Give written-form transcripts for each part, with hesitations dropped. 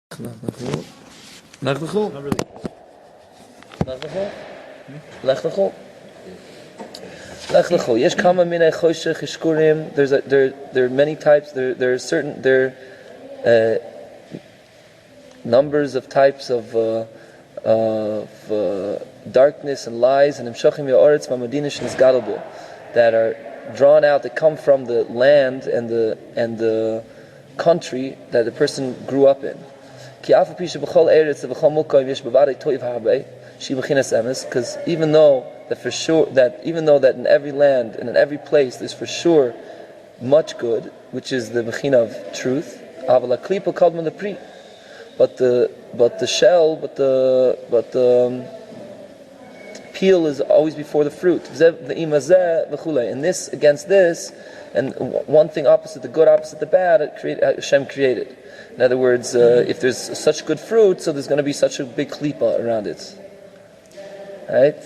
nachman. Yh'sh kama minei choshech hishkurim. There are many types. There are numbers of types of darkness and lies and imshachim ya'oretz mamadinish nisgadalbo that are drawn out, that come from the land and the country that the person grew up in. Because even though that in every land and in every place there's for sure much good, which is the mechina of truth, but the shell, but the peel is always before the fruit. And this against this, and one thing opposite the good, opposite the bad, Hashem created. In other words, if there's such good fruit, so there's going to be such a big klipa around it. Right?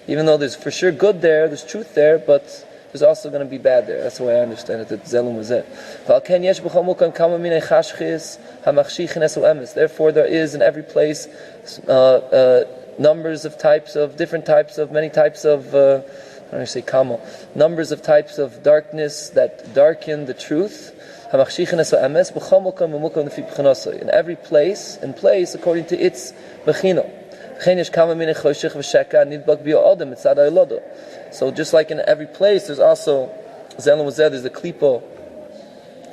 Even though there's for sure good there, there's truth there, but there's also going to be bad there. That's the way I understand it. That zelum was it. Therefore, there is in every place numbers of types of different types of many types of numbers of types of darkness that darken the truth. In every place according to its bechina. So just like in every place, there's also there's the klipo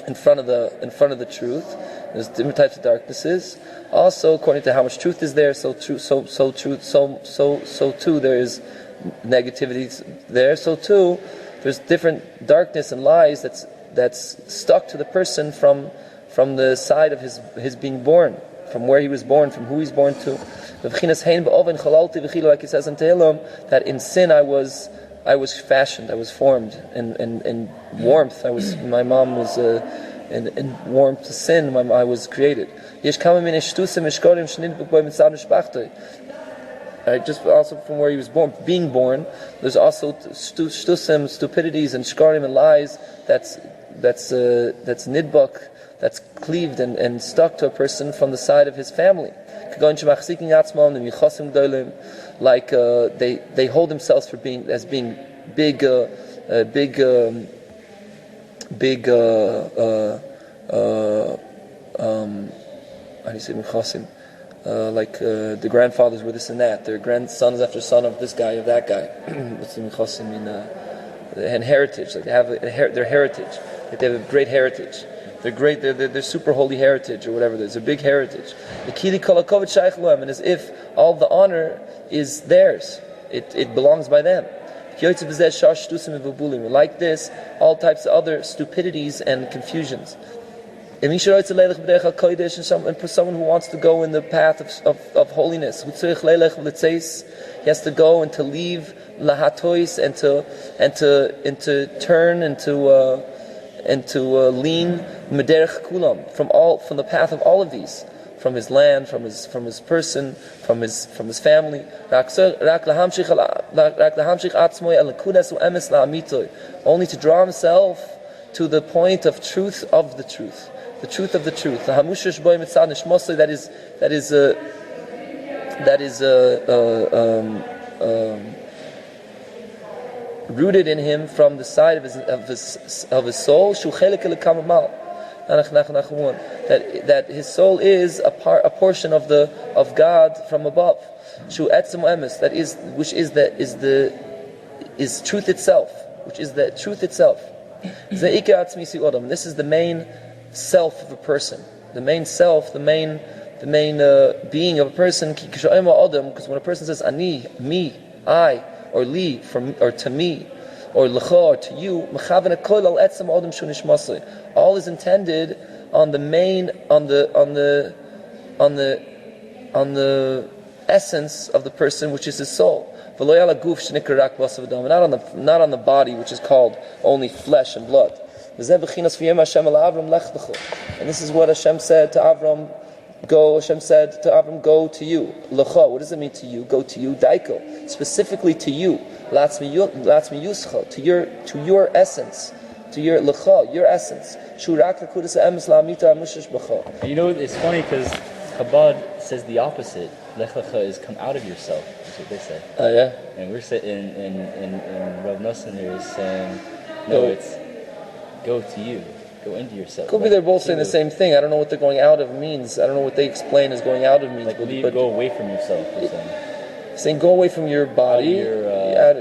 in front of the truth. There's different types of darknesses. Also, according to how much truth is there, so too there is negativity there. So too, there's different darkness and lies that's stuck to the person from the side of his being born, from where he was born, from who he's born to. Like he says in Tehillim, that in sin I was fashioned, I was formed in warmth. My mom was in warmth to sin. I was created. Just also from where he was born, being born, there's also shtusim, stupidities and shkarim and lies that's nidbuk, that's cleaved and stuck to a person from the side of his family. Like they hold themselves for being big how do you say mechasim? Like the grandfathers were this and that. Their grandsons after son of this guy, of that guy. What's the mechasim in and heritage? Like they have their heritage. Like they have a great heritage. They're great. They're super holy heritage or whatever. There's a big heritage. And as if all the honor is theirs. It belongs by them. Like this, all types of other stupidities and confusions. And for someone who wants to go in the path of holiness, he has to go and to leave lahatois and to turn and to lean mederech kulam from the path of all of these, from his land, from his person, from his family. Only to draw himself to the point of truth of the truth. The truth of the truth. The hamushash boy mitzad nishmosay, that is rooted in him from the side of his soul. Shu chelik lekamamal. Nanach nachman. That his soul is a portion of God from above. Shu etzem emes. Is truth itself. Which is the truth itself. This is the main self of a person, the main self, the main being of a person. Because when a person says ani, me, I, or li, or to me, or lecha, or to you, all is intended on the main, on the essence of the person, which is his soul. Not on the body, which is called only flesh and blood. And this is what Hashem said to Avram. Hashem said to Avram, go to you. Lecha, what does it mean to you? Go to you. Daiko, specifically to you. Latzmi yuscha, to your essence, to your lecha, your essence. You know, it's funny because Chabad says the opposite. Lecha is come out of yourself. That's what they say. Oh yeah. And we're saying in Rav Nosson here is saying, no, it's go to you, go into yourself. Could be they're both saying the same thing. I don't know what the going out of means. I don't know what they explain as going out of means. Like but go away from yourself. Saying go away from your body, out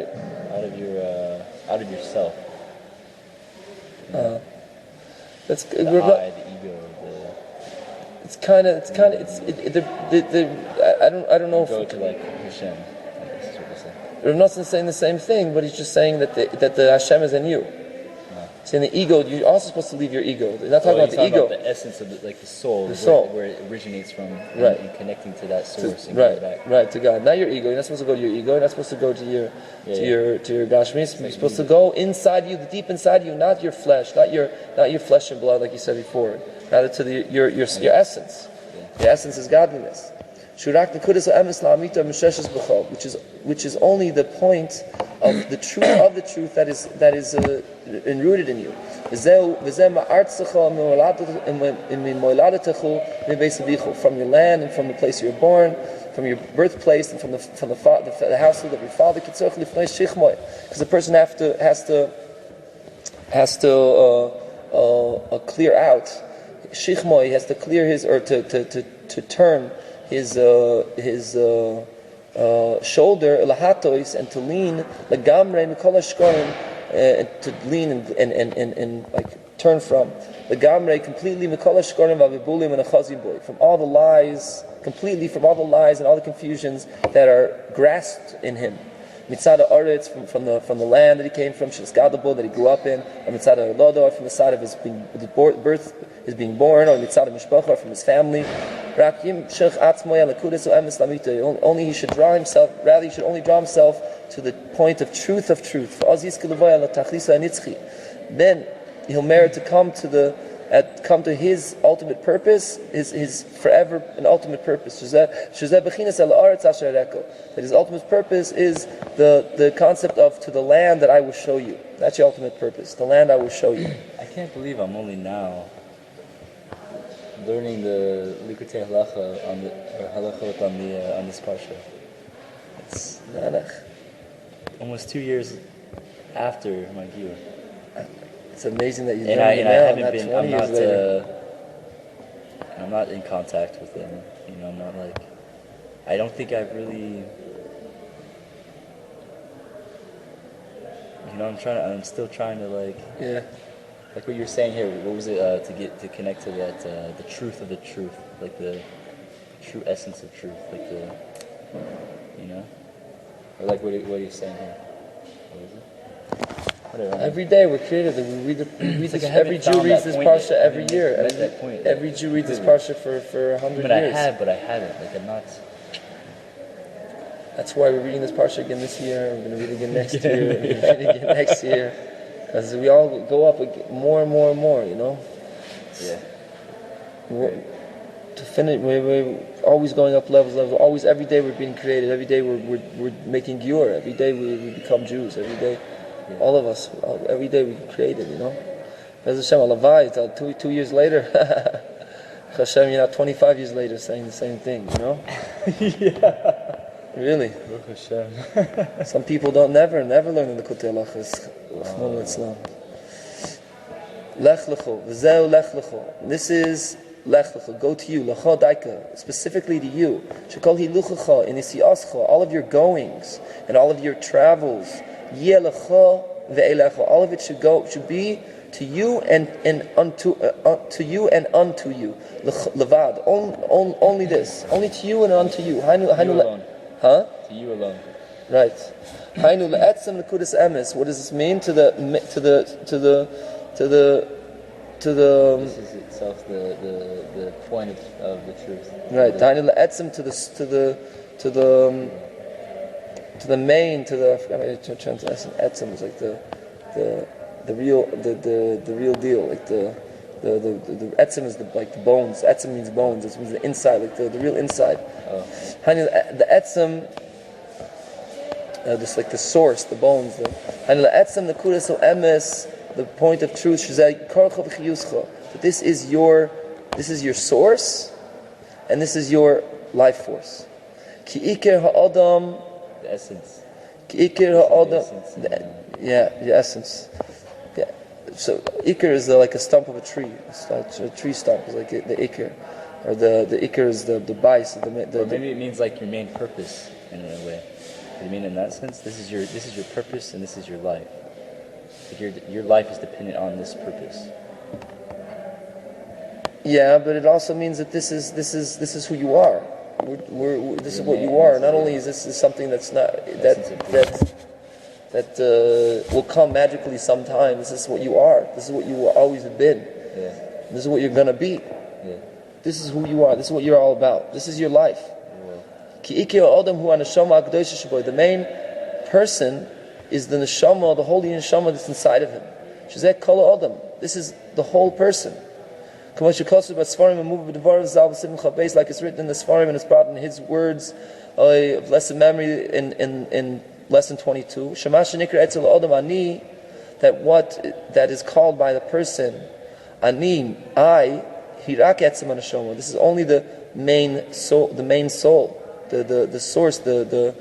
of yourself. That's the ego. I don't know go if to like Hashem. I guess is what they say. Rav Nosson saying the same thing, but he's just saying that the Hashem is in you. Saying the ego, you're also supposed to leave your ego. They're not talking about the ego. About the essence of the soul, where it originates from, right? And connecting to that source, right, to God. Not your ego. You're not supposed to go to your ego. You're not supposed to go to your gashmis. You're supposed to go inside you, the deep inside you, not your flesh, not your flesh and blood, like you said before. Rather to your essence. The essence is godliness. Which is only the point of the truth that is enrooted in you. From your land and from the place you were born, from your birthplace and from the household of your father. Because the person has to clear out. Shichmoy has to clear his or to turn his shoulder lahatois and to lean legamre mikol hashkorim and to lean and like turn from legamre completely mikol hashkorim vavibulim and achazim boy from all the lies and all the confusions that are grasped in him. Mitzad Aretz from the land that he came from, Shizgadabo that he grew up in, or Mitzad Lodo from the side of his being born, or Mitzad Mishpacha from his family. Only he should draw himself. Rather, he should only draw himself to the point of truth. Then he'll merit to come to his ultimate purpose, his forever and ultimate purpose. That his ultimate purpose is the concept of to the land that I will show you. That's your ultimate purpose. The land I will show you. I can't believe I'm only now learning the lek'H halachot on this parsha. It's nanach. Almost 2 years after my view. It's amazing that you learn it now, not 20 years later. I'm not in contact with them. I'm not like. I don't think I've really. I'm still trying to like. Yeah. Like what you're saying here. What was it to connect to that the truth of the truth, like the true essence of truth, like the, or like what are you saying here? What is it? Whatever. Every day we're created. We read every Jew reads this parsha every year. Every Jew reads this parsha for 100 years. But I haven't. Like I'm not. That's why we're reading this parsha again this year. We're going to read it again next year. We're going to read it again next year. Because we all go up more and more and more. Yeah. To finish, we're always going up levels. Always, every day we're being created. Every day we're making gior. Every day we become Jews. Every day. Yeah. All of us, every day we created, bezH halvai, 2 years later, Hashem, 25 years later saying the same thing, Yeah. Really. Hashem. Some people never learn the lek'H halachos. Lek'H, bezH. This is lek'H, go to you, lecha daika, specifically to you. Shekol hiluchacha, inisiascha, all of your goings and all of your travels. All of it should be to you and unto you and unto you. Levad, only this, only to you and unto you. To you alone. Right. Hainu le'etzem nekudas emes. What does this mean? To the. This is itself the point of the truth. Right. Hainu le'etzem to the main, I forgot how to translate etzem is like the real deal, like the etzem is like the bones. Etzem means bones. It means the inside, like the real inside. The etzem, just like the source, the bones. The etzem, the kudas o emes, the point of truth. That this is your source. and this is your life force. Ki ikir ha'adam, The essence. ki ikir ha'adam, the essence. Yeah. So ikir is like a stump of a tree. A tree stump is like the ikir, or the ikir is the base. Or maybe it means like your main purpose in a way. You mean in that sense, this is your purpose and this is your life. Like your life is dependent on this purpose. Yeah, but it also means that this is who you are. This is what you are. Not only is this something that's not that will come magically sometime. This is what you are. This is what you always have been. Yeah. This is what you're gonna be. Yeah. This is who you are. This is what you're all about. This is your life. The main person is the neshama, the holy neshama that's inside of him. This is the whole person. Like it's written in the seforim and it's brought in his words of blessed memory in lesson 22. That is called by the person ani, I, hirak etzem neshama. This is only the main soul, the source, the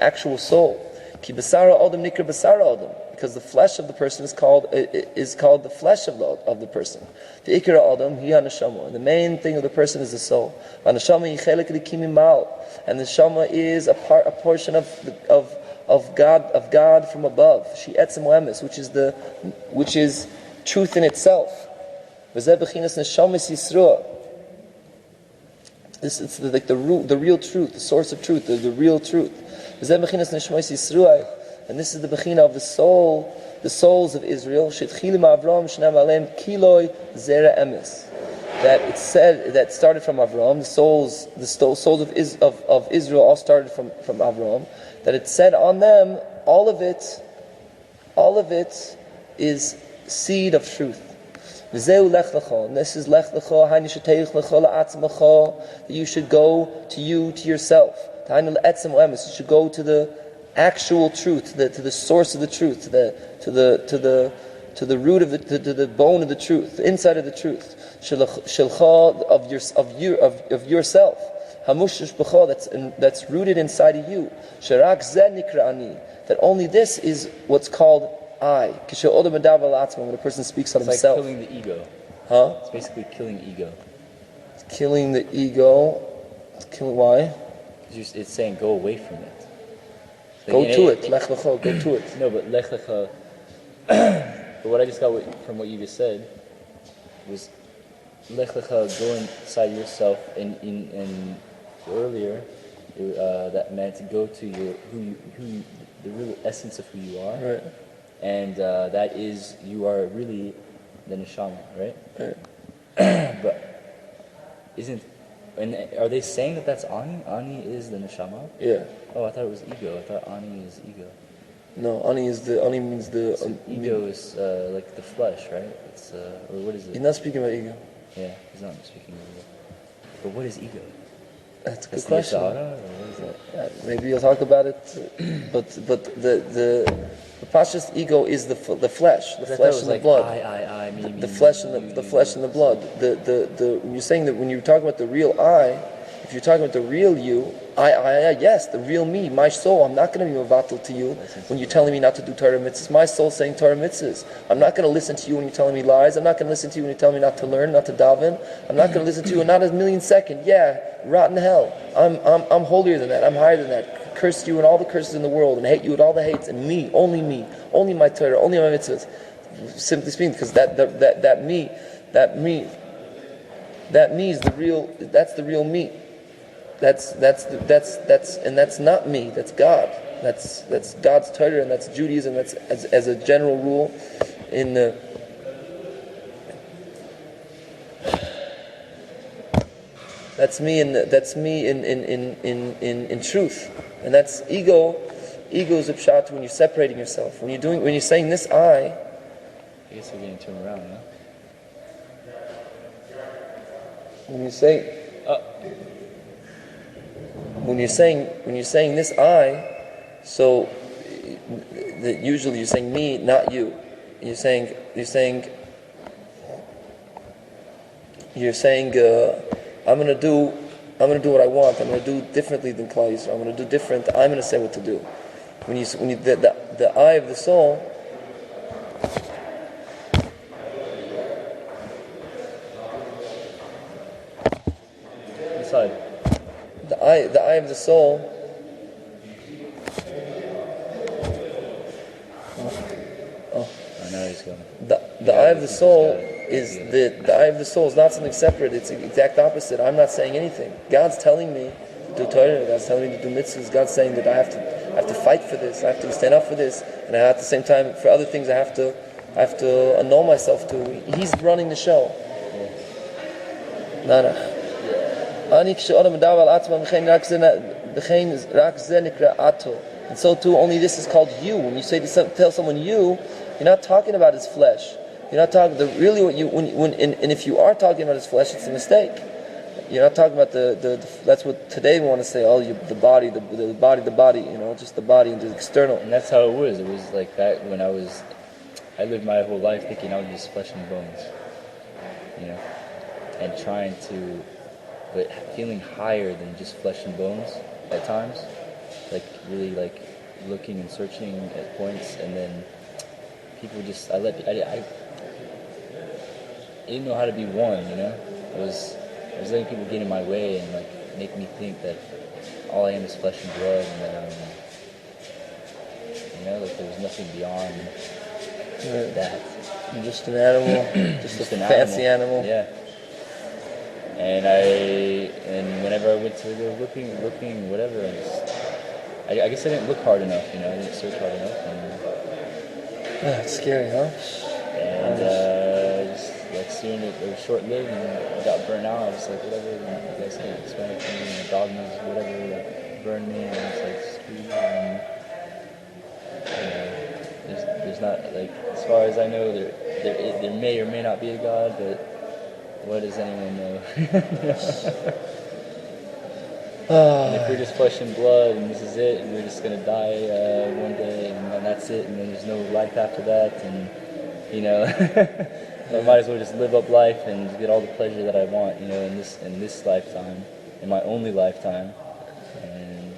actual soul. Ki basara adam nikra basara adam, because the flesh of the person is called the flesh of the person. The ikra adam hiya neshama. The main thing of the person is the soul. And the neshama yichelek likimi mal, and the neshama is a portion of God from above. She etzem emes, which is truth in itself. V'zeh bechinas neshamas yisroa. This is like the real truth, the source of truth, the real truth. And this is the bechina of the soul, the souls of Israel. That it's said that started from Avram. The souls of Israel all started from Avram. That it said on them, all of it is seed of truth. And this is lek'H, that you should go to yourself. You should go to the actual truth, to the source of the truth, to the root of to the bone of the truth, the inside of the truth. Of yourself. That's rooted inside of you. That only this is what's called I. When a person speaks on himself. It's like killing the ego. Huh? It's basically killing ego. It's killing the ego. Why? It's saying go away from it. Go to it. Lek'H, go to it. No, but lecha. But what I just got from what you just said was lecha, go inside yourself, and earlier that meant to go to the real essence of who you are. Right. And that is, you are really the neshama, right? Right. But are they saying that that's ani? Ani is the neshama? Yeah. Oh, I thought it was ego. I thought ani is ego. No, ani means the. So ego is like the flesh, right? It's or what is it? He's not speaking about ego. Yeah, he's not speaking of ego. But what is ego? That's a good That's question. the yh'sh, or what is it? Yeah, maybe you'll talk about it, but the Pashas ego is the flesh, the flesh and the blood. I, me, The flesh and the flesh and the blood. When you're saying that, when you're talking about the real I, if you're talking about the real you, I, yes, the real me, my soul, I'm not going to be mevatel to you when you're telling me not to do torah mitzvahs. My soul saying torah mitzvahs. I'm not going to listen to you when you're telling me lies. I'm not going to listen to you when you're telling me not to learn, not to daven. I'm not going to listen to you, not a million second. Yeah, rotten hell. I'm holier than that. I'm higher than that. Curse you and all the curses in the world, and hate you with all the hates, and me, only my torah, only my mitzvahs. Simply speaking, because that me is the real. That's the real me. That's not me. That's God. That's God's torah, and that's Judaism. That's as a general rule in the. That's me in truth, and that's ego. Ego is a pshat when you're separating yourself. When you're saying this I guess we're getting turned around, yeah. When you're saying this I, so usually you're saying me, not you. You're saying I'm gonna do what I want. I'm gonna do differently than Klal Yisrael. I'm gonna do different. I'm gonna say what to do. When you the eye of the soul. Inside. The eye of the soul. I know he's going. The eye of the soul is the eye of the soul is not something separate. It's the exact opposite. I'm not saying anything. God's telling me to do torah. God's telling me to do mitzvahs. God's saying that I have to fight for this. I have to stand up for this, and at the same time, for other things, I have to annul myself to. He's running the show. Nanach. And so too, only this is called you. When you tell someone you, you're not talking about his flesh. You're not talking really what you and if you are talking about his flesh, it's a mistake. You're not talking about the that's what today we want to say. Oh, the body, the body. Just the body and the external. And that's how it was. It was like that when I lived my whole life thinking I was just flesh and bones, and trying to, but feeling higher than just flesh and bones at times, like really like looking and searching at points, and then people just I didn't know how to be one. I was letting people get in my way and like make me think that all I am is flesh and blood, and that like there was nothing beyond that. I'm just an animal, just a fancy animal. Yeah. And whenever I went to go looking, whatever, I guess I didn't look hard enough. I didn't search hard enough. It's scary, huh? And just like soon it was short-lived, and I got burnt out. I was like, whatever, you guys can't explain it to me, and dogmas, whatever, like burned me, and it's like screw you. And there's not, like, as far as I know, there may or may not be a God, but what does anyone know? And if we're just flesh and blood, and this is it, and we're just gonna die one day, and then that's it, and then there's no life after that, and I might as well just live up life and get all the pleasure that I want, in this lifetime, in my only lifetime, and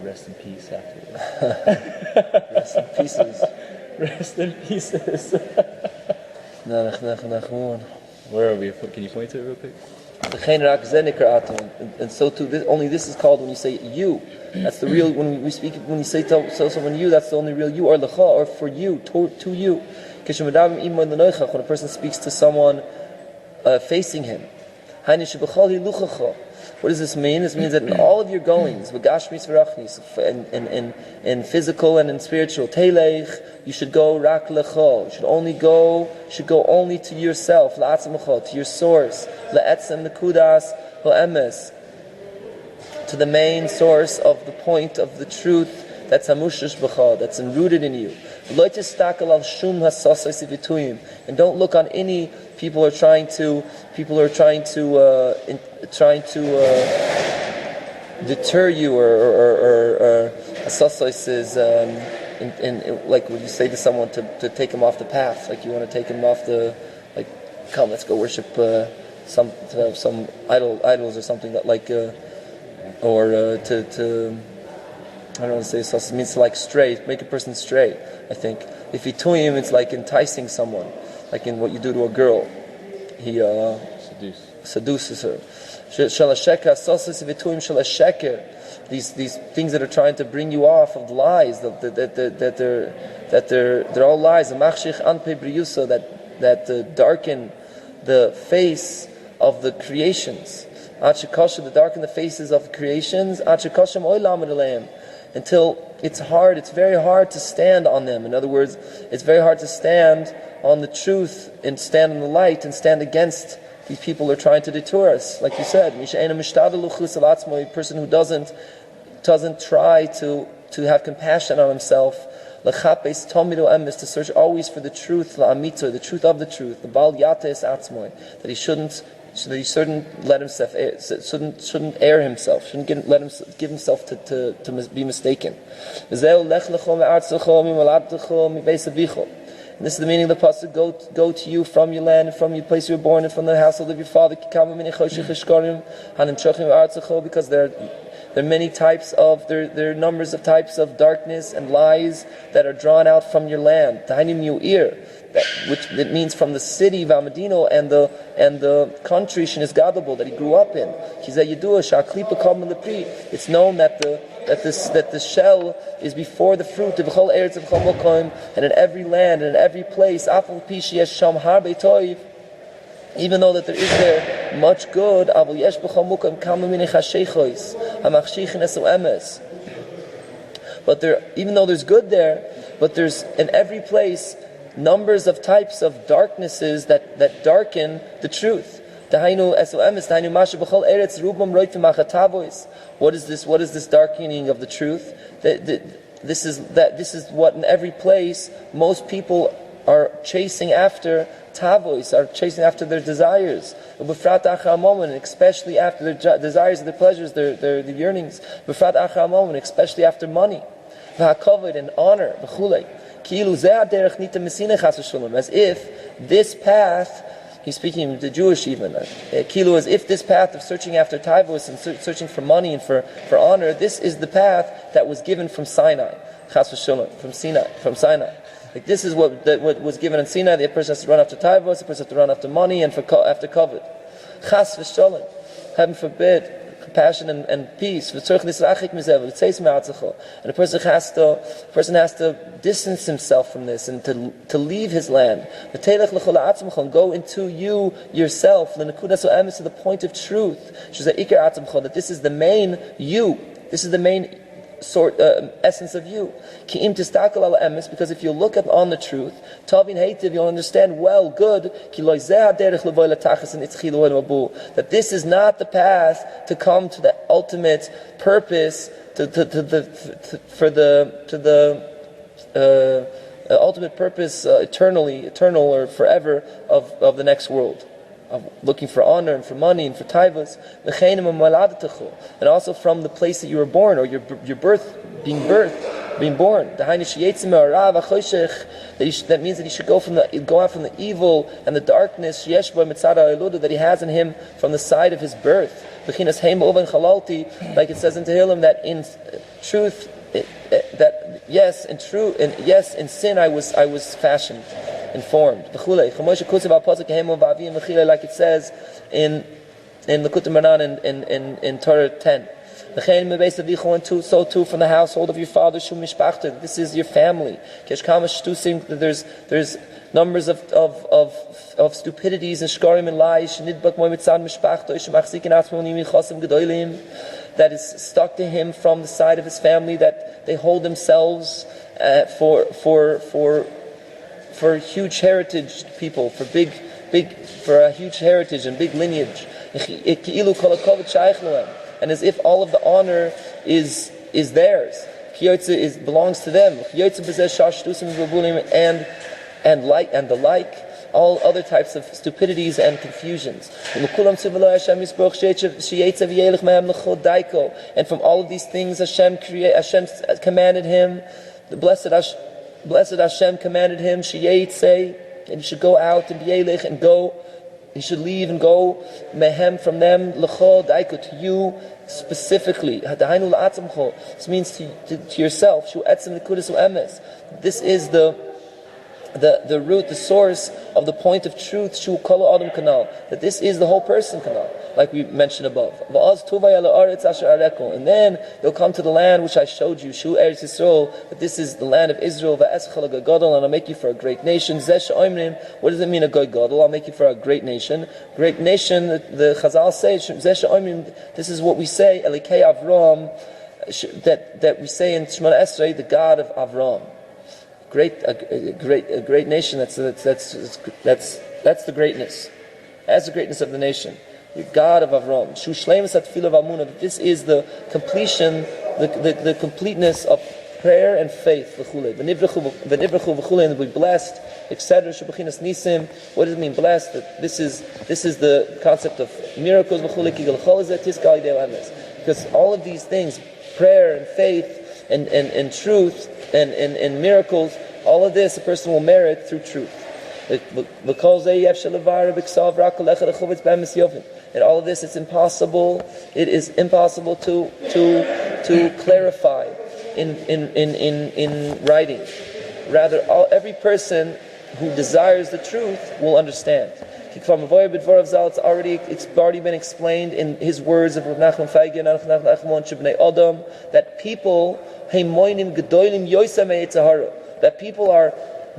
rest in peace after. Rest in pieces. Rest in pieces. Nach, nachman. Where are we? Can you point to it real quick? And so too, this is called when you say you. That's the real. When you say tell someone you, that's the only real you, or lecha, or for you, to you. When a person speaks to someone facing him, what does this mean? This means that in all of your goings, in physical and in spiritual, you should go rak lecha. You should go only to yourself, to your source, to the main source of the point of the truth that's that's enrooted in you. And don't look on any people who are trying to deter you or like when you say to someone to take him off the path, like you want to take him off come, let's go worship some idols or something that I don't want to say so. It means to stray, make a person stray. I think if him, it's like enticing someone, like in what you do to a girl. He seduces her. These things that are trying to bring you off of the lies, that they're all lies. That darken the face of the creations. That darken the faces of the creations. Until it's very hard to stand on them. In other words, it's very hard to stand on the truth and stand in the light and stand against these people who are trying to detour us. Like you said, a person who doesn't try to have compassion on himself, to search always for the truth, the truth of the truth, that he shouldn't let himself shouldn't air himself, shouldn't give himself to be mistaken. And this is the meaning of the pasuk: go to you from your land, and from your place you were born, and from the household of your father. Because there are many types of there are numbers of types of darkness and lies that are drawn out from your land. Which it means from the city Vamadino and the country Shinisgadable that he grew up in. It's known that the shell is before the fruit of and in every land and in every place. Even though that there is there much good, but even though there's good there, but there's in every place numbers of types of darknesses that darken the truth. What is this? What is this darkening of the truth? This is what in every place most people are chasing after. Tavois are chasing after their desires, and especially after their desires, their pleasures, their yearnings. Especially after money, and honor. As if this path, he's speaking to Jewish even, as if this path of searching after taivos and searching for money and for honor, this is the path that was given from Sinai, from Sinai. Like this is what was given in Sinai. The person has to run after taivos, the person has to run after money and after covet. Chas v'sholem, heaven forbid, compassion and peace. And the person has to distance himself from this and to leave his land. Go into you yourself, to the point of truth. That this is the main you. This is the main essence of you. Because if you look on the truth, you'll understand well, good, that this is not the path to come to the ultimate purpose, for the ultimate purpose, eternal or forever of the next world. Of looking for honor and for money and for taivas, and also from the place that you were born, or your birth, being born. That means that he should go out from the evil and the darkness that he has in him from the side of his birth. Like it says in Tehillim that in truth, in sin I was fashioned and formed. Like it says in Lek'H in Torah 10. So too from the household of your father, this is your family. There's numbers of stupidities and shkarim and lies that is stuck to him from the side of his family, that they hold themselves for huge heritage people, for a huge heritage and big lineage. And as if all of the honor is theirs, belongs to them, and the like, all other types of stupidities and confusions. And from all of these things, Hashem commanded him. The blessed Hashem commanded him, and he should go out and lech and go. He should leave and go mehem from them, lecha daiko, to you specifically. This means to yourself. This is the root, the source of the point of truth. That this is the whole person kanal, like we mentioned above. And then you'll come to the land which I showed you, that this is the land of Israel. And I'll make you for a great nation. What does it mean a goy gadol? I'll make you for a great nation. Great nation. The Chazal say this is what we say, lek'H Avram, that we say in Shemona Esrei, the God of Avram. A great nation. That's the greatness. That's the greatness of the nation. The God of Avram. This is the completion, the completeness of prayer and faith. And be blessed, etc. What does it mean blessed? That this is the concept of miracles. Because all of these things, prayer and faith and truth and miracles, All of this a person will merit through truth. And all of this, it's impossible. It is impossible to clarify in writing. Rather, every person who desires the truth will understand. It's already been explained in his words of nachman that people that people are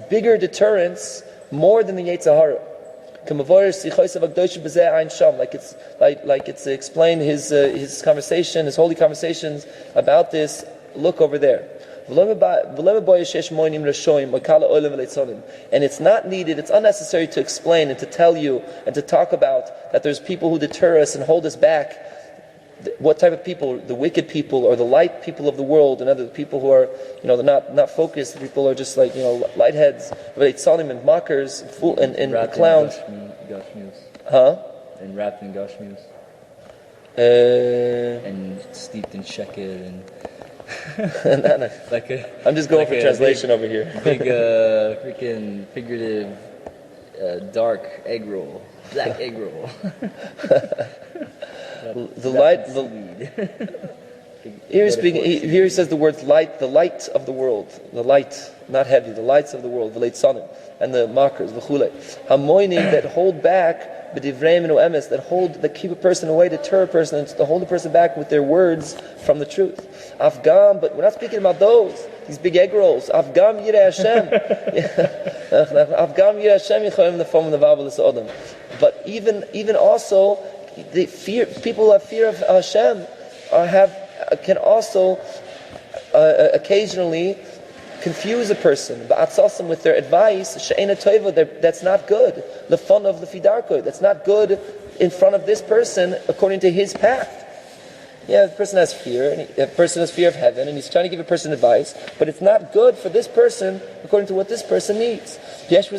bigger deterrents more than the yh'sh. Like it's explained his conversation, his holy conversations about this. Look over there. And it's not needed, it's unnecessary to explain and to tell you and to talk about that there's people who deter us and hold us back. What type of people? The wicked people or the light people of the world, and other people who are, they're not focused. People are just like, lightheads, and mockers, and clowns. Huh? And wrapped in gashmius. And steeped in shekel and nanach. I'm just going for translation over here. Big freaking figurative dark egg roll, black egg roll. Here he says the words light, the light of the world, the light, not heavy, the lights of the world, and the mockers, hamoinim, that hold back, that keep a person away, deter a person, and to hold a person back with their words from the truth. Afghan, but we're not speaking about these big egg rolls. Afghan yireh Hashem. Afghan yireh Hashem yicholim the form of the vabelis odom. But even also, the fear, people who have fear of Hashem can also occasionally confuse a person with their advice. She'ena toiva, that's not good. The fun of the fidarko, that's not good in front of this person according to his path. Yeah, the person has fear, and the person has fear of heaven, and he's trying to give a person advice, but it's not good for this person according to what this person needs. Yh'sh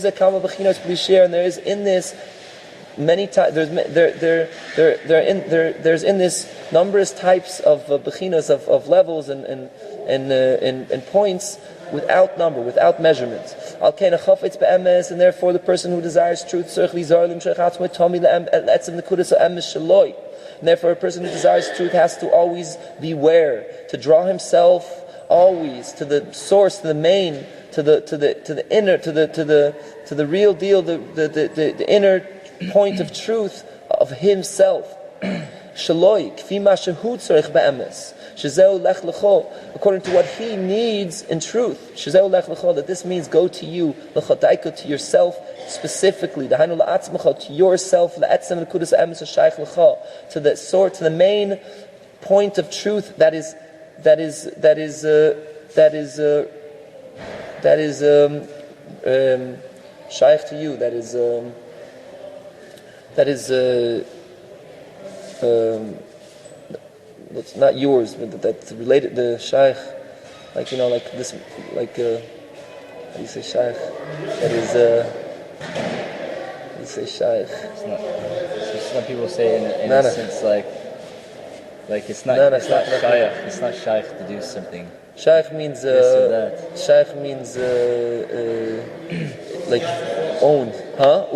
and there is in this many types. There's in this numerous types of bechinos, of levels and points without number, without measurement. And therefore the person who desires truth, and therefore a person who desires truth has to always beware, to draw himself always to the source, to the main, to the inner, to the real deal, the inner point of truth of himself. According to what he needs in truth. That this means go to you, to yourself specifically, to yourself, to the source, to the main point of truth that is shaykh to you, that is it's not yours, but that's related to shaykh, like this, how do you say shaykh? That is how do you say shaykh? Some people say in a sense like it's not shaykh. It's not shaykh to do something. Shaykh means shaykh means like own, huh?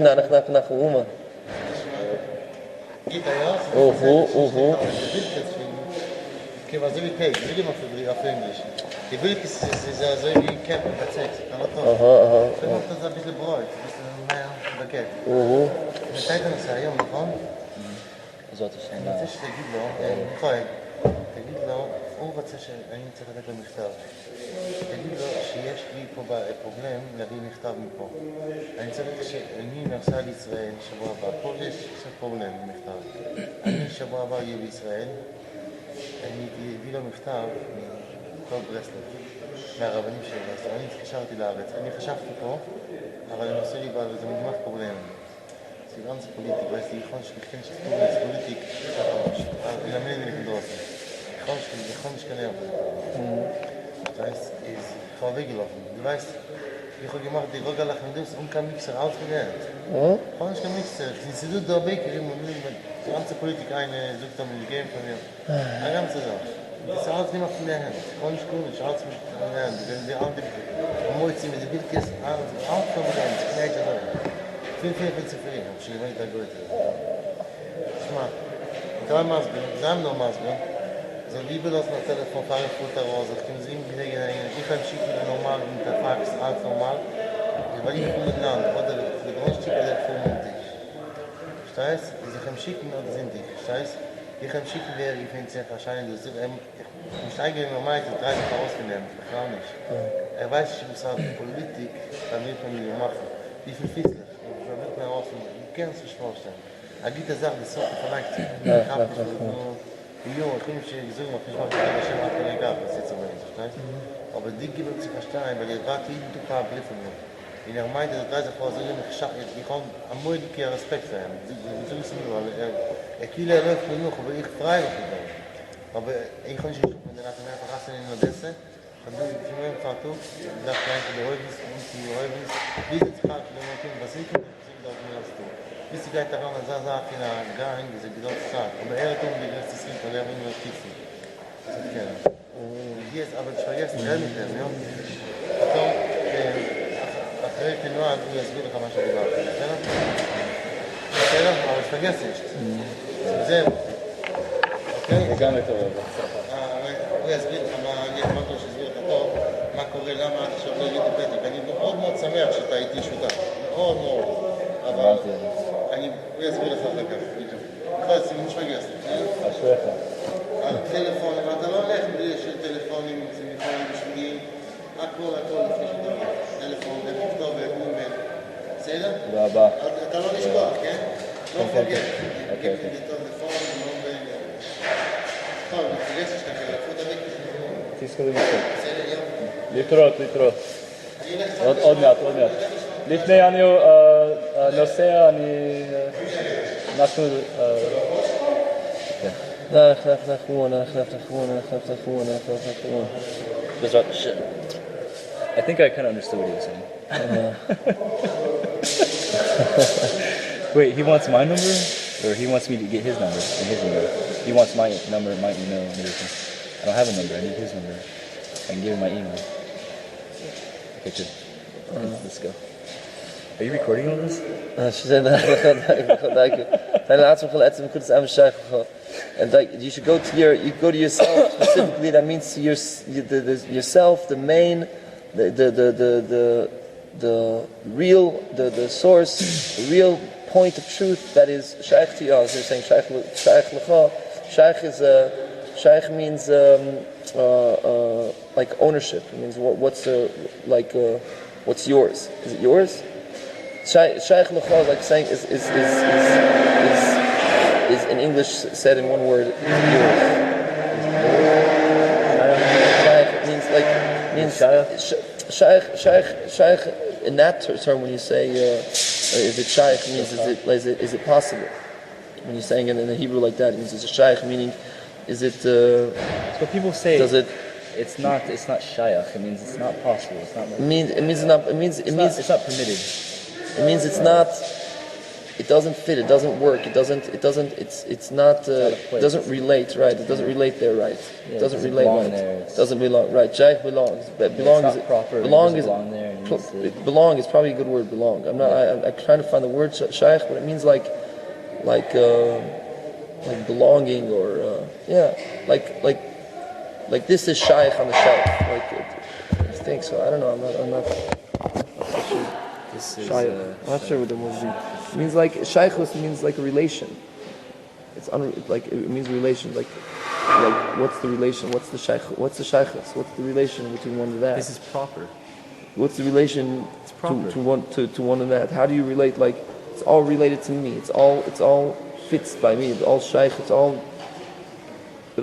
Nanach, nachma. Die Wilk ist so wie Camp, that's it. Kann auch noch. Dann macht das ein bisschen Bräut, ein bisschen mehr Baguette. Mit Titan ist ja jung, נכון? זאת השאלה. אני רוצה שתגיד לו, תגיד לו, הוא רוצה שאני צריך לתת לו מכתב. תגיד לו שיש לי פה פרובלם להביא מכתב מפה. אני צריך שאני נוסע לישראל שבוע הבא. פה יש פרובלם במכתב. אני שבוע הבא אהיה בישראל. אני אביא לו מכתב מכל ברסלב, מהרבנים שלי. אז אני התקשרתי לארץ. אני חשבתי פה, אבל אני עושה לי בעל וזה מגמח פרובלם. Die ganze Politik, weißt du, ich kann nicht Politik, in Amerika nicht draußen. Ich kann nicht lernen. Das heißt, ich habe weggelaufen. Du weißt, ich habe gemacht, die Roga lachen das und kein Mixer ausgelernt. Ich kann nicht kein Mixer. Sie tut da Baker, die ganze Politik eine sucht am Game von mir. Eine ganze Sache. Das ist alles nicht in der Hand. Kann ich gut, ich alles mit in der Hand. Wenn die andere Moizim mit der Bildkiste, alles von der Hand, knäht er noch. Viel seforim, ich weiß da gut. Schma, drei Masken, zusammen noch Masken. So liebe das nach Telefon fahren Futter raus, ich kann sehen, wie ich kann schicken normal mit der Fax, alles normal. Weil ich mit Land, oder der Grundstück der Vormontig. Verstehst? Sie können schicken oder sind die. Verstehst? Ich kann schicken, wer ich finde es wahrscheinlich. Ich steige in normal, das 30 ausgelernt, ich auch nicht. Weiß, ich muss sagen, Politik, da wird man nicht machen. Wie viel Fitzler? Da wird man rausnehmen. Du kannst dich vorstellen. gibt eine Sache, das ist so verlangt. Ich habe nicht ich bin nicht gesungen, ich mache das schon mal egal, was jetzt aber nicht, verstehst? Aber die gibt es zu verstehen, weil ihr gerade jeden Tag bliffen wird. In der Gemeinde, das 30 Jahre so ich kann am moeilijke Respekt für ihn. So wissen wir, weil will läuft genug, aber ich freiwillig bin. Aber ich kann nicht, wenn er nachher verrassen in Odessa, dann bin ich für mich Vater, das kleine Holiest und die holiest, wie das gerade, wenn man kommt, was ich kann, das mir das tun. Bis die Leute daran, dass Sache in der Gang, diese Geduld sagt. Aber hat die letzte Schritt, weil will nur kitzen. Das ist keiner. Hier ist aber zu vergessen, mit dem, ja. אחרי פינוע, הוא יסביר לך מה שדיברתי, בסדר? בסדר? אבל שתגס יש. זהו. אוקיי? זה גם לטוב. הוא יסביר לך מה, אני אמרתי לו שיסביר לך טוב, מה קורה, למה עד עכשיו לא הגיעו פתק. אני מאוד מאוד שמח שאתה איתי שותף. מאוד מאוד. אבל הוא יסביר לך אחר כך. בכל סימון שתגס. אשריך. הטלפונים, אתה לא הולך בלי של טלפונים, טלפונים בשביליים. הכל לפני שאתה הולך. טלפון, כתובת, אימייל. בסדר? תודה רבה. אתה לא לשכוח, כן? לא מפגר. אוקיי. טלפון, לא בין... טוב, נפגש שאתה קלפו את המקרה. תזכרו מצטער. בסדר, יום. להתראות. עוד מעט. לפני אני נוסע, אנחנו... I think I kind of understood what he was saying. Wait, he wants my number? Or he wants me to get his number and his number? He wants my number, my email, and everything. I don't have a number, I need his number. I can give him my email. Okay, good. Let's go. Are you recording all this? And you should go to yourself specifically. That means to yourself, the main, the real, the source, the real point of truth that is shaykh to you. As you're saying, shaykh lecha. Shaykh means like ownership. It means what's yours? Is it yours? Shaykh lecha is like saying is in English said in one word, yours. Shaykh in that term when you say is it shaykh means is it possible? When you're saying it in the Hebrew like that, it means it's a shaykh, meaning is it so people say does it it's not shaykh, it means it's not possible, it's not like it's not permitted. It means it's not. It doesn't fit. It doesn't work. It doesn't. It doesn't relate. Right. It doesn't relate there. Right. Yeah, it doesn't relate. Right. It doesn't belong. Right. Shaykh belongs. But belong is proper. Belong is there. belong is probably a good word. Belong. I'm not. I'm trying to find the word shaykh, but it means like belonging or like this is shaykh on the shelf. I think so. I don't know. I'm not sure. This is, I'm not sure what the word means. It means like shaykhus means like a relation. It means relation. Like what's the relation? What's the shaykh? What's the shaykhus? What's the relation between one and that? This is proper. What's the relation to one and that? How do you relate? Like it's all related to me. It's all fits by me. It's all shaykh. It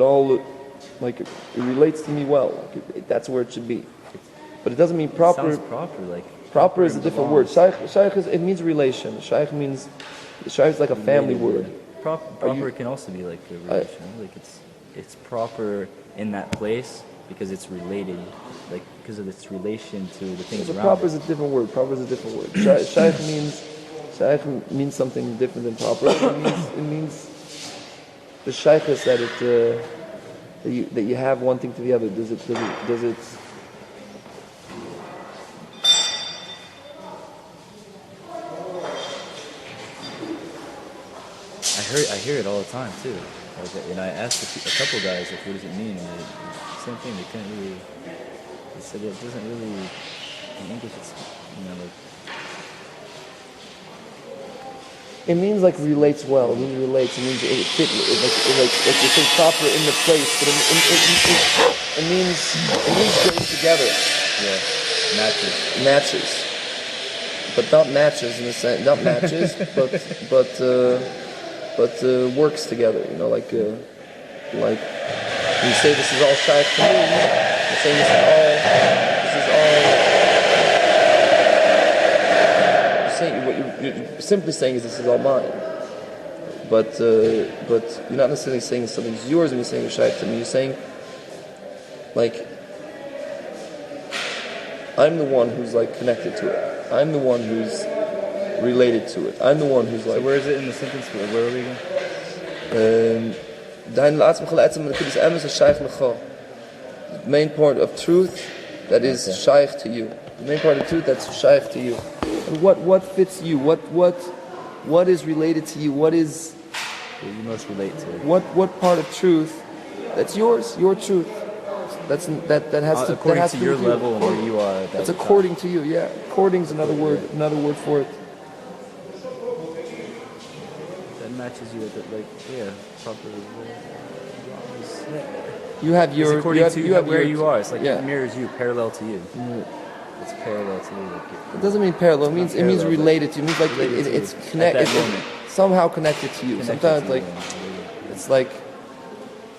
all like it relates to me well. That's where it should be. But it doesn't mean proper. It sounds proper, like. Proper is a different word. Shaykh it means relation. Shaykh means is like a family word. Proper can also be like a relation. Like it's proper in that place because it's related, like because of its relation to the things around. Proper is a different word. Shaykh means something different than proper. It means the shaykh is that that you have one thing to the other? Does it? I hear it all the time too. And I asked a couple guys, like, what does it mean? And same thing. They couldn't really. They said it doesn't really. In English, it's like. It means like relates well. It means relates. It means it fit. Like you say proper in the place, but it means goes together. Yeah, matches, but not matches in the sense, not matches, but works together. Like when you say this is all shaykh to me, you're saying this is all. What you're simply saying is this is all mine, but you're not necessarily saying something's yours when you're saying you're shaykh to me. You're saying like I'm the one who's like connected to it. I'm the one who's related to it. I'm the one who's like. So where is it in the sentence? Where are we going? The main part of truth that is shaykh to you. The main part of truth that's shaykh to you. And what fits you? What is related to you? What is you most relate to? What part of truth that's yours? Your truth. That has to according that has to to your do level and where you are. That's according to you. Yeah, according is another word for it. That matches you at the properly. You have your. According to you have where your, you are. It's like it mirrors you, parallel to you. It's parallel to you. It doesn't mean parallel. It means related to you. It means like it's connected. It's somehow connected to you. Sometimes it's like.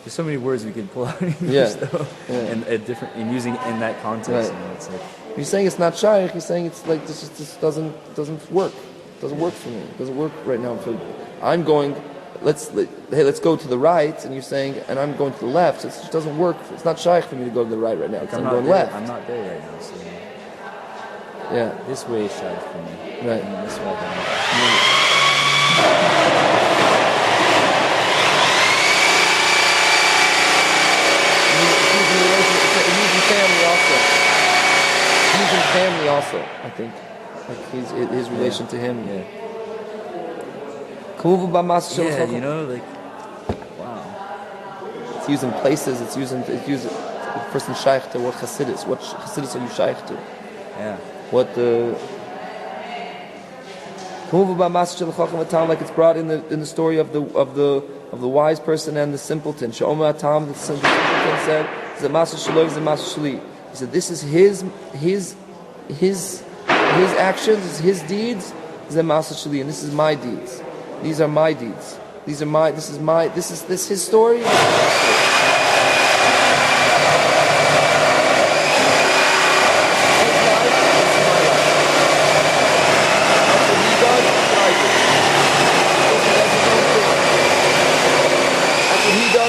There's so many words we could pull out in English though, and using in that context. Right. It's like you're saying it's not shaykh. You're saying it's like this doesn't work. It doesn't work for me. It doesn't work right now. I'm going. Let's go to the right, and you're saying, and I'm going to the left. It just doesn't work. It's not shaykh for me to go to the right now. Because I'm going left. I'm not there right now. So this way is shaykh for me. Right. And this way. Family also, I think, like his relation to him. Yeah, like wow. It's used in places. It's used the person shaykh to what chassidus. What chassidus are you shaykh to? Yeah. What the like it's brought in the story of the wise person and the simpleton. The simpleton said, he said, this is his actions, his deeds, and this is my deeds. These are my deeds. This is his story.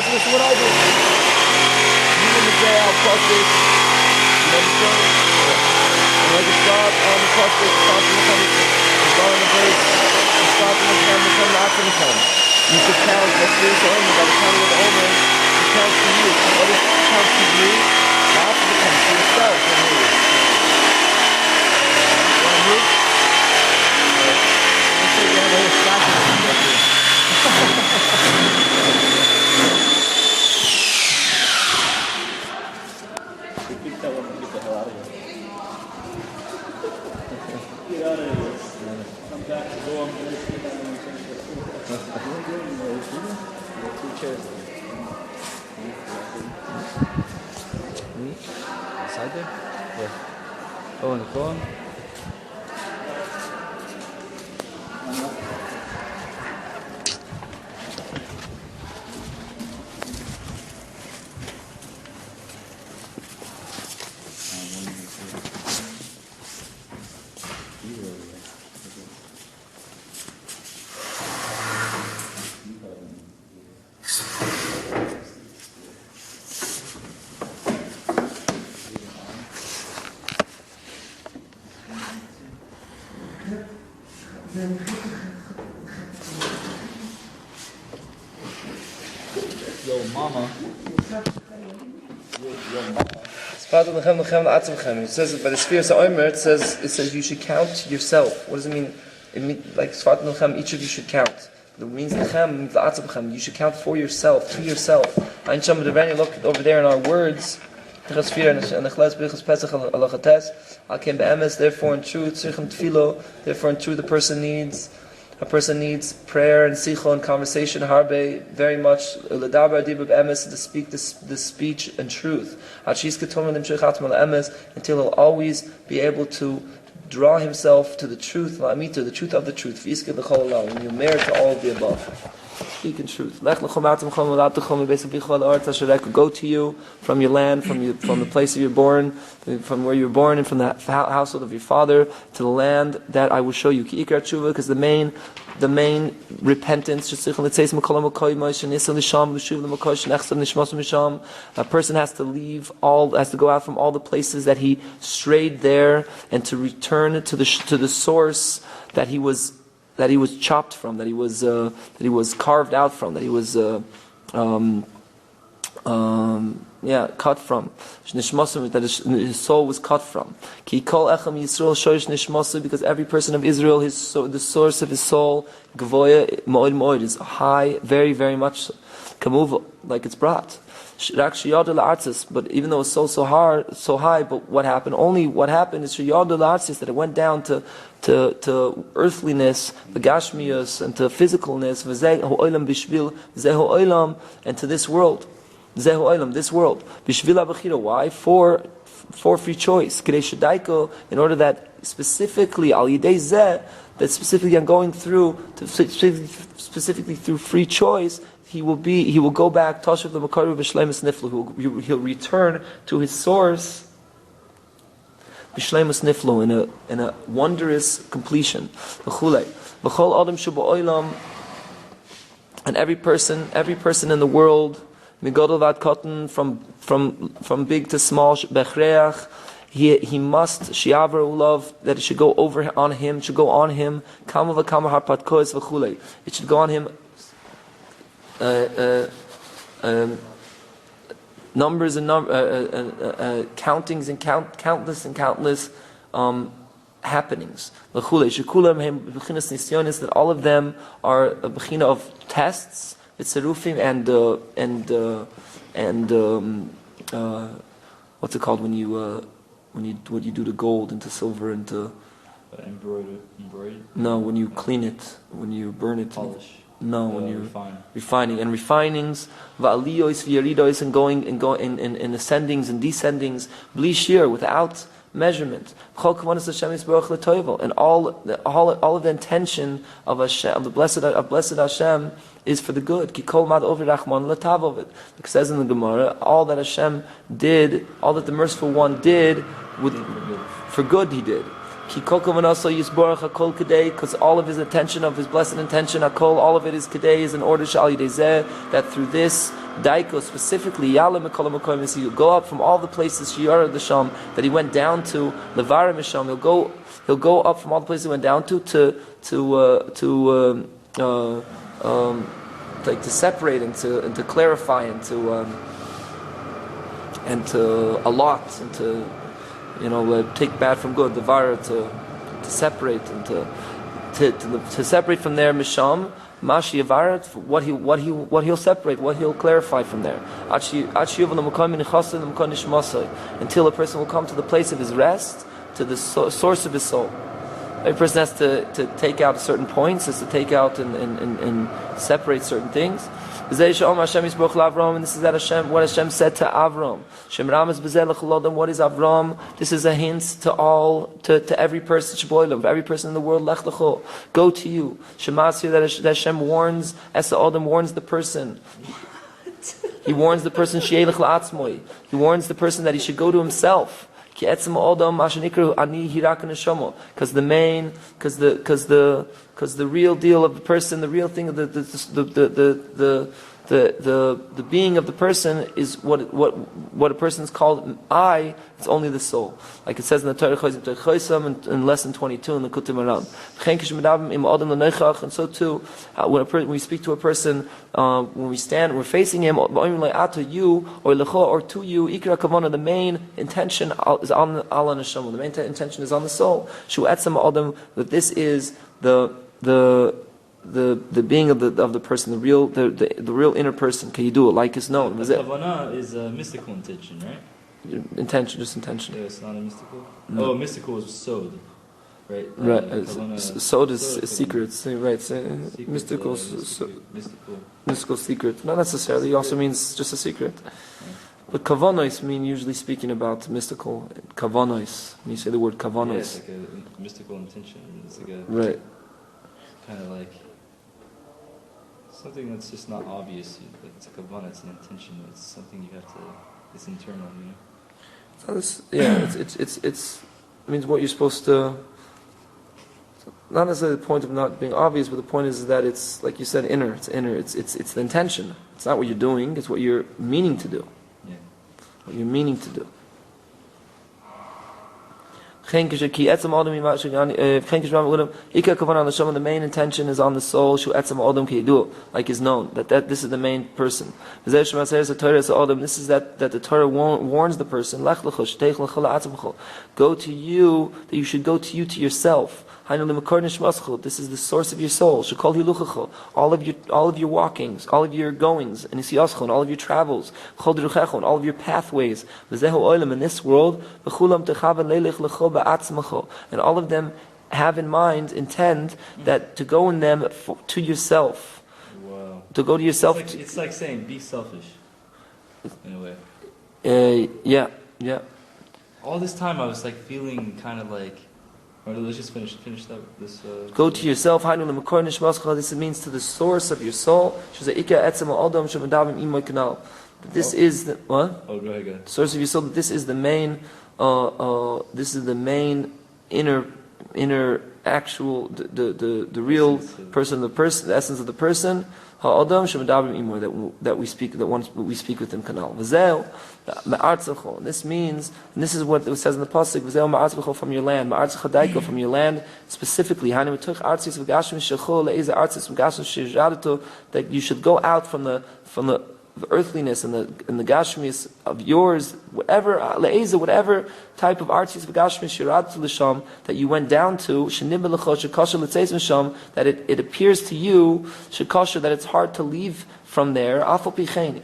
This is what I do. You in the jail, process. You understand? And like a start on the process, start on the punishment. You start on the verse, you start on the time, the time, after the time. You should count, let's do this only, by the time of the Omer, it counts to you. What is it counts to you? After the time, to yourself. You want to move? Let's say you have a whole stack of them. Inside there? Yeah. Oh, in the phone? Yo, mama. It says by the sphere Omer, it says you should count yourself. What does it mean? It means like each of you should count. It means you should count for yourself, to yourself. Look over there in our words. Therefore in truth the person needs prayer and sicha and conversation harbe very much to speak the speech and truth until he'll always be able to draw himself to the truth, the truth of the truth. When you merit to all of the above. Speak in truth. Lech go to you from your land, from the place that you're born, from where you were born, and from the household of your father to the land that I will show you. Because the main repentance, a person has to go out from all the places that he strayed there, and to return to the source that he was chopped from, that he was carved out from, that he was cut from. That his soul was cut from. Because every person of Israel, the source of his soul, is high, very, very much like it's brought. But even though it's so high, but what happened is that it went down to earthliness, the gashmius, and to physicalness, and to this world. This world. Why? For free choice. In order that specifically, that specifically I'm going through, specifically through free choice, he will go back, he'll return to his source, in a wondrous completion. And every person in the world, from big to small, he must love that it should go on him. It should go on him. It should go on him. Numbers and countings and countless happenings. That all of them are a bechina of tests, seforim, and what's it called when you do the gold into silver into embroidered? No, when you clean it, when you burn it. Polish. No, when you refinings, v'aliyois and going in ascendings and descendings, blishir, without measurement. And all of the intention of Hashem, of blessed Hashem, is for the good. It says in the Gemara, all that Hashem did, all that the merciful one did, for good he did. Because all of his attention, of his blessed intention, all of it is kedei, is in order that through this daiko specifically, he will go up from all the places that he went down to levarim misham. He'll go up from all the places he went down to separate and to clarify and to allot and to take bad from good, the vara to separate and to separate from there misham mashi avarat, what he'll separate, what he'll clarify from there, until a person will come to the place of his rest, to the source of his soul. Every person has to take out certain points, has to take out and separate certain things. And this is that what Hashem said to Avram. What is Avram? This is a hint to every person, every person in the world. Lek'H, go to you. That Hashem warns, Adam warns the person. He warns the person. He warns the person that he should go to himself. Because because the real deal of the person, the real thing of the being of the person is what a person is called I. It's only the soul, like it says in the Torah in lesson 22 in the Kutim Aram. And so too, when we speak to a person, when we stand, we're facing him, you or lecha or to you. Ikra kavana, the main intention is on the Allah neshama. The main intention is on the soul. Shu etzem adam, that this is the being of the person, the real inner person. Can you do it like is known? The kavanah is a mystical intention, right? Intention, just intention. Yeah, it's not a mystical. No. Oh, mystical is sod, right? Right. Sod is secrets, right? Mystical secret. Not necessarily. It also means just a secret. But kavanos mean usually speaking about mystical kavanos. When you say the word kavanos, yeah, it's like a mystical intention. It's like a right. Kind of like something that's just not obvious. It's a kavanah. It's an intention. It's something you have to. It's internal, you know. So it means what you're supposed to. Not necessarily the point of not being obvious, but the point is that it's like you said, inner. It's inner. It's the intention. It's not what you're doing. It's what you're meaning to do. Yeah. What you're meaning to do. The main intention is on the soul, like is known, that this is the main person. This is that the Torah warns the person, go to you, that you should go to you to yourself. This is the source of your soul. All of your walkings, all of your goings, and all of your travels, all of your pathways. In this world, and all of them have in mind, intend that to go in them to yourself. Wow. To go to yourself. It's like saying be selfish, in a way. Yeah. All this time I was like feeling kind of like. Or let's just finish that. This. Go to yourself. This means to the source of your soul. This is the what? Oh, go ahead. Source of your soul. This is the main. This is the main inner actual the real person, the essence of the person. That we speak with him. Kanal. This means, and this is what it says in the pasuk, from your land, from your land specifically. That you should go out from the earthliness and the gashmis of yours, whatever type of artis v'gashmis shirat l'sham that you went down to, that it appears to you that it's hard to leave from there,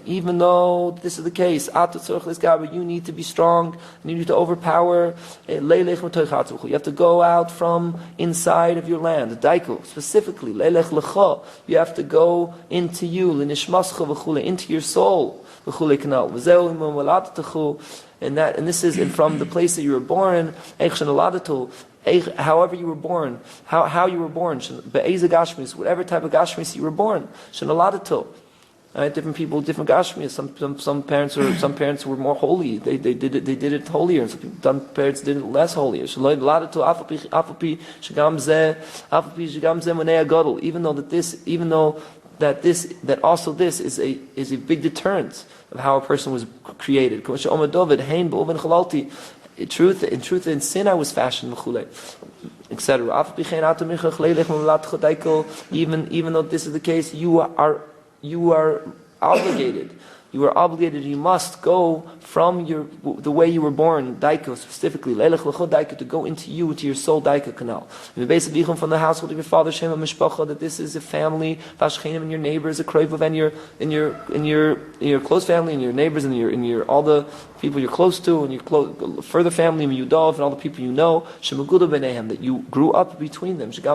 even though this is the case, you need to be strong, you need to overpower. You have to go out from inside of your land, specifically, lecha. You have to go into you, into your soul, and this is from the place that you were born. However you were born, how you were born, whatever type of gashmis you were born, right? Different people, different gashmis. Some parents were more holy. They did it holier. Some parents did it less holier. That also this is a big deterrent of how a person was created. In truth, in sin I was fashioned, etc. Even though this is the case, you are obligated. You are obligated. You must go from the way you were born, daiko specifically, lecha to go into you, to your soul, daiko canal. From the household of your father, shema mishpacha, that this is a family, vashchenim, and your neighbors, a kroivav, and your close family, and your neighbors, and your all the people you're close to, and your further family, and Yudov, and all the people you know, shemaguda b'neihem, that you grew up between them. That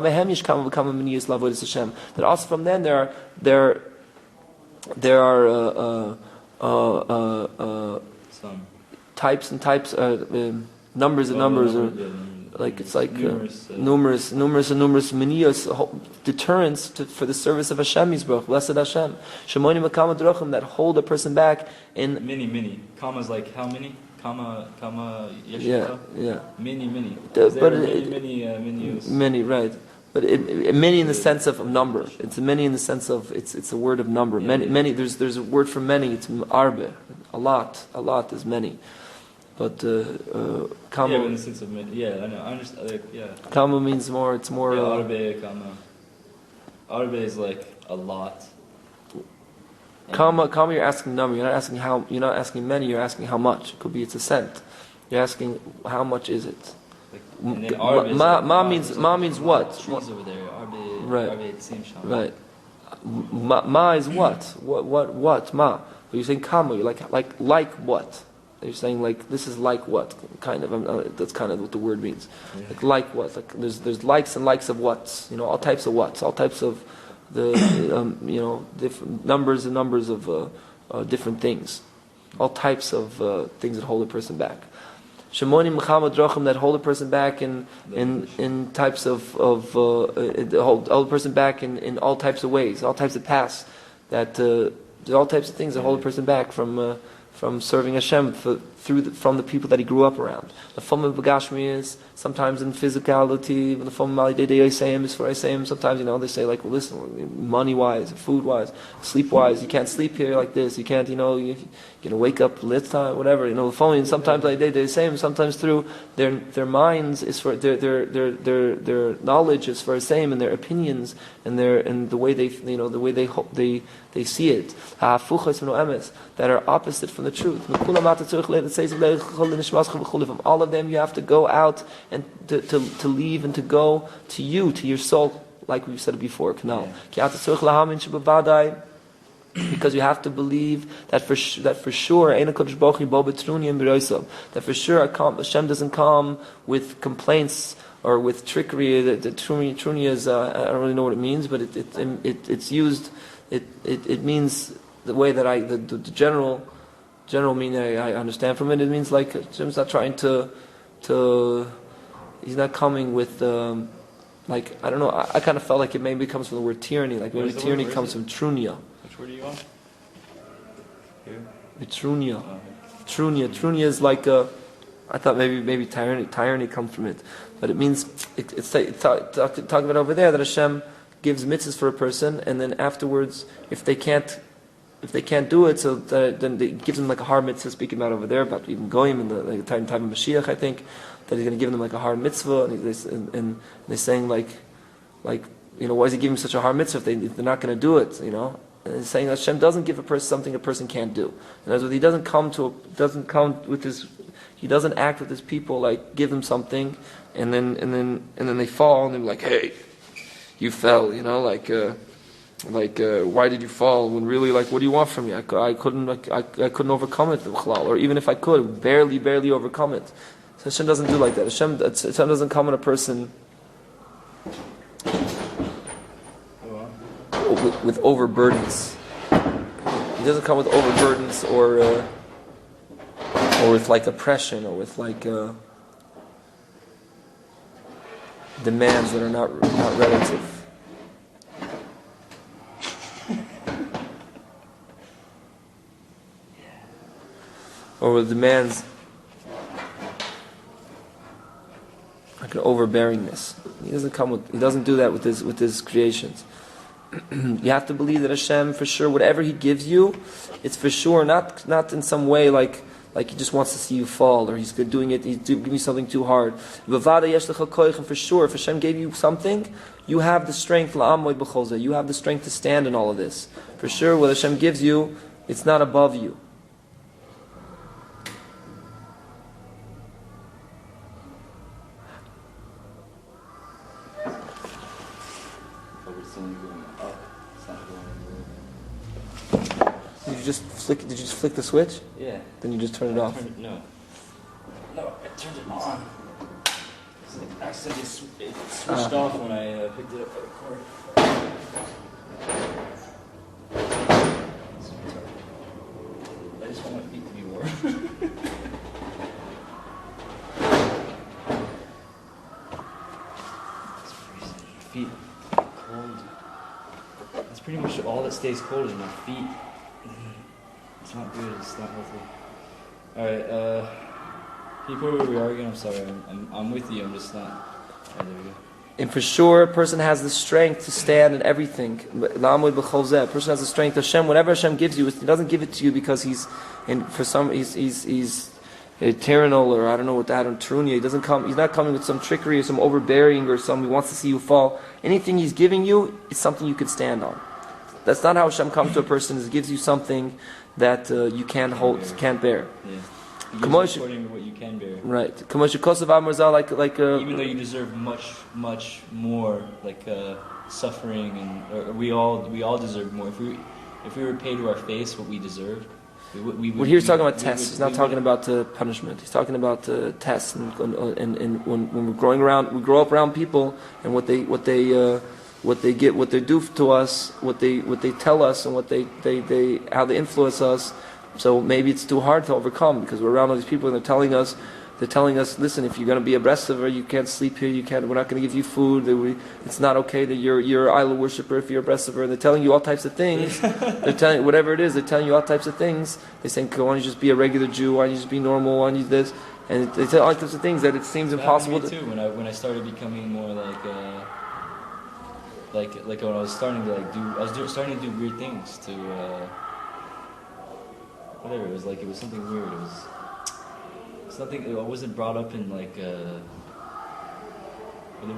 also from then there are Some. types and types, numbers and numbers, like it's like numerous manias, deterrents for the service of Hashem Yisbarach, blessed Hashem. Shemoni makama drachim, that hold a person back in many. Comma is like how many? Comma yh'sh. Yeah. Many. But many, many, right. But many in the sense of number. It's many in the sense of it's a word of number. Many. There's a word for many. It's arbe. A lot is many. But kama. Yeah, in the sense of many. Yeah, I know. I understand. Like, yeah. Kama means more. It's more. Arbe, kama. Arbe is like a lot. Kama. You're asking number. You're not asking how. You're not asking many. You're asking how much. It could be it's a cent. You're asking how much is it. And then arbe Ma means what? Trees over there. Arbe, right. Arbe at the same shop. Right. Ma is what? What? Ma. But you're saying kama. You're like what? You're saying like this is like what? Kind of. That's kind of what the word means. Yeah. Like what? Like there's likes and likes of what's. All types of what's. All types of the different numbers and numbers of different things. All types of things that hold a person back. Shemonim Muhammad Drachim that hold a person back in types of hold a person back in all types of ways, all types of paths. That there's all types of things that hold a person back from serving Hashem from the people that he grew up around. The form of Bagashmi is sometimes in physicality. The form of Malidei is for Isayim. Sometimes they say like, well, listen, money wise, food wise, sleep wise, you can't sleep here like this. You can't you're gonna wake up time, whatever. The phone. Sometimes like they say, sometimes through their minds is for their knowledge is for Isayim and their opinions and the way they the way they see it. That are opposite from the truth. From all of them you have to go out and to leave and to go to you, to your soul, like we said before, canal. Because you have to believe that for sure that for sure Hashem doesn't come with complaints or with trickery. The trunia is I don't really know what it means, but it's used. It means the way that the general meaning I understand from it. It means like Hashem's not trying to he's not coming with like I don't know. I kind of felt like it maybe comes from the word tyranny. Like maybe tyranny comes from trunia. Which word do you want? Here. Trunia. Trunia is like I thought maybe tyranny comes from it, but it means it's talking about over there that Hashem gives mitzvahs for a person, and then afterwards, if they can't do it, so then it gives them like a hard mitzvah. Speaking about over there, about even goyim in the time of Mashiach, I think that he's going to give them like a hard mitzvah, and they're saying like why is he giving such a hard mitzvah if they're not going to do it? And he's saying that Hashem doesn't give a person something a person can't do. In other words, he doesn't act with his people like give them something, and then they fall, and they're like, hey, you fell, why did you fall? When really, like, what do you want from me? I couldn't overcome it, or even if I could, barely overcome it. So Hashem doesn't do like that. Hashem doesn't come on a person with overburdens. He doesn't come with overburdens or with like oppression or with like demands that are not relative. Or with demands like an overbearingness. He doesn't do that with his creations. You have to believe that Hashem, for sure, whatever He gives you, it's for sure not in some way like He just wants to see you fall, or He's doing it. He's giving you something too hard. And for sure, if Hashem gave you something, you have the strength. You have the strength to stand in all of this. For sure, what Hashem gives you, it's not above you. Did you just flick the switch? Yeah. Then you just turn it off? No, I turned it on. I accidentally it switched off when I picked it up by the cord. I just want my feet to be warm. Feet cold. That's pretty much all that stays cold is my feet. It's not good. It's not healthy. All right. Can you put where we are again? I'm sorry. I'm with you. I'm just not. All right, there we go. And for sure, a person has the strength to stand in everything. A person has the strength. Hashem, whatever Hashem gives you, He doesn't give it to you because He's eternal, or I don't know what that, or Tarunya. He doesn't come. He's not coming with some trickery or some overbearing or some. He wants to see you fall. Anything He's giving you is something you can stand on. That's not how Hashem comes to a person. He gives you something that you can't hold, can't bear. Yeah. According to what you can bear. Right. Like even though you deserve much more, like suffering, and we all deserve more. If we were paid to our face what we deserved, we would. Well, here he's talking about tests. He's not talking about punishment. He's talking about tests, and when we're growing around, we grow up around people, and what they do to us, what they tell us, and how they influence us. So maybe it's too hard to overcome because we're around all these people and they're telling us, listen, if you're going to be a breastfever, you can't sleep here. We're not going to give you food. It's not okay that you're an idol worshiper if you're a breastfever. And they're telling you all types of things. They're telling whatever it is. They're telling you all types of things. They're saying, why don't you just be a regular Jew? Why don't you just be normal? Why don't you this? And they tell all types of things that it seems impossible. That happened to me too. When I started becoming more like when I was starting to starting to do weird things to. Whatever, it was something weird. It's nothing. I wasn't brought up in like. The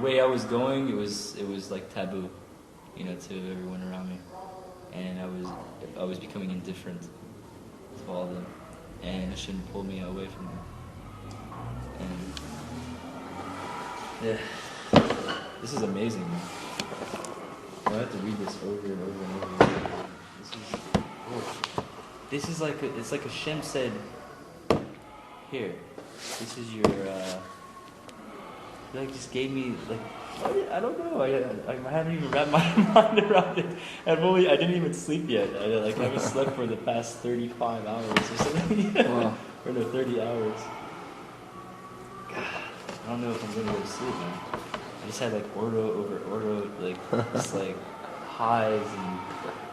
way I was going, it was like taboo, to everyone around me, and I was becoming indifferent to all of them, and it shouldn't pull me away from them. And yeah, this is amazing. I have to read this over and over and over again. This is like it's like Hashem said, here, this is your, just gave me, I don't know, I haven't even wrapped my mind around it. I didn't even sleep yet. I haven't slept for the past 35 hours or something. Wow. Or no, 30 hours. God, I don't know if I'm going to go to sleep, man. I just had ordo over ordo, just highs and...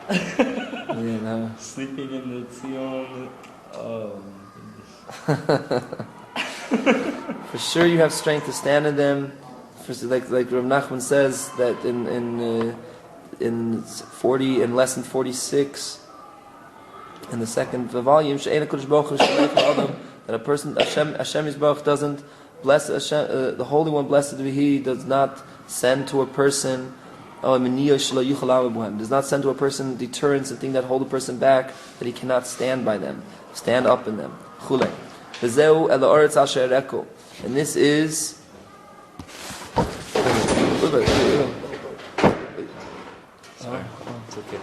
Yeah, no. Sleeping in the Tzion. Oh my goodness. For sure, you have strength to stand in them. Like Rav Nachman says that in lesson 46, in the second volume, that a person Hashem Yisbarach doesn't bless Hashem, the Holy One, blessed be He, does not send to a person. Does not send to a person deterrence and thing that hold a person back, that he cannot stand by them, stand up in them. And this is sorry, it's okay.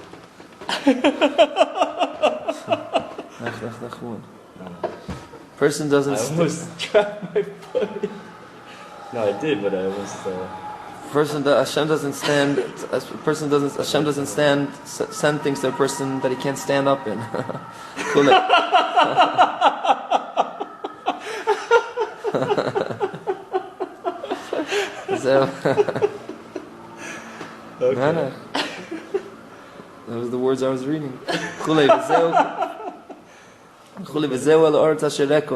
Person doesn't. I almost trapped my foot. No, I did, but I almost. Hashem doesn't send things to a person that he can't stand up in. So, okay. Nanach. That was the words I was reading. And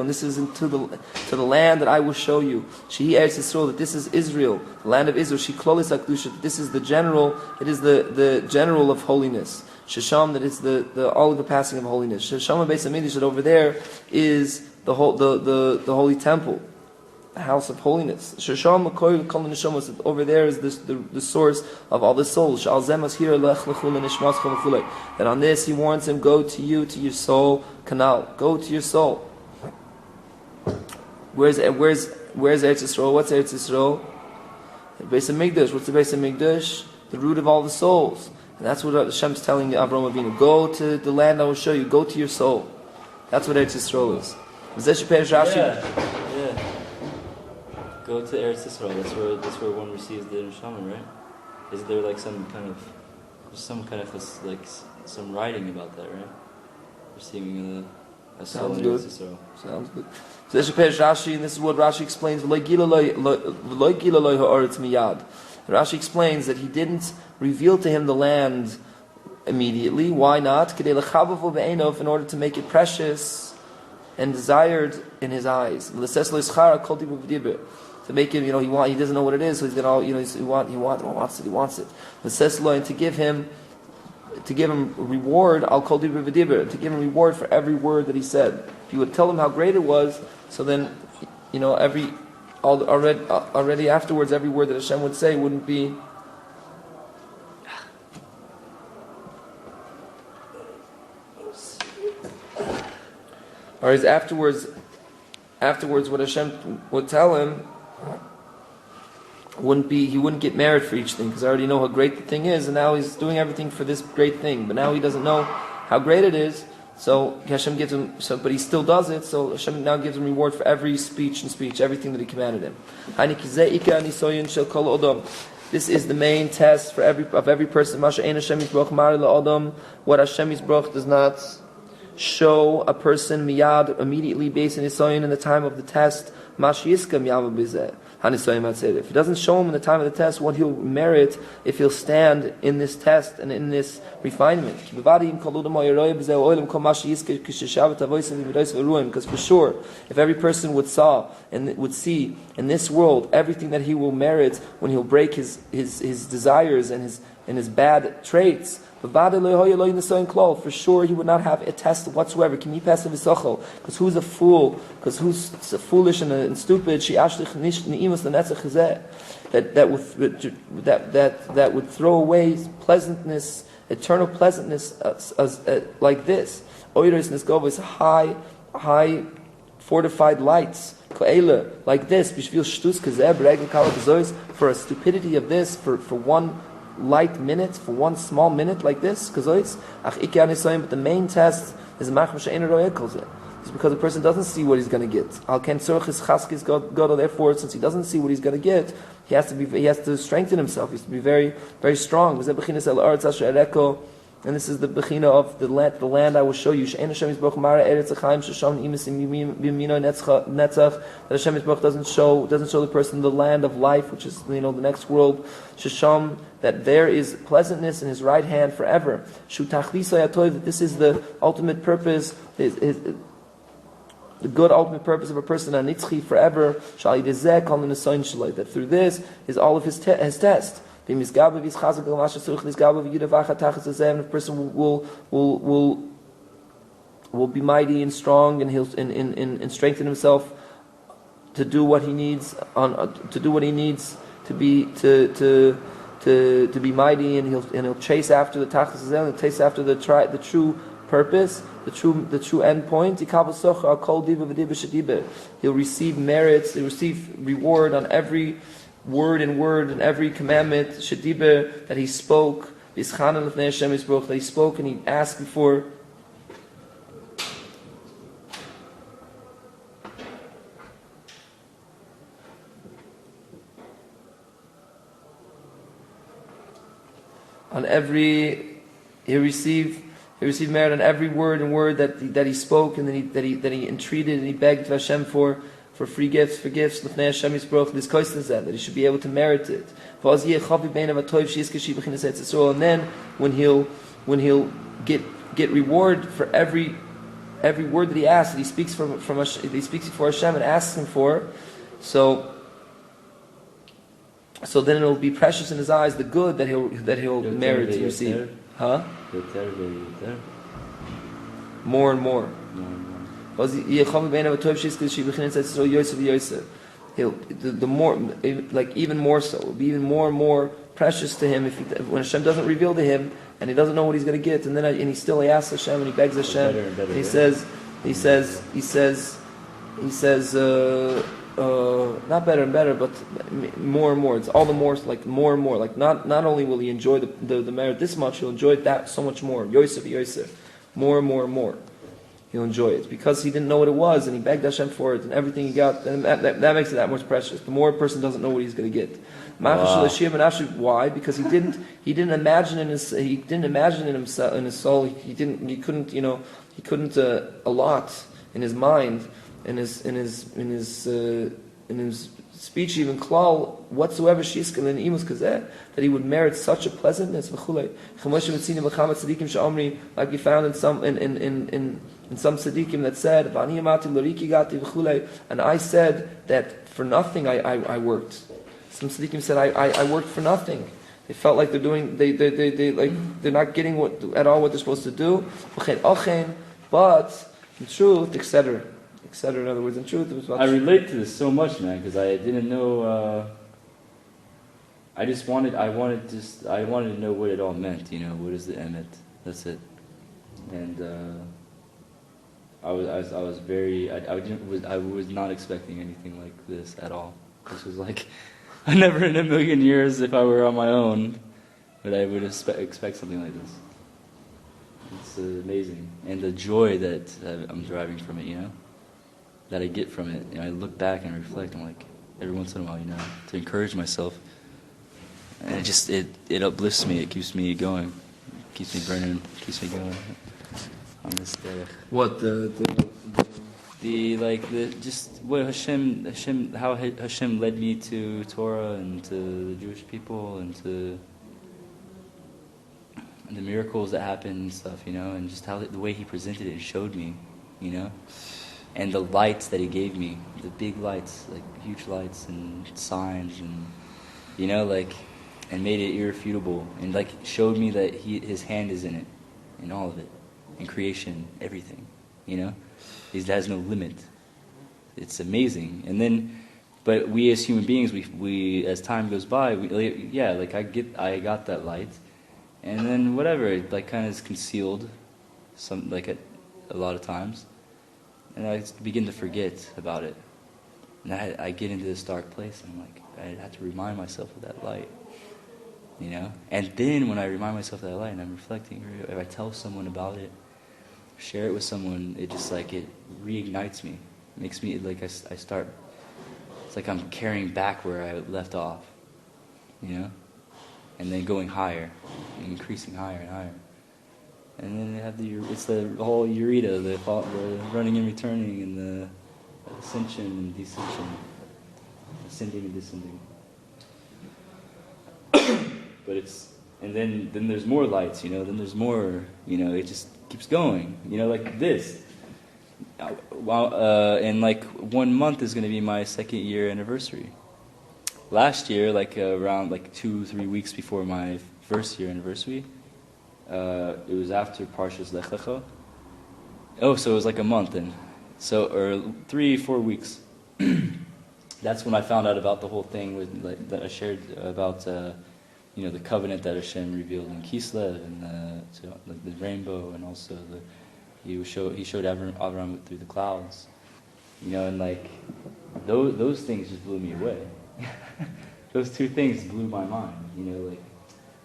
this is to the land that I will show you. That this is Israel, the land of Israel. This is the general. It is the general of holiness. Shesham, that is the all of the passing of holiness. Shesham and bezH, that over there is the holy temple, the house of holiness. Shesham that over there is the source of all the souls. That on this he warns him, go to you, to your soul canal. Go to your soul. Where's Eretz Yisrael? What's Eretz Yisrael? bezH Mikdash. What's the bezH Mikdash? The root of all the souls. And that's what Hashem's telling Avraham Avinu. Go to the land I will show you. Go to your soul. That's what Eretz Yisrael is. Yeah. Go to Eretz Yisrael. That's where one receives the neshama, right? Is there some kind of some writing about that, right? Receiving a soul in Eretz Yisrael. Sounds good. So Rashi, and this is what Rashi explains. Rashi explains that he didn't reveal to him the land immediately. Why not? In order to make it precious and desired in his eyes. to make him, he doesn't know what it is, so he's gonna, he wants it. But says Lo, and to give him reward, I'll call to give him reward for every word that he said. If you would tell him how great it was, so then, already afterwards, every word that Hashem would say wouldn't be. Or is afterwards, what Hashem would tell him he wouldn't get merit for each thing, because I already know how great the thing is, and now he's doing everything for this great thing, but now he doesn't know how great it is, so Hashem gives him, but he still does it, so Hashem now gives him reward for every speech, everything that he commanded him. This is the main test of every person. What Hashem Yisbrach does not show a person miyad immediately based on nisayon in the time of the test. If it doesn't show him in the time of the test what he'll merit if he'll stand in this test and in this refinement. Because for sure, if every person would see in this world everything that he will merit when he'll break his desires and his bad traits, for sure he would not have a test whatsoever. Because who's a fool? Because who's foolish and stupid? That would throw away pleasantness, eternal pleasantness, like this. Is high fortified lights, like this. For a stupidity of this, for one light minute, for one small minute like this, but the main test is it's because the person doesn't see what he's going to get. Therefore, since he doesn't see what he's going to get, he has to strengthen himself. He has to be very, very strong. And this is the bechina of the land I will show you. That Hashem Yisbrach doesn't show the person the land of life, which is the next world. Shesham, that there is pleasantness in his right hand forever. That this is the ultimate purpose, the good ultimate purpose of a person, anitzchi forever. That through this is all of his test. And a person will be mighty and strong, and he'll and strengthen himself to do what he needs to be mighty, and he'll chase after the tachas and he'll chase after the true purpose, the true end point. He'll receive merits, he'll receive reward on every word and every commandment that he spoke, that he spoke and he asked before. He received merit on every word that he spoke, and that he entreated and he begged Hashem for free gifts, l'fnei Hashem Yisbrach, that he should be able to merit it. And then when he'll get reward for every word that he asks, that he speaks he speaks before Hashem and asks him for, so then it'll be precious in his eyes, the good that he'll merit to receive. More and more. He'll the more, like even more so, it'll be even more and more precious to him when Hashem doesn't reveal to him and he doesn't know what he's going to get, and he still asks Hashem and he begs Hashem. He says not better and better, but more and more. It's all the more, like more and more. Like not only will he enjoy the merit this much, he'll enjoy that so much more. Yosef, more and more and more. He'll enjoy it because he didn't know what it was, and he begged Hashem for it, and everything he got, and that makes it that much precious. The more a person doesn't know what he's going to get. Wow. Why? Because he didn't imagine in his himself, in his soul. He couldn't allot in his mind, in his speech, even klal whatsoever shishkel and imus kazeh, that he would merit such a pleasantness. Like we found in some tzaddikim that said, and I said that for nothing I worked. Some tzaddikim said I worked for nothing. They felt like they're doing they're not getting what they're supposed to do. But in truth, etc. In other words, in truth, it was about. I relate to this so much, man, because I didn't know. I wanted to know what it all meant. What is the emet? That's it. And I was not expecting anything like this at all. This was like, I never in a million years, if I were on my own, but I would expect something like this. It's amazing, and the joy that I'm deriving from it, that I get from it. I look back and reflect. I'm like, every once in a while, to encourage myself, and it uplifts me. It keeps me going, keeps me burning, keeps me going on this day. What what how Hashem led me to Torah and to the Jewish people and to the miracles that happened and stuff, and just how the way He presented it and showed me, and the lights that He gave me, the big lights, like huge lights and signs, and and made it irrefutable, and showed me that His hand is in it, in all of it, in creation, everything, He has no limit. It's amazing. And then, but we as human beings, we as time goes by, I got that light. And then whatever, it kind of is concealed, a lot of times, and I begin to forget about it. And I get into this dark place, and I'm like, I have to remind myself of that light, And then when I remind myself of that light, and I'm reflecting, or if I tell someone about it, share it with someone, it just it reignites me, it makes me I start. It's like I'm carrying back where I left off, And then going higher, and increasing higher and higher, and then they have it's the whole Eureka, the running and returning, and the ascension and descension, ascending and descending. But then there's more lights, Then there's more, It just keeps going, like this. In 1 month is going to be my 2nd year anniversary. Last year, around 2-3 weeks before my 1st year anniversary, it was after Parshas lek'H. Oh, so it was a month then. So, or 3-4 weeks. That's when I found out about the whole thing that I shared about, the covenant that Hashem revealed in Kislev, and the rainbow, and also He showed Avraham through the clouds, and those things just blew me away. Those two things blew my mind,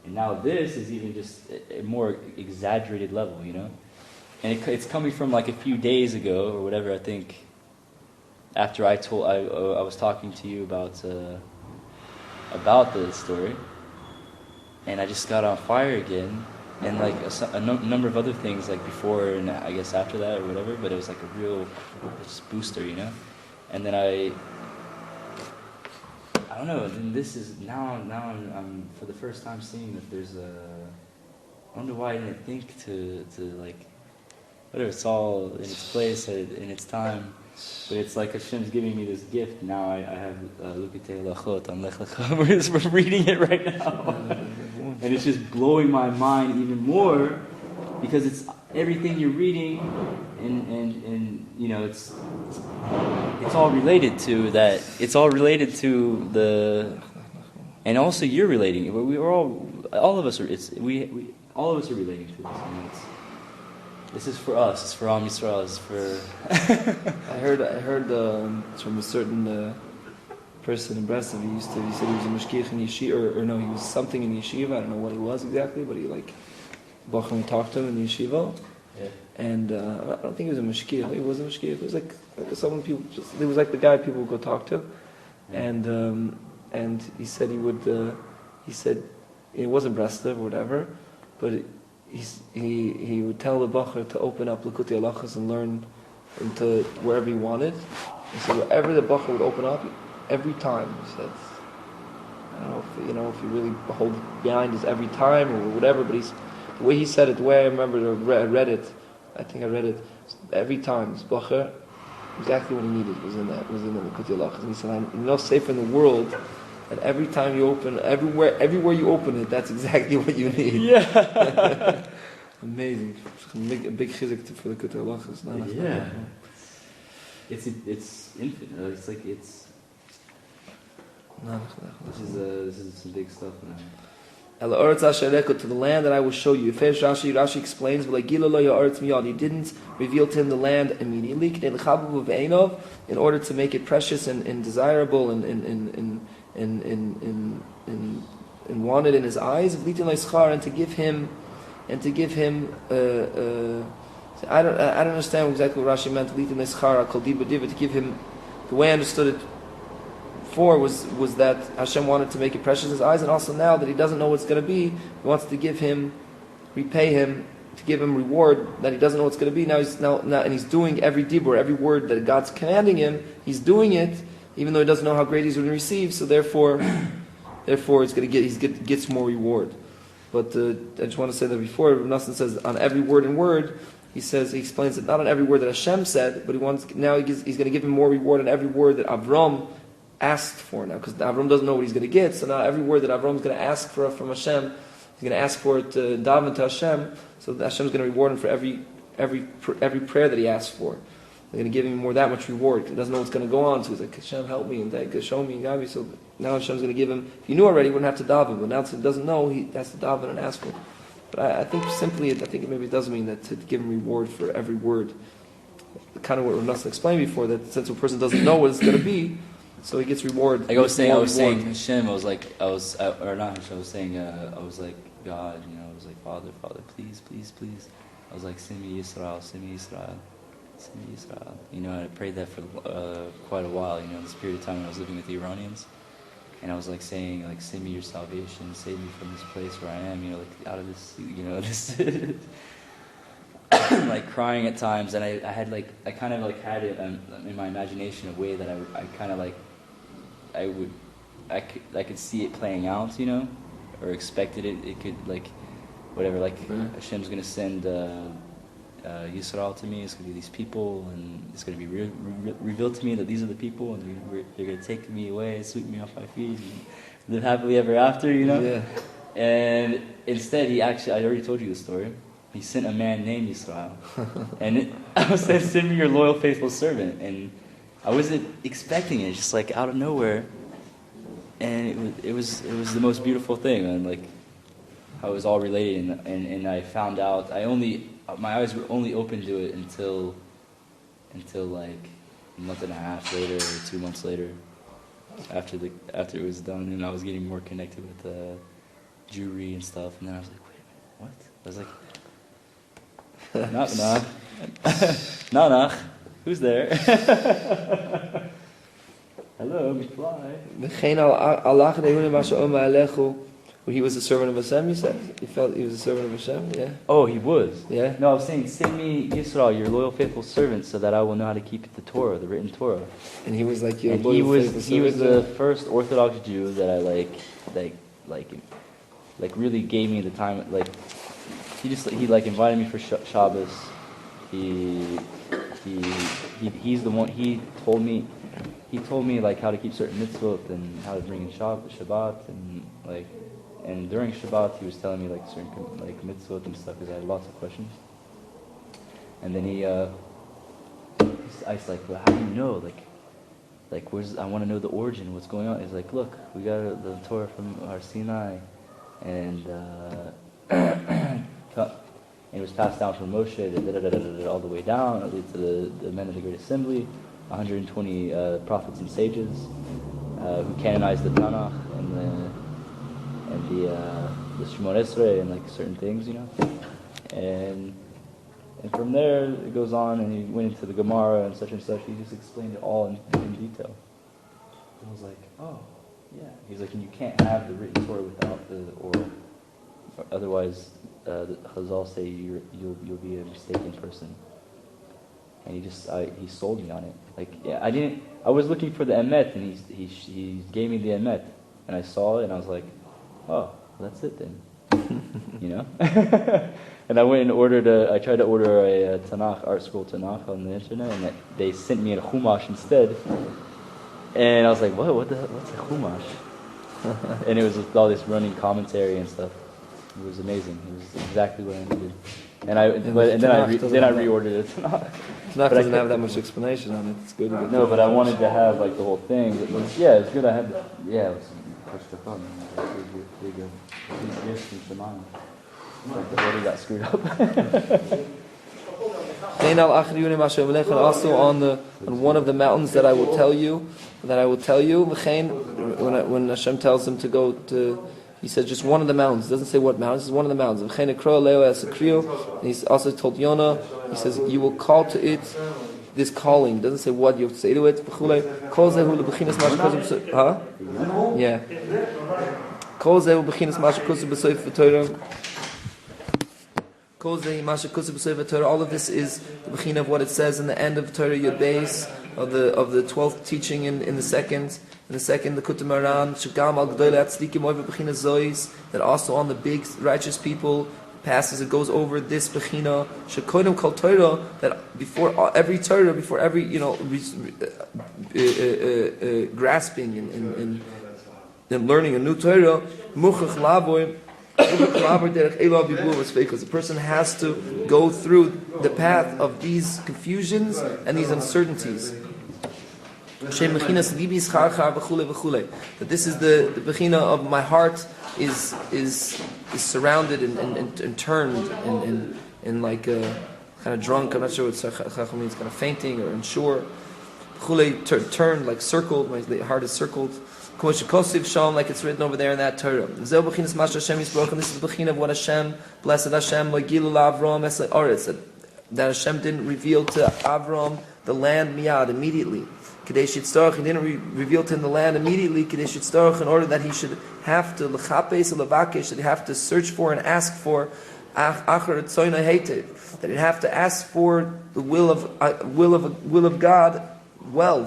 and now this is even just a more exaggerated level, and it's coming from a few days ago or whatever. I think after I was talking to you about the story, and I just got on fire again, and a number of other things before and I guess after that or whatever. But it was a real just booster, and then I don't know. And this is now I'm for the first time seeing that there's a. I wonder why I didn't think to whatever. It's all in its place in its time, but it's Hashem's giving me this gift. Now I have lek'H on lech. We're reading it right now, and it's just blowing my mind even more because it's everything you're reading, and it's all related to that. It's all related to the, and also you're relating. All of us are. All of us are relating to this. This is for us. It's for Am Yisrael. It's for. I heard from a certain person in Breslov. He said he was a mashgiach in yeshiva, or no, he was something in yeshiva. I don't know what he was exactly, but he Bachman talked to him in yeshiva. Yeah. And I don't think he was a mashgiach. He wasn't a mashgiach. It was someone people. He was the guy people would go talk to, and he said he would. He said it wasn't Breslov or whatever, but. He would tell the bacher to open up lek'H halachas and learn into wherever he wanted. And so wherever the bacher would open up, every time he said, I don't know if you really hold behind is every time or whatever, but the way he said it, the way I remember I read it, every time this bacher Exactly what he needed was in the lek'H Lach. And he said, enough safer in the world that every time you open, everywhere you open it, that's exactly what you need. Yeah. Amazing. A big chizuk for the lek'H Lach. Yeah. It's infinite. It's like it's. This is some big stuff, man. To the land that I will show you. Rashi explains, he didn't reveal to him the land immediately in order to make it precious and desirable and wanted in his eyes, and to give him I don't understand exactly what Rashi meant to give him. The way I understood it before was that Hashem wanted to make it precious in his eyes, and also now that he doesn't know what's going to be, he wants to repay him, to give him reward that he doesn't know what's going to be. Now he's doing every dibur, every word that God's commanding him. He's doing it, even though he doesn't know how great he's going to receive. So therefore, he gets more reward. But I just want to say that before, Nassim says on every word and word. He explains it not on every word that Hashem said, but he's going to give him more reward on every word that Avram asked for now, because Avram doesn't know what he's going to get. So now every word that Avram is going to ask for from Hashem, he's going to ask for it to daven to Hashem. So Hashem is going to reward him for every prayer that he asks for. They're going to give him that much reward. He doesn't know what's going to go on. So he's like, Hashem, help me, and show me, and guide me. So now Hashem's going to give him. If he knew already, he wouldn't have to daven. But now since he doesn't know, he has to daven and ask for it. But I think maybe it does mean that to give him reward for every word. Kind of what Rav explained before, that since a person doesn't know what it's going to be, so he gets reward. Like I was saying Hashem, I was like God, I was like, Father, please. I was like, send me Yisrael. And I prayed that for quite a while, this period of time when I was living with the Iranians. And I was like saying, like, send me your salvation, save me from this place where I am, out of this, this, like crying at times. And I kind of had it in my imagination a way that I could see it playing out, or expected it. It could Hashem's going to send Yisrael to me. It's going to be these people, and it's going to be revealed to me that these are the people, and they're going to take me away, sweep me off my feet, and live happily ever after, Yeah. And instead, I already told you the story. He sent a man named Yisrael, and I said, "Send me your loyal, faithful servant." And I wasn't expecting it, just like out of nowhere, and it was the most beautiful thing, and like how it was all related, and I found out my eyes were only open to it until like a month and a half later or 2 months later, after it was done, and I was getting more connected with Jewry and stuff, and then I was like, wait a minute, what? I was like, nanach, who's there? Hello, we fly. He was a servant of Hashem, you said? He felt he was a servant of Hashem, yeah? Oh, he was? Yeah? No, I was saying, send me Yisrael, your loyal, faithful servant, so that I will know how to keep the Torah, the written Torah. And he was like your and loyal, faithful servant? He was the first Orthodox Jew that I really gave me the time, he invited me for Shabbos. He's the one, he told me how to keep certain mitzvot and how to bring in Shabbat, and during Shabbat, he was telling me certain mitzvot and stuff, because I had lots of questions. And then I was like, well, how do you know? I want to know the origin, what's going on. He's like, look, we got the Torah from our Sinai, and it was passed down from Moshe all the way down to the men of the Great Assembly, 120 prophets and sages who canonized the nanach and the Shemon Esrei and certain things, and from there it goes on, and he went into the Gemara and such. He just explained it all in detail. I was like, oh yeah. He's like, and you can't have the written Torah without the oral, otherwise the Chazal say you'll be a mistaken person. And he sold me on it. I was looking for the emet, and he gave me the emet, and I saw it, and I was like, oh, well, that's it then. you know. And I went and I tried to order a Tanakh, art scroll Tanakh on the internet, and they sent me a chumash instead. And I was like, what's a chumash? And it was with all this running commentary and stuff. It was amazing. It was exactly what I needed. And then I reordered it. Tanakh doesn't have that much explanation on it. It's good. No, but I wanted to have like the whole thing. It's good. I had let's push the phone. There you go. Yes, from Shemaim. Like the order got screwed up. Also on one of the mountains that I will tell you, when Hashem tells him to go to, he says just one of the mountains. He doesn't say what mountain. He says one of the mountains. And he's also told Yonah, he says you will call to it this calling. He doesn't say what you have to say to it. Yeah. All of this is the bechin of what it says in the end of Torah Yud Beis of the 12th teaching in the second. In the second, the Kutam Aran, Shagam al Gdoyle Atzlikim Oiva Bechina Zois, that also on the big righteous people passes, it goes over this Bechina, Shekodim Kol Torah, that before every Torah, before every, grasping and learning a new Torah, Muchach Lavoy, because the person has to go through the path of these confusions and these uncertainties. That this is the bechina of my heart is surrounded and turned and like kind of drunk. I'm not sure what chacham means, kind of fainting or unsure. Turned like circled. My heart is circled. Like it's written over there in that Torah. This is bechina of what Hashem, blessed Hashem, that Hashem didn't reveal to Avram the land miyad immediately. He didn't reveal to him the land immediately in order that he should have to that he have to search for and ask for that he'd have to ask for the will of God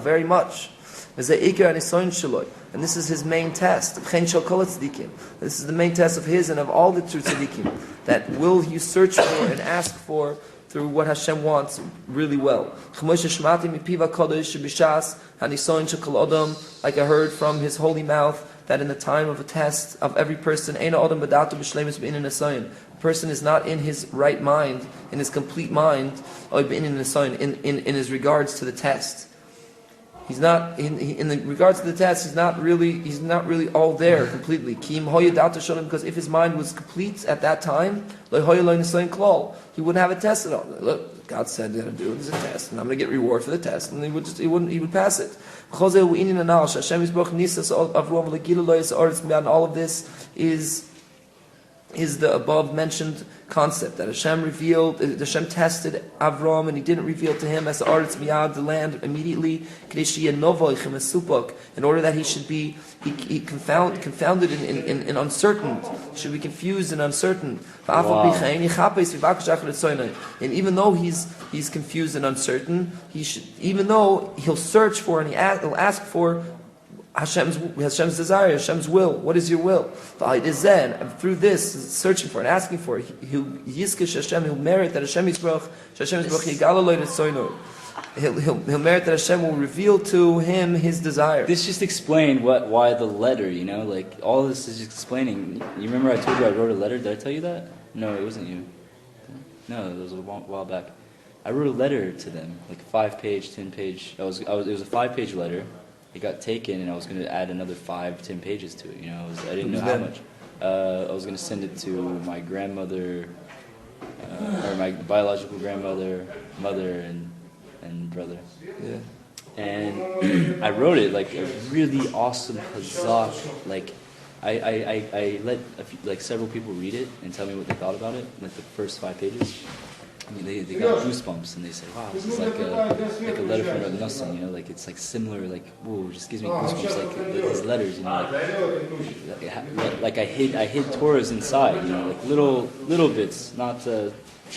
very much. And this is his main test. This is the main test of his and of all the true tzaddikim. That will you search for and ask for through what Hashem wants really well. Like I heard from his holy mouth, that in the time of a test of every person, a person is not in his right mind, in his complete mind, in his regards to the test. He's not in the regards to the test. He's not really all there completely. Because if his mind was complete at that time, he wouldn't have a test at all. Look, God said to do this is a test, and I'm going to get reward for the test, and he would pass it. And all of this is the above mentioned concept that Hashem tested Avram and he didn't reveal to him as the Aretz Miyad, the land, immediately, in order that he should be confounded and uncertain, should be confused and uncertain. Wow. And even though he's confused and uncertain, even though he'll search for and he'll ask for Hashem's desire, Hashem's will. What is your will? And through this, searching for and asking for, he'll merit that Hashem he'll merit that Hashem will reveal to him his desire. This just explained why the letter, like all this is just explaining. You remember I told you I wrote a letter? Did I tell you that? No, it wasn't you. No, it was a while back. I wrote a letter to them, like 5-page, 10-page. It was a 5-page letter. It got taken, and I was going to add another 5-10 pages to it. I didn't know how much. I was going to send it to my grandmother, or my biological grandmother, mother, and brother. Yeah. And I wrote it like a really awesome hazak. Like I let several people read it and tell me what they thought about it. Like the first 5 pages. I mean, they got goosebumps and they said, "Wow, this is like a letter from Rebbe Nosson, like it's like similar, like whoa, it just gives me goosebumps, like his letters, like I hid Torahs inside, like little bits, not a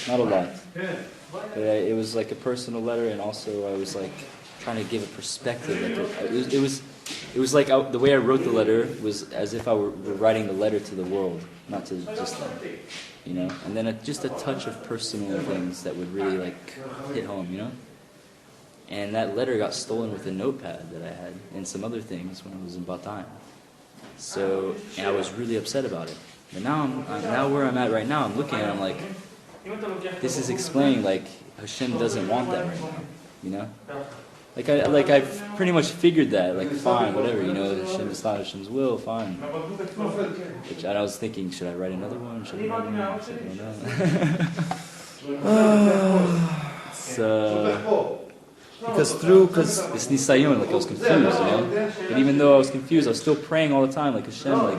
lot, but it was like a personal letter, and also I was like trying to give a perspective, like it was it was like the way I wrote the letter was as if I were writing the letter to the world, not to just them, you know. And then just a touch of personal things that would really like hit home, you know. And that letter got stolen with a notepad that I had and some other things when I was in Bataan. So, and I was really upset about it. But now now where I'm at right now, I'm looking at it, I'm like, this is explaining like Hashem doesn't want that right now, you know. I've pretty much figured that, like fine, whatever, you know, it's not Hashem's will, fine. Which I was thinking, should I write another one? Should I write another one? I don't know. Because this nisayon, like I was confused, you know. But even though I was confused, I was still praying all the time, like Hashem, like,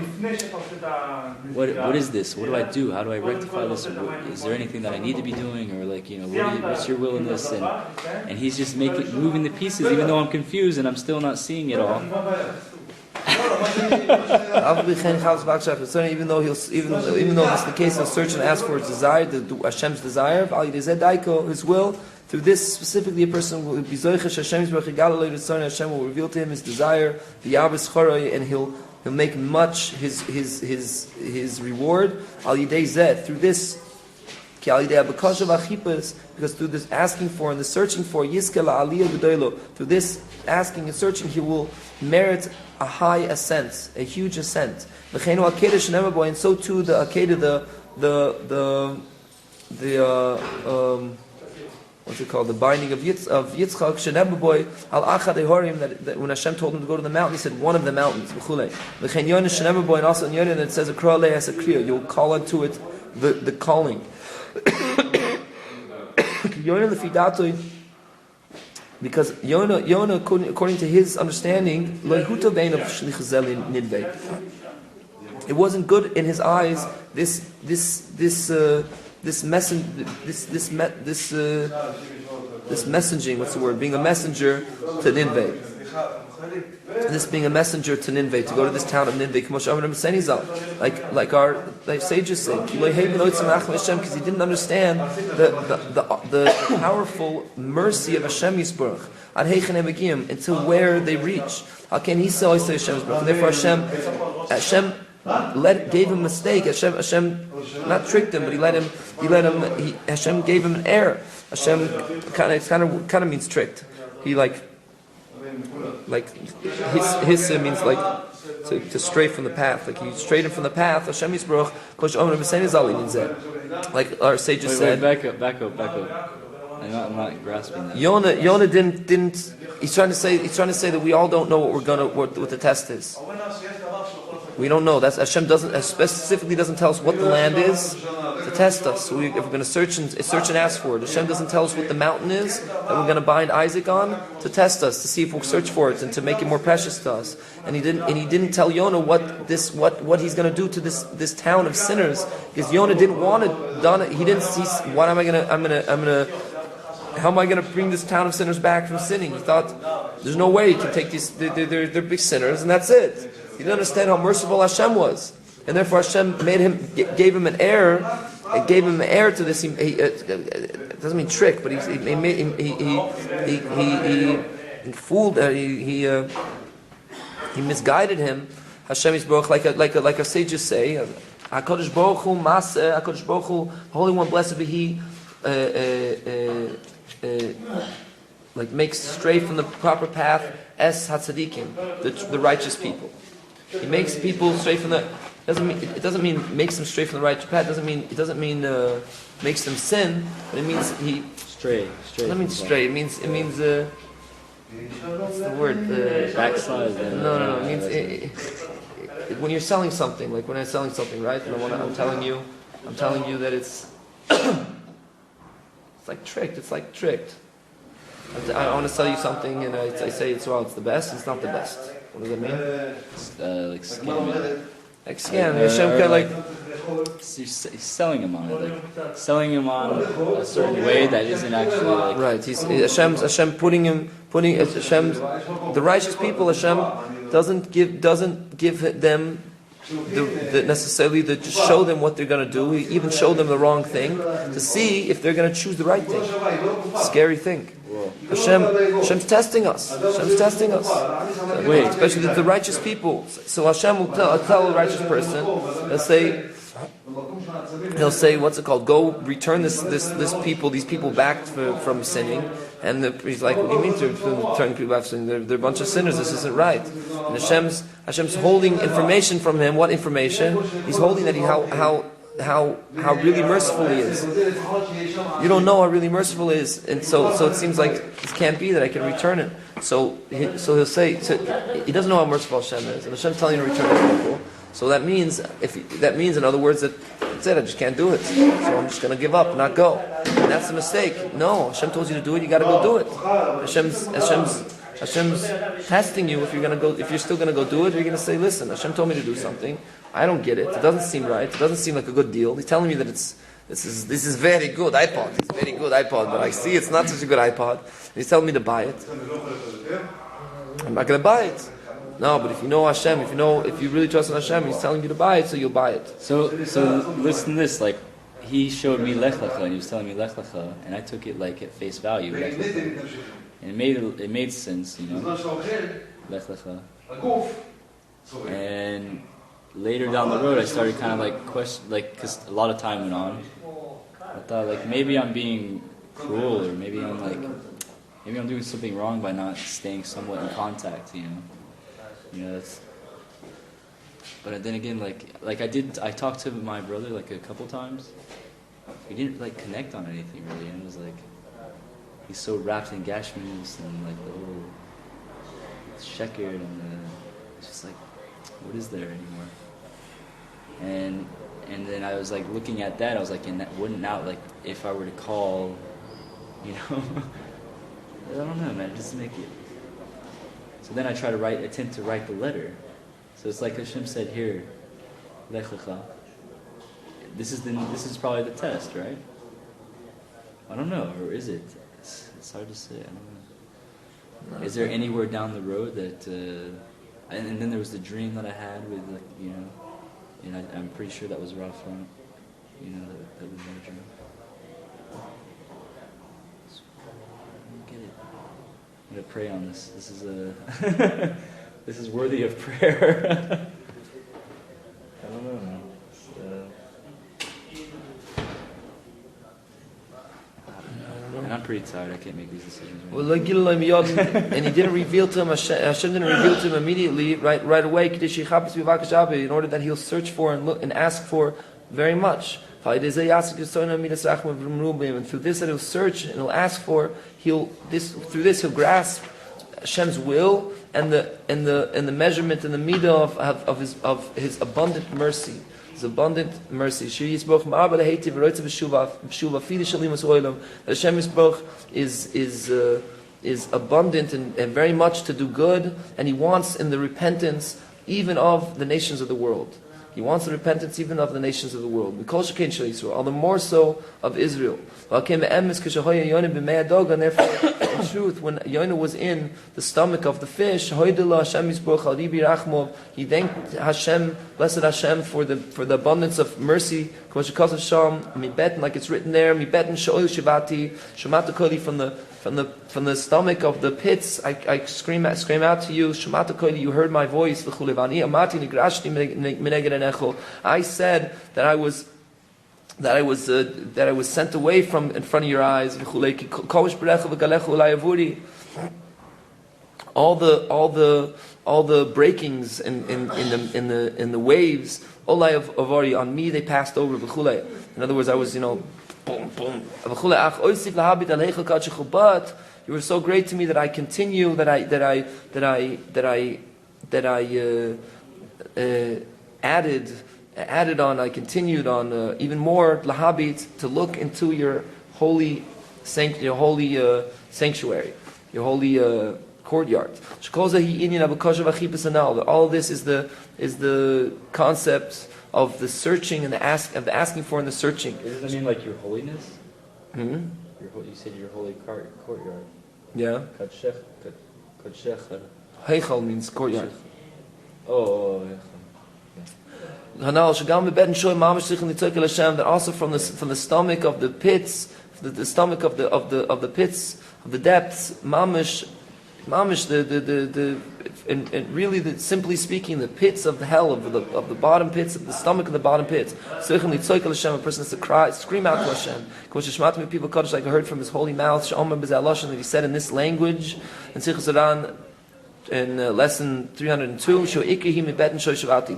what is this? What do I do? How do I rectify this? Is there anything that I need to be doing, or like, you know, what's your will in this? And He's just moving the pieces, even though I'm confused and I'm still not seeing it all. Even though this is the case, he'll search and ask for his desire, Hashem's desire, His will. Through this, specifically, a person will be bezH. Hashem will reveal to him his desire, and he'll make much his reward. Through this, because through this asking for and the searching for, through this asking and searching, he will merit a high ascent, a huge ascent. And so too the Akedah, what's it called? The binding of Yitzchak, Shenebboy, al achad horim, that when Hashem told him to go to the mountain, he said one of the mountains. And also in Yonah, that it says a krale as a kriya, you'll call unto it the calling. Because Yonah, according to his understanding, it wasn't good in his eyes. This messaging, what's the word? Being a messenger to Nineveh. This being a messenger to Nineveh, to go to this town of Nineveh, like our sages say, because he didn't understand the powerful mercy of Hashem Yisborach until where they reach. How can he say Hashem Yisborach? Therefore Hashem gave him a mistake. Hashem not tricked him, but Hashem gave him an error. Hashem kind of means tricked. He like his means like to stray from the path. Like he strayed him from the path. Hashem Yisborach kosh omer b'seini means that. Like our sages said. Back up. I'm not grasping that. Yonah didn't. He's trying to say that we all don't know what the test is. We don't know. That's Hashem specifically doesn't tell us what the land is to test us. So if we're going to search and ask for it, Hashem doesn't tell us what the mountain is that we're going to bind Isaac on to test us, to see if we'll search for it and to make it more precious to us. And he didn't tell Yonah what he's going to do to this town of sinners, because Yonah didn't want it done. He didn't see how am I going to bring this town of sinners back from sinning? He thought there's no way he can take these. They're big sinners, and that's it. He didn't understand how merciful Hashem was, and therefore Hashem gave him an error. It gave him an error to this. It doesn't mean trick, but he fooled. He misguided him. Hashem is Baruch, like our sages say, HaKadosh Baruch Hu Maseh, HaKadosh Baruch Hu, Holy One, blessed be He. Like makes stray from the proper path hatzadikim, the righteous people. He makes people stray from the. It doesn't mean makes them stray from the righteous path. It doesn't mean makes them sin. But it means he stray. It doesn't mean stray. It means what's the word? Backslide. No. It means when you're selling something. Like when I'm selling something, right? And I'm telling you that it's. It's like tricked. I want to sell you something, and I say it's the best. It's not the best. What does that mean? Like scam. Like scam. Hashem kind of like you're selling him on it, like selling him on a certain way that isn't actually like right. Hashem putting Hashem, the righteous people. Hashem doesn't give them necessarily to just show them what they're going to do. He even showed them the wrong thing to see if they're going to choose the right thing. Scary thing. Hashem's testing us. Hashem's testing us. Wait, especially the righteous people. So Hashem will tell a righteous person, he'll say, what's it called? Go return these people back from sinning. And he's like, what do you mean to return people back from sinning? They're a bunch of sinners. This isn't right. And Hashem's holding information from him. What information? He's holding that how really merciful he is. You don't know how really merciful he is, and so it seems like it can't be that I can return it. So he'll say, he doesn't know how merciful Hashem is, and Hashem's telling him to return the people. So that means in other words that that's it. I just can't do it. So I'm just going to give up, not go. And that's a mistake. No, Hashem told you to do it. You got to go do it. Hashem's testing you if you're still going to go do it, or you're going to say, listen, Hashem told me to do something. I don't get it. It doesn't seem right. It doesn't seem like a good deal. He's telling me that this is very good iPod. It's a very good iPod, but I see it's not such a good iPod. He's telling me to buy it. I'm not going to buy it. No, but if you know Hashem, if you really trust in Hashem, He's telling you to buy it, so you'll buy it. So listen to this. Like, he showed me lek'H, and he was telling me lek'H, and I took it like at face value, lek'H. And it made sense, lek'H. And later down the road, I started kind of like question, like, because a lot of time went on. I thought like maybe I'm being cruel, or maybe I'm doing something wrong by not staying somewhat in contact, that's. But then again, like I talked to my brother like a couple times. We didn't like connect on anything really, and it was like he's so wrapped in gashmis and like the whole sheker, and it's just like, what is there anymore? And then I was like looking at that, I was like, and that wouldn't now, like if I were to call, I don't know, man, just make it. So then I attempt to write the letter. So it's like Hashem said here, lek'H. This is probably the test, right? I don't know, or is it? It's hard to say. I don't know. Is there anywhere down the road that? And then there was the dream that I had with, and I'm pretty sure that was Rafa. That was my dream. So, I don't get it. I'm gonna pray on this. This is this is worthy of prayer. I don't know, man. And I'm pretty tired. I can't make these decisions. Right now. And he didn't reveal to him. Hashem didn't reveal to him immediately, right away. In order that he'll search for and look and ask for very much. And through this that he'll search and he'll ask for, through this he'll grasp Hashem's will and the measurement and the midah of his abundant mercy. His abundant mercy. Hashem is abundant and very much to do good, and He wants in the repentance even of the nations of the world. He wants the repentance even of the nations of the world. All the more so of Israel. And therefore, in truth, when Yonah was in the stomach of the fish, he thanked Hashem, blessed Hashem, for the abundance of mercy. Like it's written there, from the stomach of the pits, I scream out to you, you heard my voice. I said that I was sent away from in front of your eyes. All the breakings in the waves, on me they passed over. In other words, I was boom boom. But you were so great to me that I continue, that I added on, I continued on even more lahabit, to look into your holy sanctuary, your holy courtyard. All of this is the concept of the searching and the asking for and the searching. Does it mean like your holiness? You said your holy courtyard. Yeah. Kodshech. Heichal means courtyard. Oh. Hanal shagam bebeden shoy mamish sichel nitzokel Hashem. That also from the stomach of the pits, the stomach of the pits of the depths, mamish and really simply speaking, the pits of the hell, of the bottom pits, of the stomach of the bottom pits. A person has to cry, scream out to Hashem. People Kaddish, like I heard from his holy mouth, that he said in this language in Sichos Aran in lesson 302.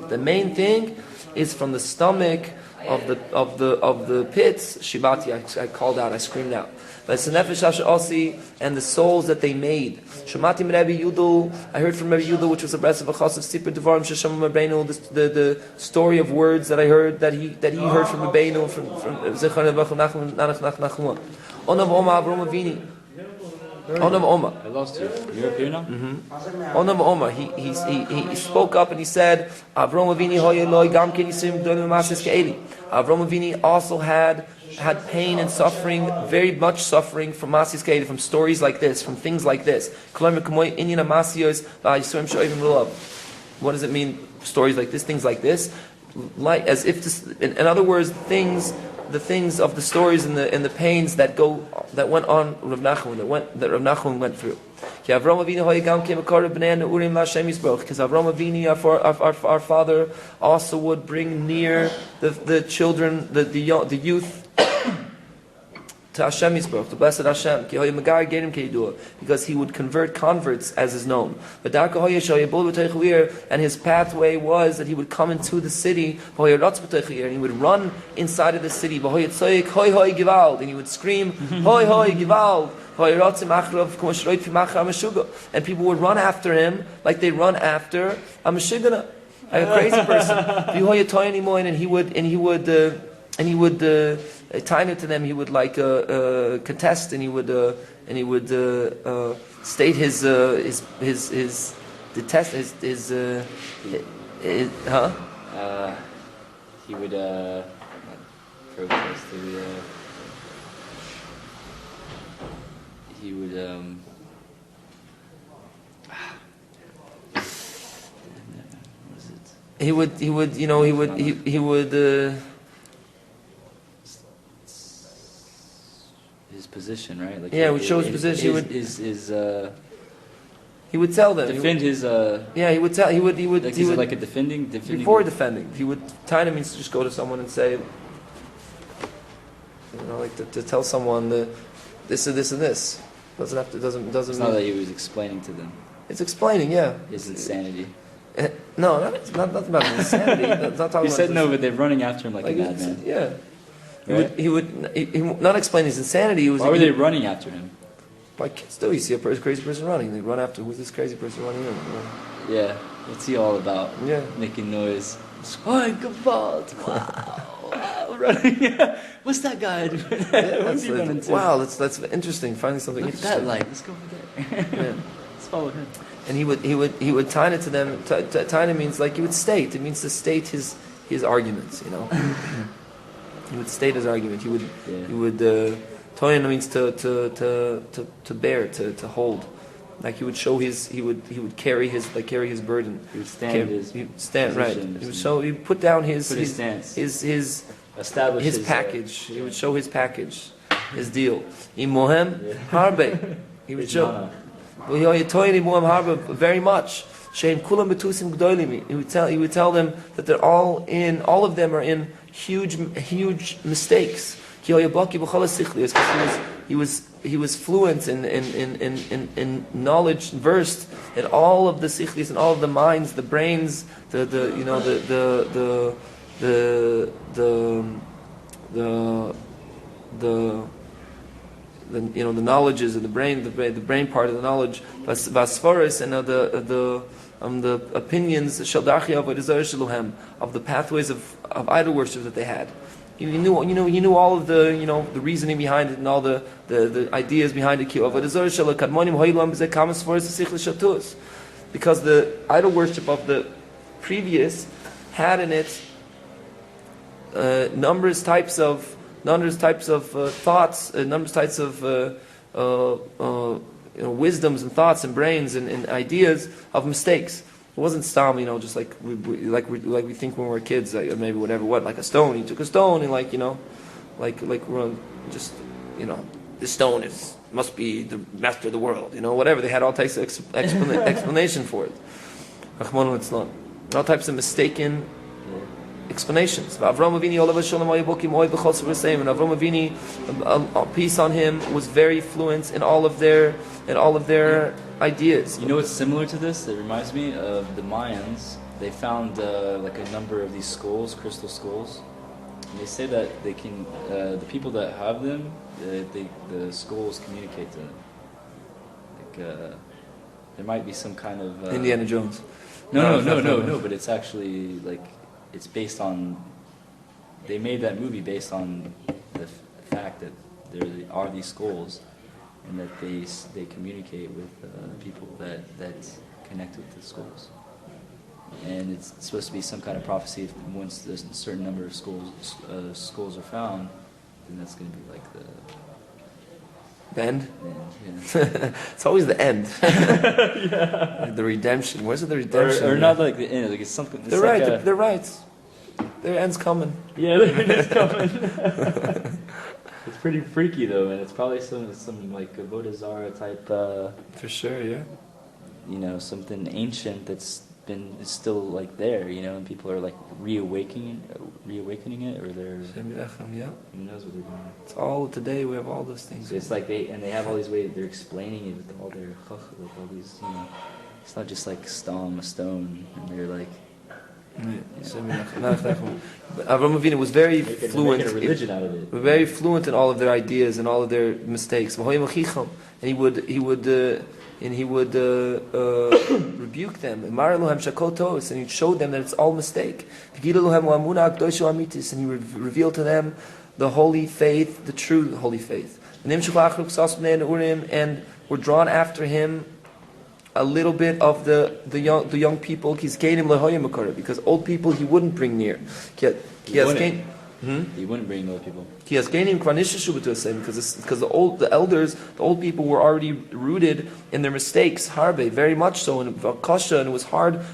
The main thing is from the stomach of the pits. Shibati, I called out, I screamed out. And the souls that they made. I heard from Rebbe Yudel, which was a breast of a chas of Sipur Devarim Shesham Rabbeinu, the story of words that I heard that he heard from Rabbeinu from Zechar nachman nachman. Onav Oma Avrom Avini. Onav Oma. I lost you. You're up here now? Onav Oma. He spoke up and he said, Avrom Avini hoyeloi gam ken yisim dolim masis ke'eli. Avrom Avini also had pain and suffering, very much suffering from masis ke'eli, from stories like this, from things like this. What does it mean? Stories like this, things like this, like as if this, in other words, the things of the stories and the pains that went on Rav Rav Nachman went through. Because Avram Avinu, our father, also would bring near the children, the youth, to Hashem Yisborach, to blessed Hashem, because he would convert converts, as is known. And his pathway was that he would come into the city, and he would run inside of the city, and he would scream, hoi hoi givald, and people would run after him like they run after a mashigana, like a crazy person. And he would tie to them. He would like contest, and he would state his detest his he would protest. He would what is it? He would his position, right? Like he would show his position. He would tell them. Defend his. He would tell. He would. Like, is it like a defending? Before defending, he would. Taina means to just go to someone and say, like to tell someone this and this and this. Doesn't have to. Doesn't. It's not that he was explaining to them. It's explaining. Yeah. His insanity. No, not nothing about insanity. That's not talking. You said no, but they're running after him like a madman. Yeah. Right? He would not explain his insanity. Why were they running after him? Like kids do. You see a crazy person running, they run after. Who's this crazy person running? Yeah. What's he all about? Yeah. Making noise. Oh, gewalt. Wow. Running. Yeah. What's that guy doing? What's he running to? Wow, that's interesting. Finding something Look interesting. at that light. Let's go over there. Yeah. Let's follow him. And he would tie it to them. Taina means like he would state. It means to state his arguments. He would state his argument. He would. Toyin means to bear, to hold. Like he would show he would carry his burden. He would stand right. He would show. He would put down his stance. His establish his package. He would show his package, his deal. Imohem harbe. He would show. Very much. He would tell them that they're all of them are in huge mistakes. He was fluent in knowledge, versed in all of the sichlis and all of the minds, the brains, the knowledges of the brain, the brain part of the knowledge, vasfaris, and the opinions of the pathways of idol worship that they had. He knew all of the the reasoning behind it and all the ideas behind it. Because the idol worship of the previous had in it numerous types of thoughts, numerous types of wisdoms and thoughts and brains and ideas of mistakes. It wasn't stam, just like we think when we're kids, like, maybe whatever, like a stone. He took a stone and like we're just, the stone must be the master of the world, whatever. They had all types of explanation for it. Rahmanu litzlan. All types of mistaken explanations. Avram Avini, peace on him, was very fluent in all of their ideas. You know what's similar to this? It reminds me of the Mayans. They found like a number of these skulls, crystal skulls. And they say that they can, the people that have them, the skulls communicate to them. Like there might be some kind of Indiana Jones. No. But it's actually like it's based on. They made that movie based on the fact that there are these skulls, and that they communicate with people that connect with the skulls. And it's supposed to be some kind of prophecy. Once a certain number of skulls are found, then that's going to be like the end. Yeah. It's always the end. Like the redemption. Where's the redemption? Or not like the end. Like it's something. They're right. They're right. Their end's coming. Yeah, their end's coming. It's pretty freaky though, man. It's probably some like a Avodah Zarah type. For sure, yeah. Something ancient that's is still like there, and people are like reawakening it, or they're Yeah. who knows what they're doing. It's all today. We have all those things. So it's like they have all these ways they're explaining it with all their with all these. It's not just like a stone, and they're like. But Avram Avinu was very fluent. Making a religion out of it. Very fluent in all of their ideas and all of their mistakes. And he would rebuke them. And he showed them that it's all mistake. And he revealed to them the holy faith, the true holy faith. And were drawn after him a little bit of the young people, because old people he wouldn't bring near. He wouldn't bring old people. Because the old people were already rooted in their mistakes, harbe, very much so, and kasha, and it was hard, and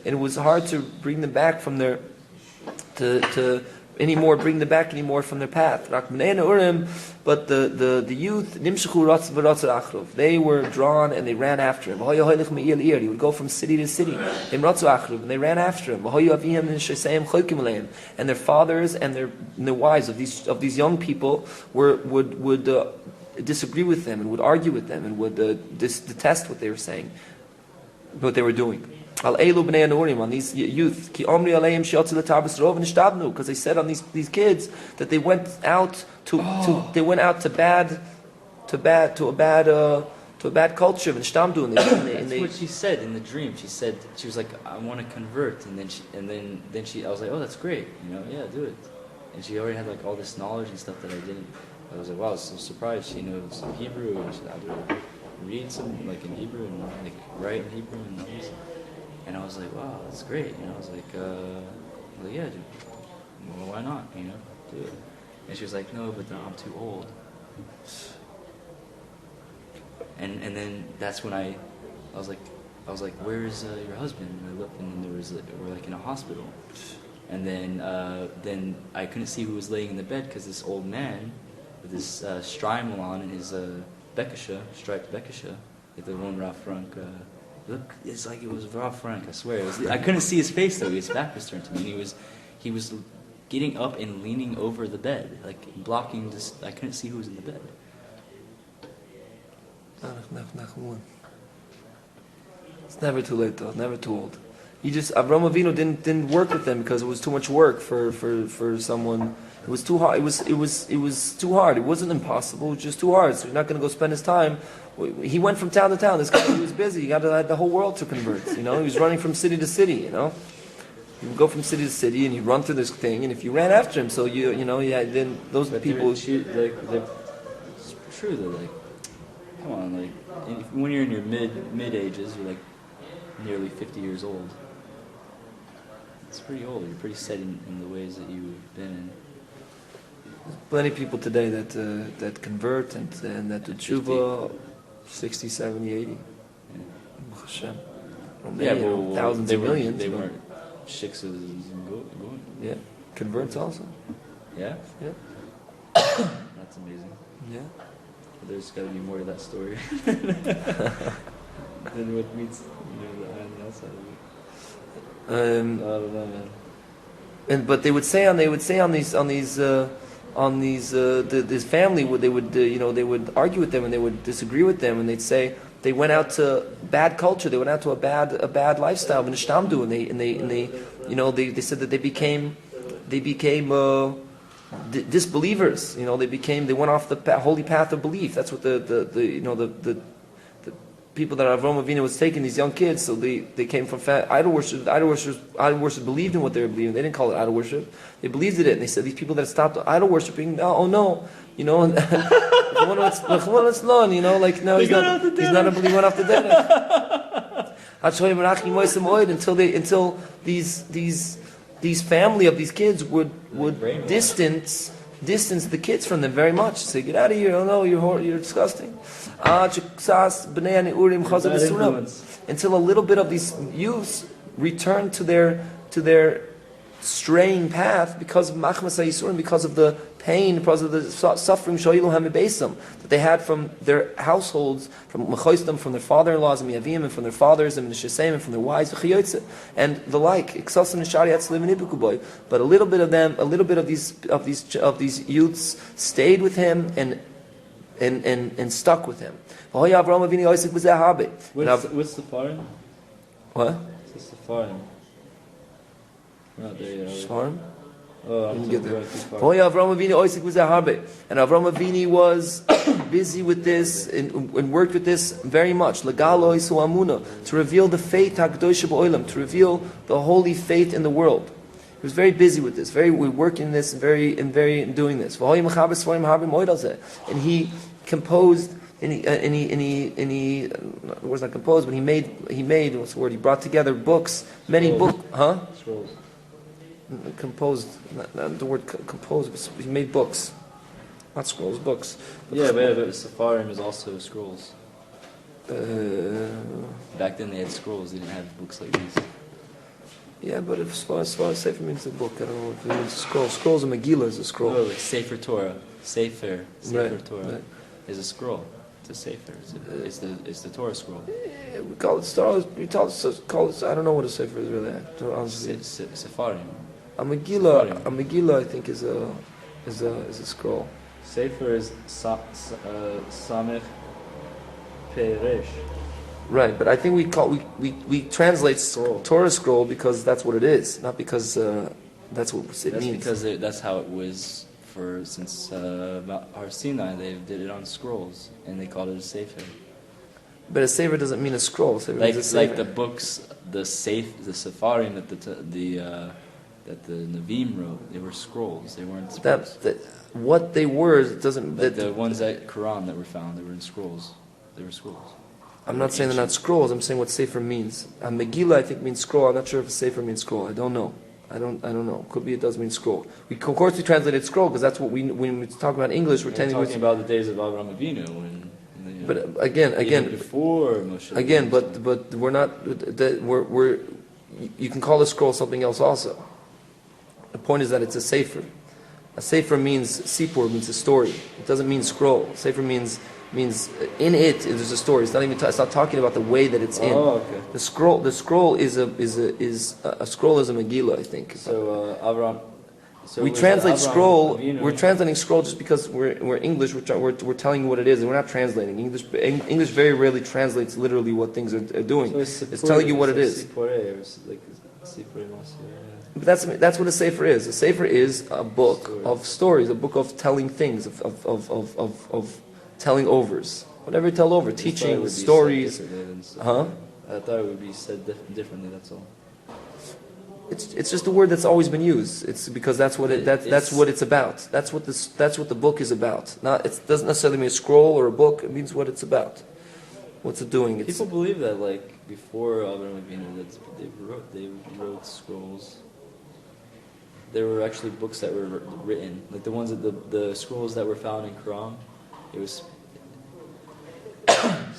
it was hard to bring them back from their bring them back anymore from their path. But the youth, they were drawn and they ran after him. He would go from city to city, and they ran after him. And their fathers and their wives of these young people would disagree with them and would argue with them and would detest what they were saying, what they were doing. On these youth, because they said on these kids that they went out to a bad culture. That's what she said in the dream. She was like, I want to convert, and then I was like, oh, that's great, yeah, do it. And she already had like all this knowledge and stuff that I didn't. I was like, wow, I was so surprised. She knows some Hebrew, and she had to read some like in Hebrew and like write in Hebrew and all this. And I was like, wow, that's great. I was like, yeah, dude, well, why not? Do it. And she was like, no, but I'm too old. And then that's when I was like, where's your husband? And I looked, and then we're like in a hospital. And then I couldn't see who was laying in the bed because this old man with this strimel on and his bekisha, striped bekisha, like the one Rav Frank. Look, it's like it was Rav Frank. I swear, I couldn't see his face though. His back was turned to me. And he was getting up and leaning over the bed, like blocking this. I couldn't see who was in the bed. Nachman. It's never too late though. Never too old. Avram Avinu didn't work with them because it was too much work for someone. It was too hard. It was too hard. It wasn't impossible. It was just too hard. So you're not going to go spend his time. He went from town to town. This guy, he was busy. He had the whole world to convert. He was running from city to city. You would go from city to city and you run through this thing. And if you ran after him, so then those people. It's true though. Like, come on, like when you're in your mid ages, you're like nearly 50 years old. It's pretty old. You're pretty set in the ways that you've been in. There's plenty of people today that convert and that do tshuva 60, 70, 80. Yeah. Yeah, but thousands they of were, millions. They but- weren't shiksas and going. Yeah, converts also. Yeah, Yeah, that's amazing. yeah. But there's got to be more to that story than what meets the outside of it. I don't know, man. And but they would say on this family they would argue with them and they would disagree with them and they'd say they went out to bad culture, they went out to a bad lifestyle and they said that they became disbelievers. They went off the holy path of belief. That's what the people that Avraham Avinu was taking, these young kids, so they came from idol worship. Idol worship believed in what they were believing. They didn't call it idol worship. They believed in it. And they said these people that stopped idol worshiping, oh no, and like no, he's not a believer. He went off the dead. Until these family of these kids would distance the kids from them very much. Say, get out of here! Oh no, you're disgusting. Until a little bit of these youths return to their straying path because of machmas hayisurim, because of the pain, because of the suffering that they had from their households, from mechoistam, from their father-in-laws and miyavim, and from their fathers and shesem, and from their wives and the like. But a little bit of them, a little bit of these youths stayed with him and stuck with him. What's the foreign? What? What's the foreign? Not there yet. Seforim? Oh, I'm Get there. too far. And Avraham Avinu was busy with this and worked with this very much. To reveal the faith, to reveal the holy faith in the world. He was very busy with this, we're working in this, in doing this. And he composed, and he was not composed, but he made what's the word? He brought together books, many books, Scrolls. Composed, not the word composed, but he made books, not scrolls, books. Yeah, but seforim is also scrolls. Back then they had scrolls; they didn't have books like these. Yeah, but as far as sefer means a book, I don't know if it means a scroll. Scrolls and Megillah is a scroll. Oh, like Sefer Torah, Sefer Right, Torah right. is a scroll. It's a Sefer. It's the Torah scroll. Yeah, we call it stars. Call it. I don't know what a sefer is really. Honestly, Seforim. a Megillah, I think is a scroll. Sefer is Samech Peresh. Right, but I think we translate Scroll. Torah scroll because that's what it is, not because that's what it That's means. because that's how it was since Har Sinai. They did it on scrolls and they called it a Sefer. But a sefer doesn't mean a scroll. Sefer means a Like sefer. the books, the seforim that the Navim wrote, they were scrolls. They weren't scrolls. that what they were doesn't. Like the ones that Quran that were found, they were in scrolls. They were scrolls. I'm not saying they're not scrolls. I'm saying what sefer means. A Megillah, I think, means scroll. I'm not sure if a sefer means scroll. I don't know. I don't know. Could be it does mean scroll. Of course we translated scroll because that's what when we talk about English, we're talking about the days of Avraham Avinu when. But again, before Moshe. again, but we're not. We're you can call a scroll something else also. The point is that it's a sefer. A sefer means sipur, means a story. It doesn't mean scroll. Sefer means in it there's a story. It's not even. It's not talking about the way that it's in. Oh, okay. The scroll is a scroll is a Megillah, I think. So Avraham. So We was translate Avraham scroll. Avinu- We're translating scroll just because we're English. We're telling you what it is, and we're not translating. English very rarely translates literally what things are doing. So It's telling you what it is. But that's what a sefer is. A sefer is a book of stories, a book of telling things, of telling overs. Whatever you tell over, teaching, stories. Huh? I thought it would be said differently. That's all. It's just a word that's always been used. It's because that's what it's about. That's what the book is about. It doesn't necessarily mean a scroll or a book. It means what it's about. What's it doing? People believe that like before Avraham Avinu that they wrote scrolls. There were actually books that were written, like the scrolls that were found in Quran. It was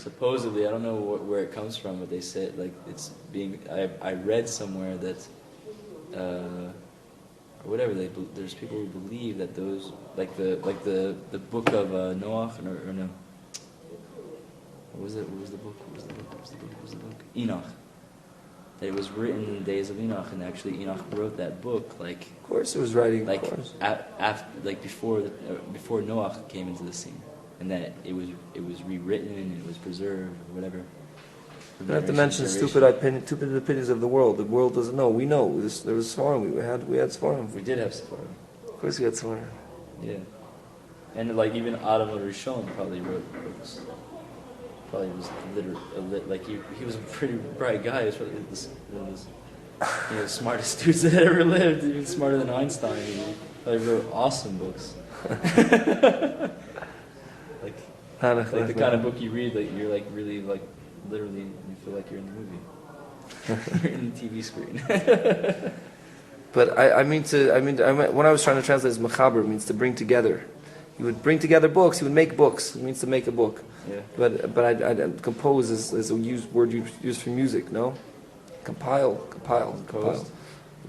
supposedly, I don't know where it comes from, but they say like it's being. I read somewhere that, or whatever. There's people who believe that those like the book of Noach or no. What was it? What was the book? Enoch. That it was written in the days of Enoch, and actually Enoch wrote that book like. Of course, it was writing. Like after, like before Noach came into the scene, and that it was rewritten and it was preserved or whatever. Not to mention stupid opinions of the world. The world doesn't know. We know. There was seforim. We had seforim. We did have seforim. Of course, we had seforim. Yeah, and like even Adam Rishon probably wrote books. Probably was like he was a pretty bright guy. He was probably the smartest dudes that ever lived, even smarter than Einstein. He probably wrote awesome books. like the kind of book you read, like you're like really like literally you feel like you're in the movie. You're in the TV screen. But I mean when I was trying to translate, mechaber means to bring together. He would bring together books. He would make books. It means to make a book. Yeah. But I compose is a word used for music. No, compile.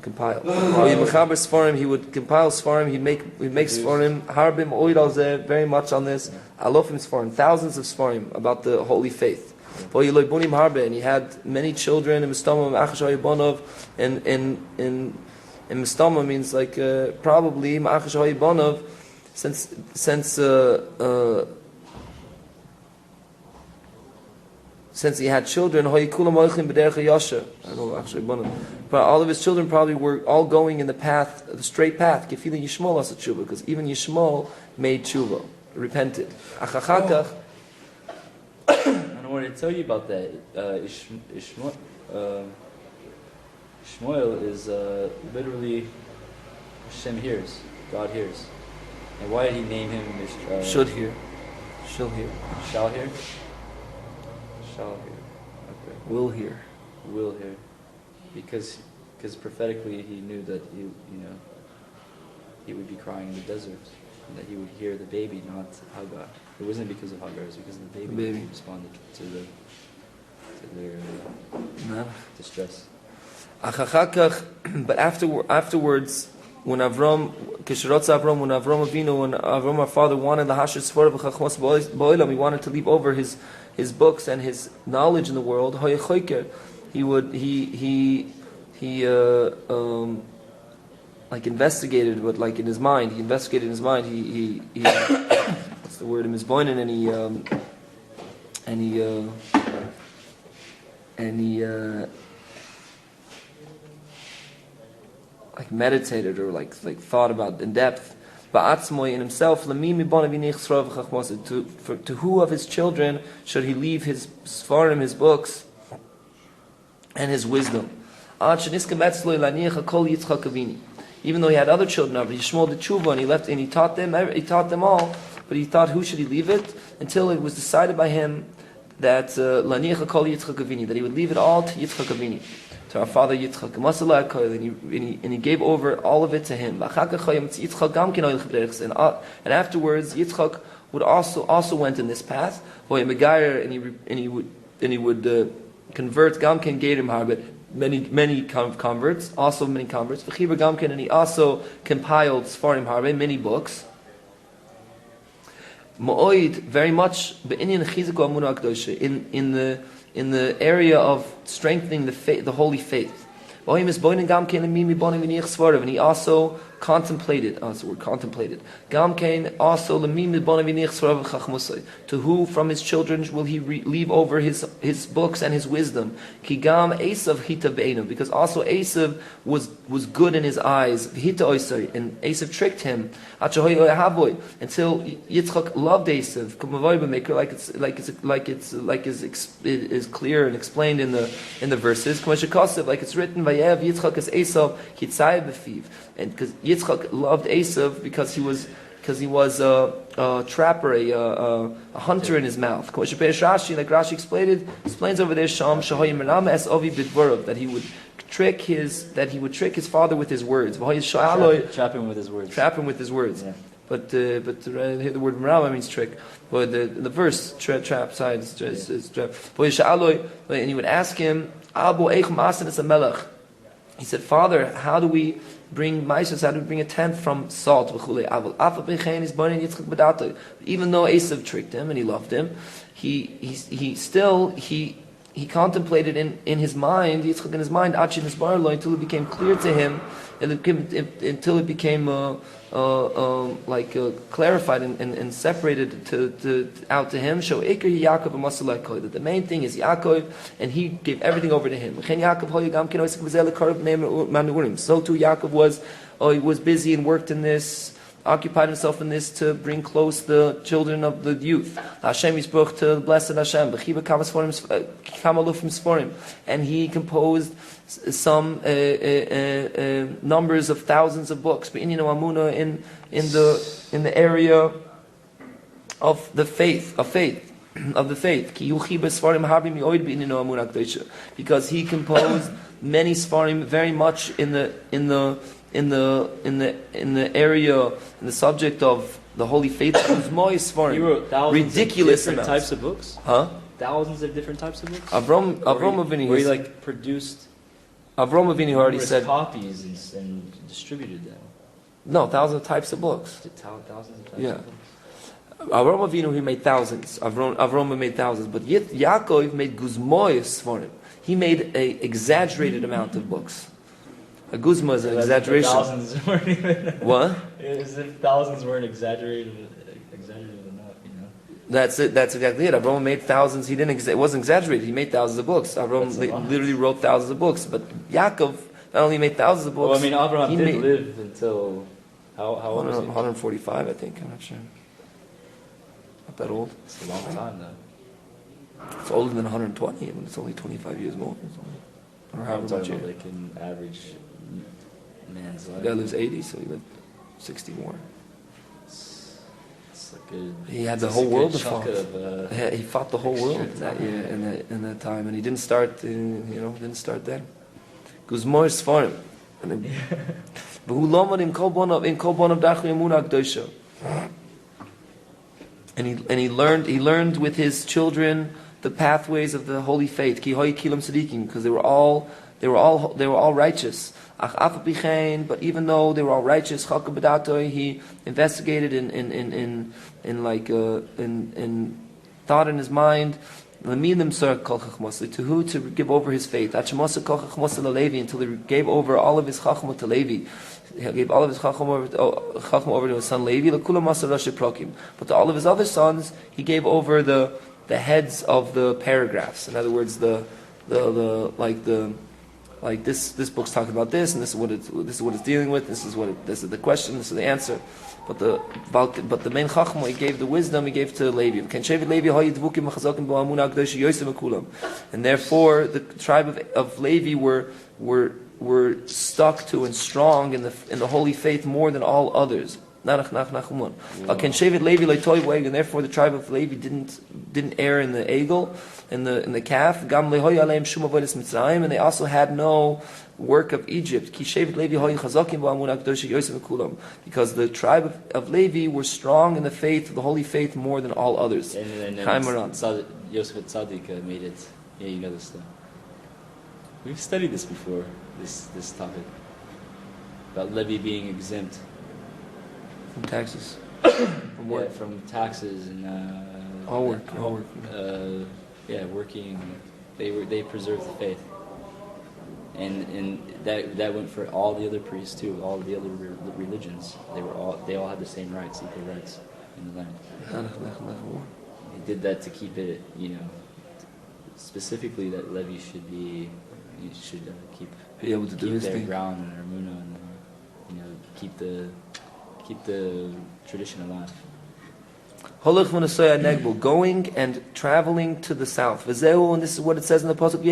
Mechaber seforim. He would compile seforim. He'd make seforim. Harbim oid al zeh, very much on this. Alofim seforim, thousands of seforim about the holy faith. And he had many children. And mistama means like probably ma'achash ha'ibonov. Since he had children, I don't know actually, but all of his children probably were all going in the straight path. Because even Yishmael made tshuva, repented. I don't know what to tell you about that. Ishmael is literally Hashem hears, God hears. And why did he name him? Should hear. Shall hear. Shall hear? Shall hear. Okay. Will hear. Will hear. Because prophetically he knew that he would be crying in the desert, and that he would hear the baby, not Hagar. It wasn't because of Hagar; it was because of the baby. He responded to their distress. But afterwards. When Avram Avinu, our father wanted the hashir seforim v'chachmos ba'olam, he wanted to leave over his books and his knowledge in the world. He would like investigated what like in his mind. He investigated in his mind. He what's the word? Meuman, and he like meditated or like thought about in depth. In himself, to who of his children should he leave his seforim, his books, and his wisdom? Even though he had other children, Yishmael did tshuva, and he taught them all. But he thought, who should he leave it? Until it was decided by him that that he would leave it all to Yitzchak Avini, to our father Yitzchak, and he gave over all of it to him. And afterwards, Yitzchak would also went in this path. And he would convert Gamken Gerim Harbet, many converts, also many converts. And he also compiled Seforim Harbe, many books. Ma'oid, very much in the area of strengthening the holy faith. And he also contemplated, that's the word, contemplated. To who from his children will he leave over his books and his wisdom? Because also Esav was good in his eyes. And Esav tricked him until Yitzchak loved Esav, like is clear and explained in the verses. Like it's written, Yitzchak is Esav Hitzai Befiv, and because Yitzchak loved Esav because he was a trapper, a hunter in his mouth. Like Rashi explains over there, that he would trick his father with his words. Trap him with his words. Trap him with his words. Yeah. here the word Merabah means trick. But the verse trap side is trap. And he would ask him, Abu Eichem Asin is a melech. He said, Father, how do we bring maisos? How do we bring a tenth from salt? Even though Esav tricked him and he loved him, he still contemplated in his mind, Yitzchak in his mind, until it became clear to him, until it became clarified and separated out to him. Show Iker Yaakov and Masalekoi, that the main thing is Yaakov, and he gave everything over to him. So too Yaakov was busy and worked in this, occupied himself in this to bring close the children of the youth. Hashem Yisbruch, to blessed Hashem. And he composed some numbers of thousands of books. In the area of the faith. Because he composed many seforim very much in the area, in the subject of the holy faith. You wrote thousands ridiculous of different amounts. types of books? Huh? Thousands of different types of books? Avram Avinu, where he produced Avram Avinu already numerous said copies and distributed them. no, thousands of types of books. Thousands of types Yeah. of books. Avram Avinu, he made thousands. Avram made thousands, but yet Yaakov made guzmois for him. He made an exaggerated amount of books. A guzma is an exaggeration. Thousands weren't even. What? As if thousands weren't exaggerated enough, you know. That's it. That's exactly it. Avram made thousands. He didn't. It wasn't exaggerated. He made thousands of books. Avram literally wrote thousands of books. But Yaakov not only made thousands of books. Well, I mean, Abraham did live until how old was he? 145, I think. I'm not sure. Not that old. It's a long time, though. It's older than 120. And it's only 25 years more. Or however much. About like an average man's life. The guy lives 80, so he lived 60 more. It's like a, He had the whole world to chunk fight. of, He fought the whole world that year in that time, and he didn't start. Didn't start then. Guzmor seforim. And he learned with his children the pathways of the holy faith. Because they were all righteous. But even though they were all righteous, he investigated and thought in his mind to who to give over his faith until he gave over all of his chachma to Levi. He gave all of his chachma over to his son Levi. But to all of his other sons, he gave over the heads of the paragraphs. In other words, this book's talking about this, and this is what it's dealing with. This is the question. This is the answer. But the main chachma, he gave the wisdom. He gave to Levi. And therefore, the tribe of Levi were stuck to and strong in the holy faith more than all others. Nanach, nachman. And therefore, the tribe of Levi didn't err in the eagle, in the calf. And they also had no work of Egypt. Because the tribe of Levi were strong in the faith, the holy faith, more than all others. And Yosef Tzaddik made it. Yeah, you know this stuff. We've studied this before. This topic about Levi being exempt from taxes. From what? Yeah, from taxes and all work. Working. They preserved the faith, and that went for all the other priests too. All the other religions. They all had the same rights, equal rights in the land. They did that to keep it, specifically that Levi should be. You should be able to do his thing. Ground and Armuna, and keep the tradition alive. Going and traveling to the south. And this is what it says in the pasuk.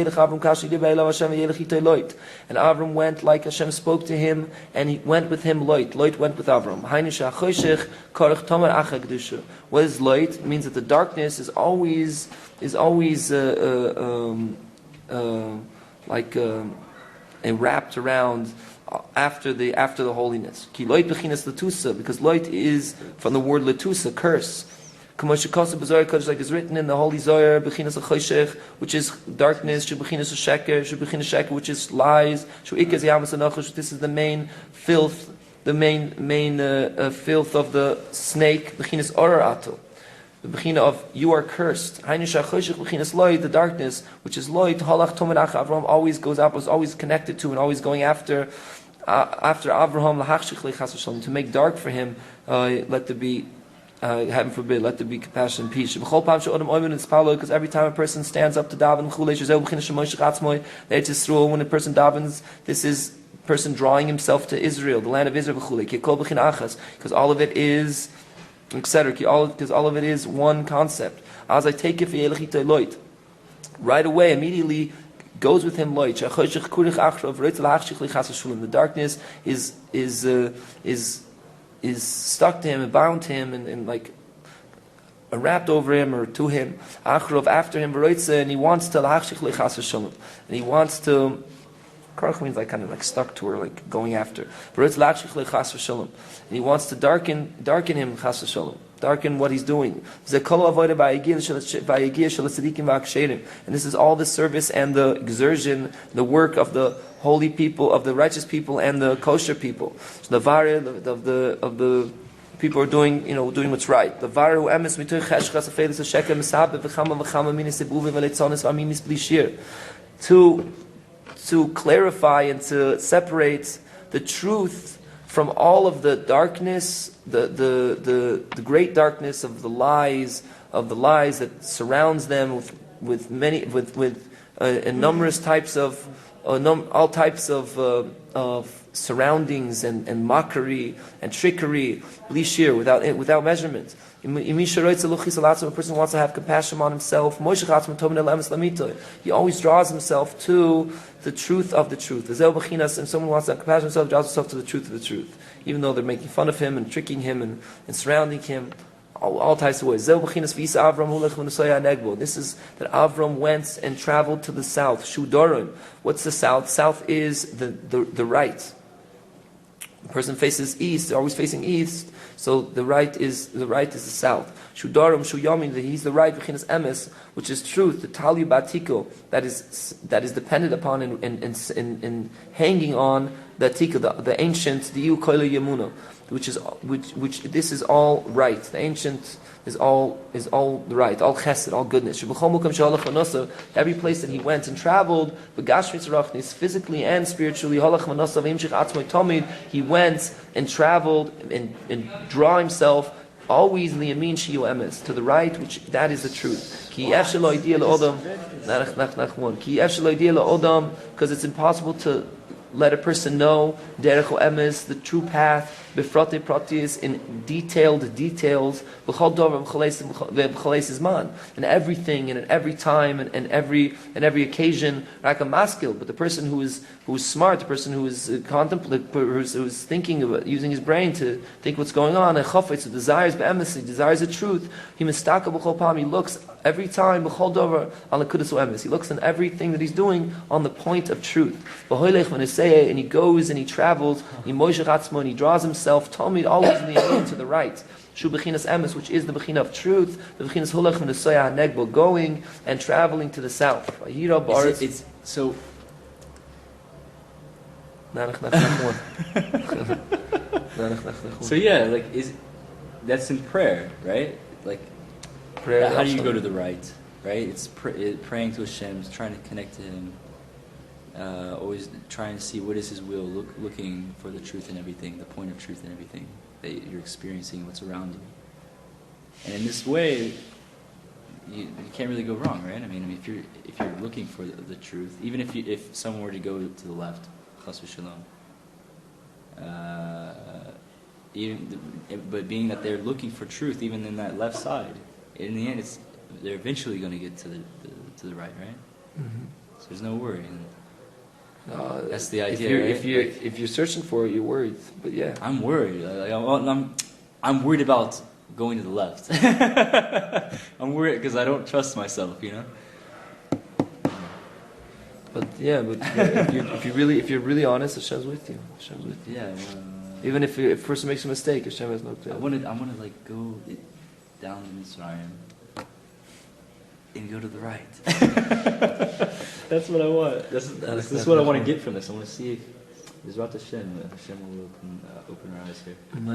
And Avram went like Hashem spoke to him, and he went with him. Lot went with Avram. What is light? It means that the darkness is always wrapped around after the holiness. Ki loit bechinas letusa, because loit is from the word letusa, curse. Like is written in the Holy Zohar, bechinas choshech, which is darkness, bechinas sheker, which is lies, this is the main filth, the main filth of the snake, bechinas orar ato, the bechina of you are cursed. The darkness, which is loit, halach tomenach, Avraham always goes up, was always connected to, and always going after Avraham, to make dark for him, let there be. Heaven forbid, let there be compassion and peace. Because every time a person stands up to daven, when a person davens, this is a person drawing himself to Israel, the land of Israel, because all of it is, etc. Because all of it is one concept. As I take it, right away, immediately goes with him loit. The darkness is stuck to him and bound to him and like wrapped over him or to him. After him, and he wants to and he wants to. Karach means like kind of like stuck to or like going after. And he wants to darken him, darken what he's doing. And this is all the service and the exertion, the work of the holy people, of the righteous people, and the kosher people. So the vare of the people are doing, doing what's right. The vare who emes mitoch cheshchas afelis hasheker mesabe v'chama minis ebuvim v'leitzonis v'aminis blishir. To clarify and to separate the truth from all of the darkness, the great darkness of the lies that surrounds them with numerous types of all types of surroundings and mockery and trickery, blishir, without measurement. A person wants to have compassion on himself. He always draws himself to the truth of the truth. And someone wants to have compassion on himself, draws himself to the truth of the truth. Even though they're making fun of him and tricking him and surrounding him, all types of ways. This is that Avram went and traveled to the south. Shudorim. What's the south? South is the right. The person faces east, they're always facing east, so the right is the south. Shudarim, Shuyamin, he's the right, Bechinas Emes, which is truth, the Talyu Batiko, that is dependent upon and hanging on the Tika, the ancient, the Iu Koila Yamuna, which this is all right. The ancient is all right, all chesed, all goodness. Every place that he went and traveled, physically and spiritually, he went and traveled and draw himself always liyamin shiyu emes, to the right, which that is the truth. Because it's impossible to let a person know derech emes, the true path, befrate pratis, in detailed details, b'chol dover b'choles man, in everything and in every time and every occasion, like a maskil. But the person who is smart, the person who is who's thinking about using his brain to think what's going on, and chafetz, who desires be'emes, he desires the truth, he mistaka b'chol pam, he looks every time b'chol dover on l'kudas emes, he looks in everything that he's doing on the point of truth. And he goes and he travels, and he draws himself Talmud always to the right. Shu bechinas emes, which is the bechina of truth, the bechinas holach v'nesoya hanegbo, going and traveling to the south. It's so. Nanach, nachman. So yeah, that's in prayer, right? Like prayer. How do you go to the right? Right? It's praying to Hashem, it's trying to connect to Him. Always trying to see what is His will, looking for the truth in everything, the point of truth in everything that you're experiencing, what's around you. And in this way, you can't really go wrong, right? I mean, if you're looking for the truth, even if someone were to go to the left, chas v'shalom, but being that they're looking for truth, even in that left side, in the end, they're eventually going to get to the right, right? Mm-hmm. So there's no worry. That's the idea. If you're searching for it, you're worried. But yeah, I'm worried. I'm worried about going to the left. I'm worried because I don't trust myself. But Yeah, but if you're really honest, Hashem's with you. Hashem's with you. Yeah. Even if a person makes a mistake, Hashem has no clue. I want to like go down to Mitzrayim and go to the right. That's what I want. This is what I want to get from this. I want to see if Yizrat Hashem will open our eyes here. And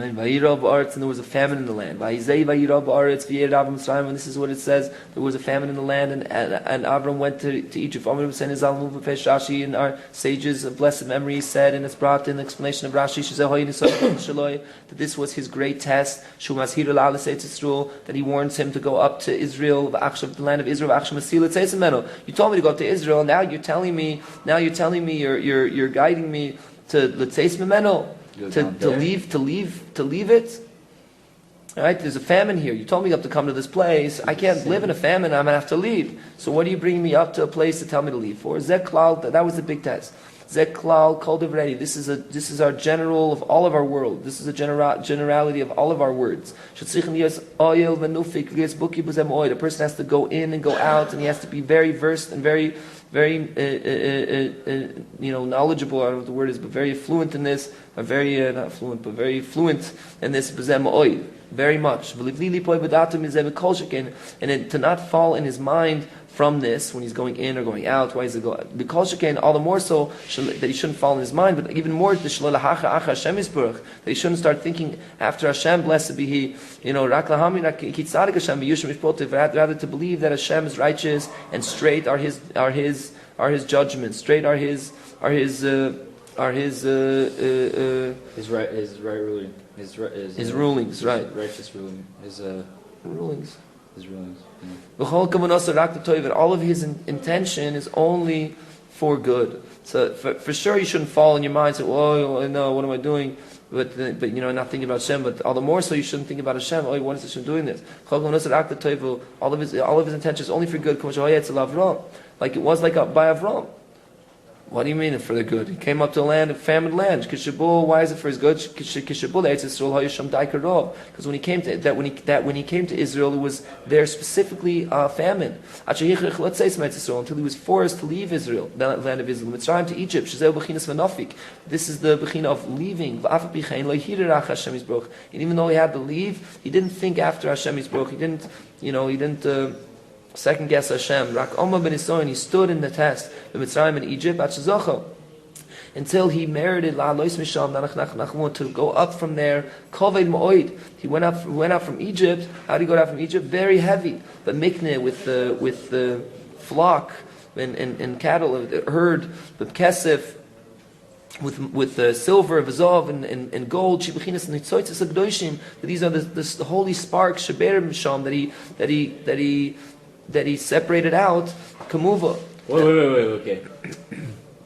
there was a famine in the land. And this is what it says. There was a famine in the land, and Avram went to Egypt. And our sages of blessed memory said, and it's brought in the explanation of Rashi, that this was his great test, that he warns him to go up to Israel, the land of Israel. You told me to go up to Israel, now you're telling me, you're guiding me to L'tzeis Memeno, to leave it. All right, there's a famine here. You told me to come to this place. I can't live in a famine. I'm gonna have to leave. So what are you bringing me up to a place to tell me to leave for? Zeklal, that was the big test. Zeklal kol divrei. This is our general of all of our world. This is a generality of all of our words. A person has to go in and go out, and he has to be very versed and very knowledgeable. I don't know what the word is, but very fluent in this. Very not fluent, but very fluent in this. Very much. And to not fall in his mind from this when he's going in or going out. Why is it going? Because all the more so that he shouldn't fall in his mind, but even more that he shouldn't start thinking after Hashem, blessed be He. Rather to believe that Hashem is righteous and straight are His judgments, straight are His His right ruling, His rulings, right? Righteous ruling, His rulings. His rulings. Yeah. All of his intention is only for good. So for sure, you shouldn't fall in your mind. Say, "Oh no, what am I doing?" But not thinking about Hashem. But all the more so, you shouldn't think about Hashem. Oh, what is Hashem doing this? All of his intention is only for good. Like it was by Avram. What do you mean for the good? He came up to a famine land. Why is it for his good? Because when he came to when he came to Israel, it was there specifically famine. Until he was forced to leave Israel, the land of Israel, Mitzrayim to Egypt. This is the bechina of leaving. And even though he had to leave, he didn't think after Hashem Yisbroch. He didn't second guess Hashem. He stood in the test of Mitzrayim in Egypt until he merited nanach, nachman, to go up from there. He went out from Egypt. How did he go out from Egypt? Very heavy, but mikneh with the flock and cattle, the herd, with kesef, with silver, v'zav, and gold, shibuchinas, and nitzoitzes agdoshim. These are the holy sparks, sheber misham, that he separated out. Kamuva. Wait. Okay.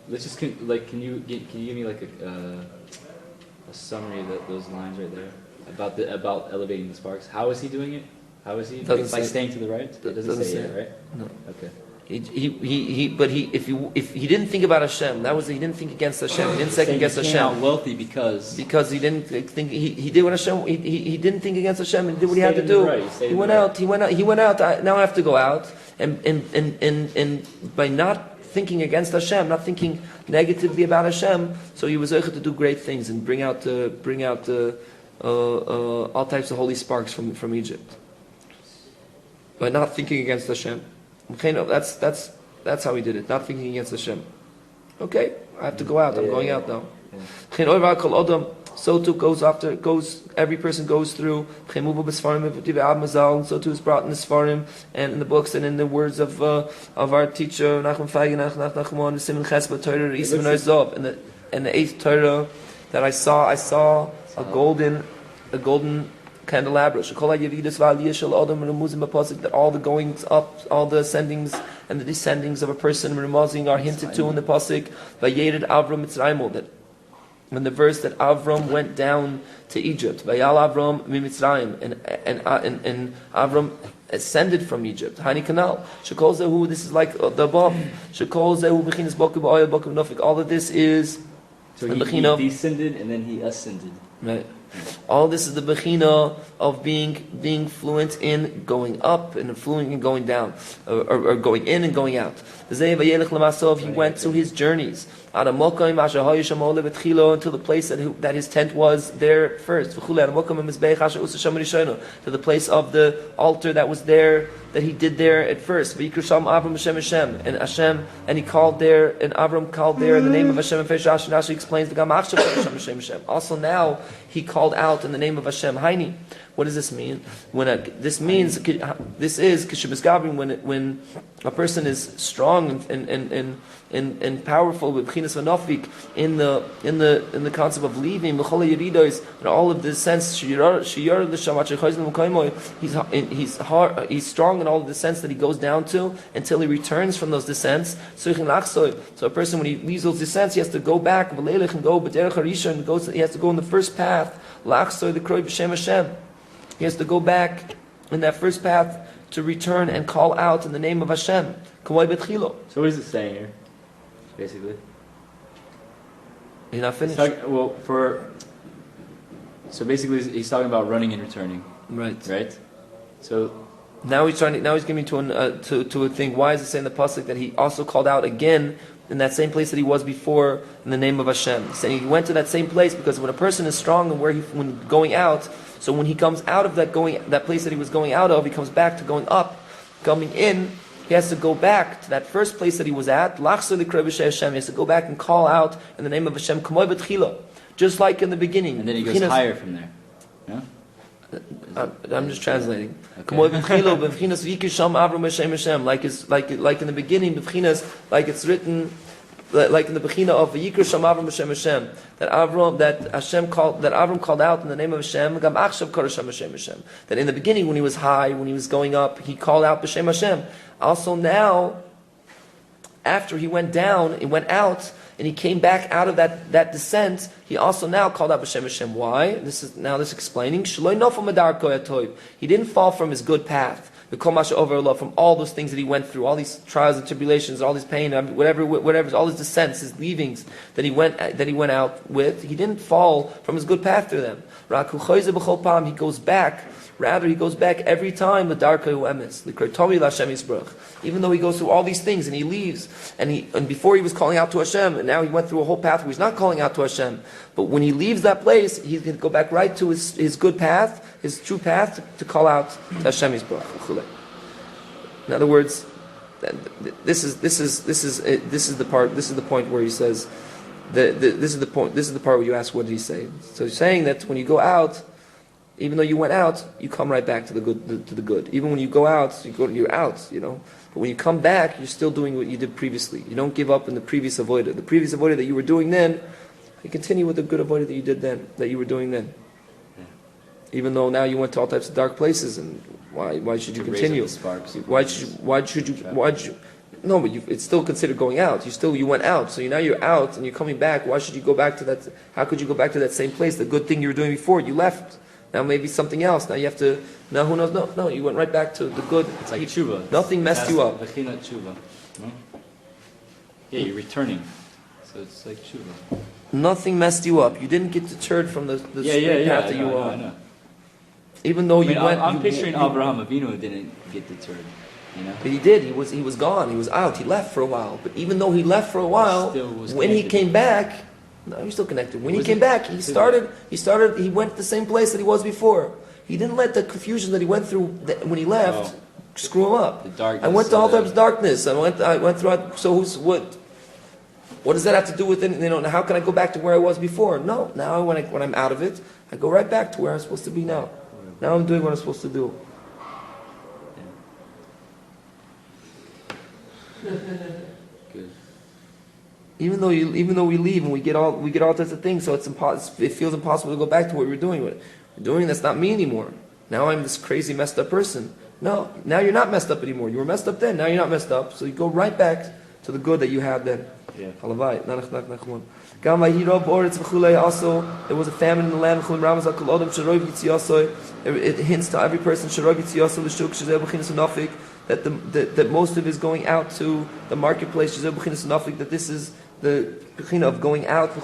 Let's just can you give me like a summary of those lines right there about elevating the sparks? How is he doing it? How is he? By staying to the right? It doesn't say it, right? No. Okay. If he didn't think about Hashem, he didn't think against Hashem. He didn't second guess Hashem. He came out wealthy because he didn't think he did what Hashem. He didn't think against Hashem and did what he had to do. Right. He went out. Now I have to go out, and by not thinking against Hashem, not thinking negatively about Hashem, so he was able to do great things and bring out all types of holy sparks from Egypt by not thinking against Hashem. That's how he did it. Not thinking against Hashem. Okay, I have to go out. I'm going out now. So too every person goes through. So too is brought in the seforim and in the books and in the words of our teacher nachman the Siman Chesed Torah in the 8th Torah that I saw a golden candelabra. That all the goings up, all the ascendings and the descendings of a person are hinted to in the pasuk. That when the verse that Avram went down to Egypt, Vayal Avram miMitzrayim, and Avram ascended from Egypt. Hani Kanal. Shekol Zehu. This is like the above. Shekol Zehu b'chinas boku b'oyel boku nofik. All of this is so he descended and then he ascended. Right. All this is the bechina of being fluent in going up and fluent in going down, or going in and going out. He went through his journeys until the place that his tent was there first. To the place of the altar that was there, that he did there at first. And Hashem, and he called there, and Avram called there in the name of Hashem. Rashi explains, also now he called out in the name of Hashem. Haini. What does this mean? This is when a person is strong and powerful with b'chinas v'nafik in the concept of leaving and all of this sense. He's strong in all of the sense that he goes down to until he returns from those descents. So a person, when he leaves those descents, he has to go back and go he has to go in the first path. He has to go back in that first path to return and call out in the name of Hashem. So what is it saying here, basically? He's not finished. So basically he's talking about running and returning. Right? So now he's getting to a thing. Why is it saying the pasuk that he also called out again in that same place that he was before in the name of Hashem? He's saying he went to that same place because when a person is strong and when going out, so when he comes out of that place that he was going out of, he comes back to going up, coming in. He has to go back to that first place that he was at. He has to go back and call out in the name of Hashem, just like in the beginning. And then he goes higher from there. Yeah? I'm just translating. Okay. Like in the beginning, like it's written, like in the bechina of Vayikra Sham Avram B'Shem Hashem, that Avram called out in the name of Hashem. Gam Achshav Kara Sham Hashem Hashem. That in the beginning, when he was high, when he was going up, he called out B'Shem Hashem. Also now, after he went down, he went out, and he came back out of that descent, he also now called out B'Shem Hashem. Why? This explaining. He didn't fall from his good path. From all those things that he went through, all these trials and tribulations, all this pain, whatever, all his descents, his leavings that he went out with, he didn't fall from his good path through them. He goes back. Rather, he goes back every time the even though he goes through all these things and he leaves, and before he was calling out to Hashem, and now he went through a whole path where he's not calling out to Hashem. But when he leaves that place, he's going to go back right to his good path, his true path, to call out to Hashem Yisbarach. In other words, this is the point where he says, this is the part where you ask, what did he say? So he's saying that when you go out, even though you went out, you come right back to the good. Even when you go out, you're out, But when you come back, you're still doing what you did previously. You don't give up in the previous avodah. The previous avodah that you were doing then, you continue with the good avodah that you did then, that you were doing then. Even though now you went to all types of dark places, and why should you continue? Why should you? No, but it's still considered going out. You went out, so now you're out and you're coming back. Why should you go back to that? How could you go back to that same place? The good thing you were doing before, you left. Now maybe something else. Now you have to. Now who knows? No. You went right back to the good. It's like tshuva. Nothing messed you up. Tshuva. No? Yeah, you're returning. So it's like tshuva. Nothing messed you up. You didn't get deterred from the straight path that you were on. I know. Even though you went. I'm picturing Abraham Avinu didn't get deterred. But he did. He was gone. He was out. He left for a while. But even though he left for a while, when he came back. No, he's still connected. When he came back, he went to the same place that he was before. He didn't let the confusion that he went through when he left screw him up. The darkness, I went to all types of darkness. I went through. So what does that have to do with it? How can I go back to where I was before? No. Now when I'm out of it, I go right back to where I'm supposed to be now. Now I'm doing what I'm supposed to do. Good. Even though we leave and we get all types of things, so it feels impossible to go back to what we were doing. What we're doing, that's not me anymore. Now I'm this crazy messed up person. No, now you're not messed up anymore. You were messed up then. Now you're not messed up. So you go right back to the good that you had then. Yeah. Halvai, nanach, nachman. Also, there was a famine in the land. It hints to every person that most of his going out to the marketplace, that this is the bechina of going out.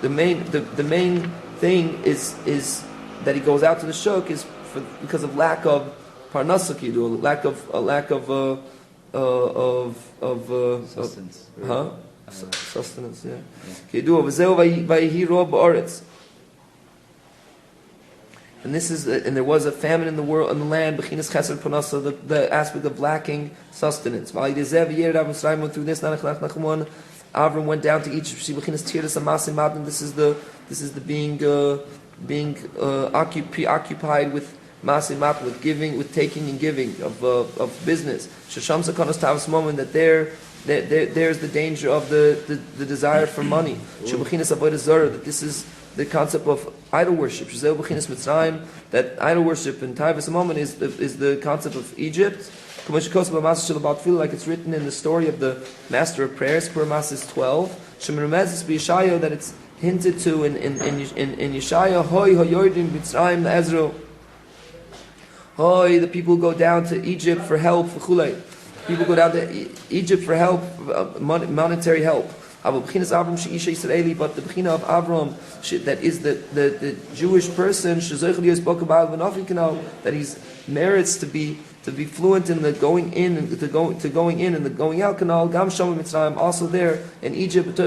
the main thing is that he goes out to the shuk is because of lack of parnasa kidu, lack of sustenance. Sustenance, yeah. Kidu v'zeu vayhi rob ba'aretz. And this is, and there was a famine in the world, in the land. Bechinas chesed parnasa, the aspect of lacking sustenance. Through this, nanach, nachman. Avram went down to Egypt. This is the being preoccupied with masim mat, with giving, with taking and giving of business. Shasham sakanos tavas meuman, that there's the danger of the desire for money. That this is the concept of idol worship. That idol worship in tavas meuman is the concept of Egypt. Like it's written in the story of the Master of Prayers, Masis 12, that it's hinted to in Yeshaya, the people go down to Egypt for help, people go down to Egypt for help, monetary help. But the bechina of Avram, that is the Jewish person, that he merits to be fluent in the going in and to going in and the going out canal. Gam Shom Mitzrayim, also there in Egypt,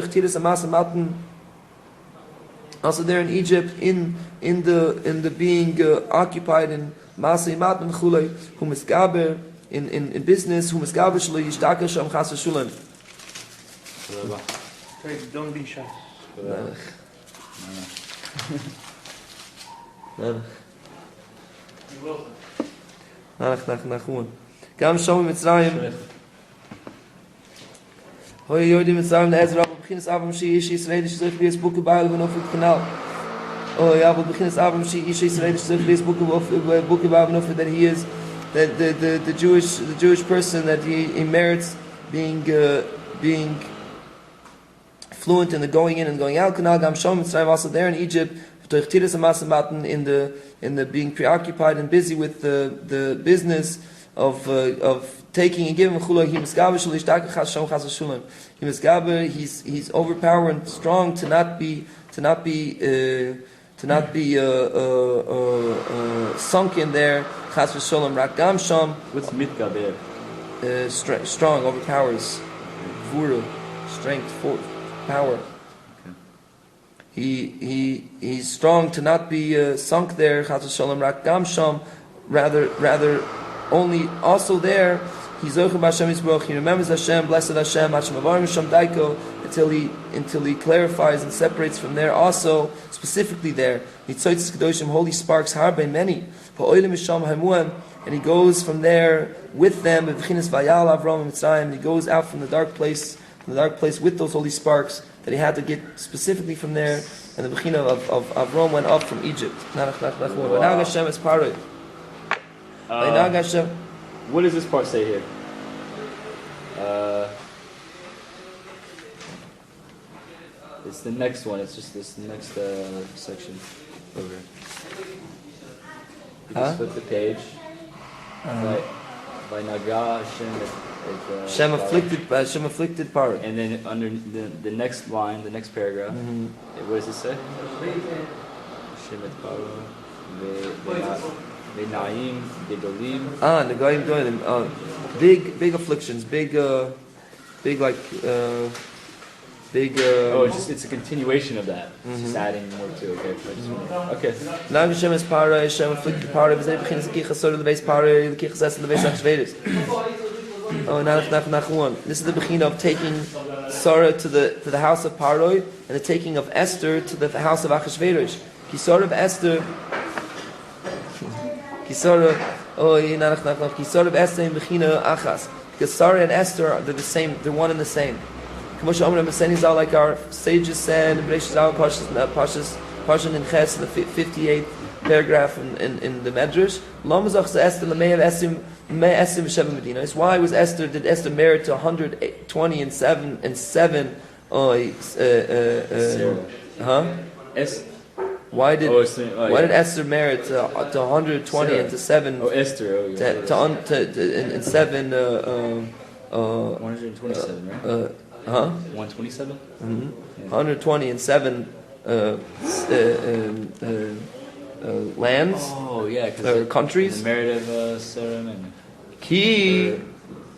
also there in Egypt, in the being occupied in Masay Matman Chulei, Humisgaber in business, Humisgaber Shlo Yishtaka Sham Chas Shulam. Don't be shy. Nach, nachman. Gam Shom Mitzrayim. Hoy Yodi Mitzrayim Ezra, beginners Avram Shi Ish Israel Shizach Lies Buke Baal Van Ofik Canal. Oh yeah, but beginners Avram Shi Ish Israel Shizach Lies Buke Baal Van Ofik, that he is the Jewish person, that he merits being fluent in the going in and going out canal. Gam Shom Mitzrayim, also there in Egypt. In the being preoccupied and busy with the business of taking and giving. He's overpowered and strong to not be sunk in there. What's mitgaber? Strong, overpowers, vura, strength, power. He's strong to not be sunk there. Rather, only also there. He remembers Hashem, blessed Hashem, until he clarifies and separates from there. Also, specifically there, holy sparks, many, and he goes from there with them. He goes out from the dark place with those holy sparks that he had to get specifically from there, and the bechina of Avram went up from Egypt. What does this part say here? It's the next one. It's just this next section over. You just flip the page. By Naga Hashem afflicted part. And then under the next line, the next paragraph, what does it say? Hashem et paro, ve'naim, gedolim. Negaim dolim. Big afflictions, big. It's a continuation of that. It's just adding more to it. Okay. Now Hashem is para, Hashem afflicted para. Bezeh begins to kicha sort of the base para, the kicha says the base achshveris. Oh, nachman. This is the bechina of taking Sarah to the house of Paroi, and the taking of Esther to the house of Achashverosh. Kisara of Esther. Kisara of Esther in bechina achas. Because Sarah and Esther, they're the same. They're one and the same. Like our sages said, Parshan in Ches, in the 58th paragraph in the Medrash. It's why did Esther merit to 120 and 7 Why did Esther merit to 120 and to 7? Oh, Esther. And 7. 127, right? 127. 120 and 7 lands, countries. The merit of seforim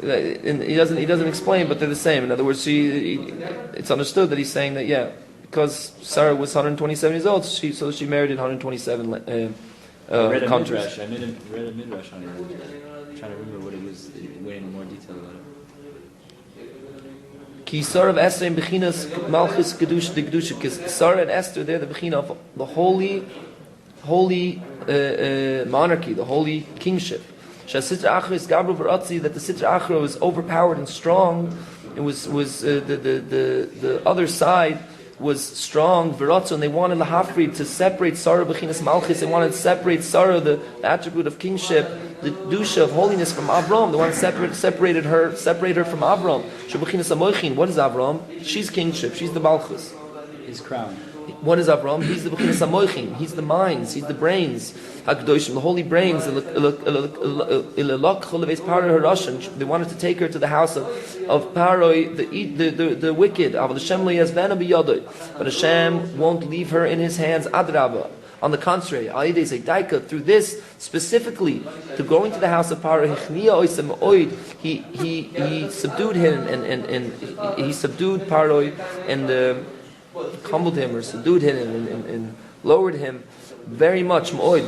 and he doesn't explain, but they're the same. In other words, it's understood that he's saying that because Sarah was 127 years old, so she married in 127 countries. I read a midrash on it. I'm trying to remember what it was. Way in more detail about it. Ki Sarah Esther in bechinas malchus kedusha de kedusha. Because Sarah and Esther, they're the bechina of the holy monarchy, the holy kingship. That the Sitra Achra was overpowered and strong. It was the other side was strong, V'ratzo, and they wanted Lahafri to separate Sarah Bechinas Malchus. They wanted to separate Sarah, the attribute of kingship, the Dusha of holiness from Avram. They wanted to separate her from Avram. Shebechinas Amoichin. What is Avram? She's kingship. She's the Malchus. His crown. What is Avram? He's the Bechinas Amoichin. He's the minds. He's the brains. HaKadoshim, the holy brains. They wanted to take her to the house of Paroi, the wicked. But Hashem won't leave her in his hands. Adrabah. On the contrary, through this specifically, to going to the house of Paro, he subdued him and he subdued Paro and humbled him or subdued him and lowered him very much. Like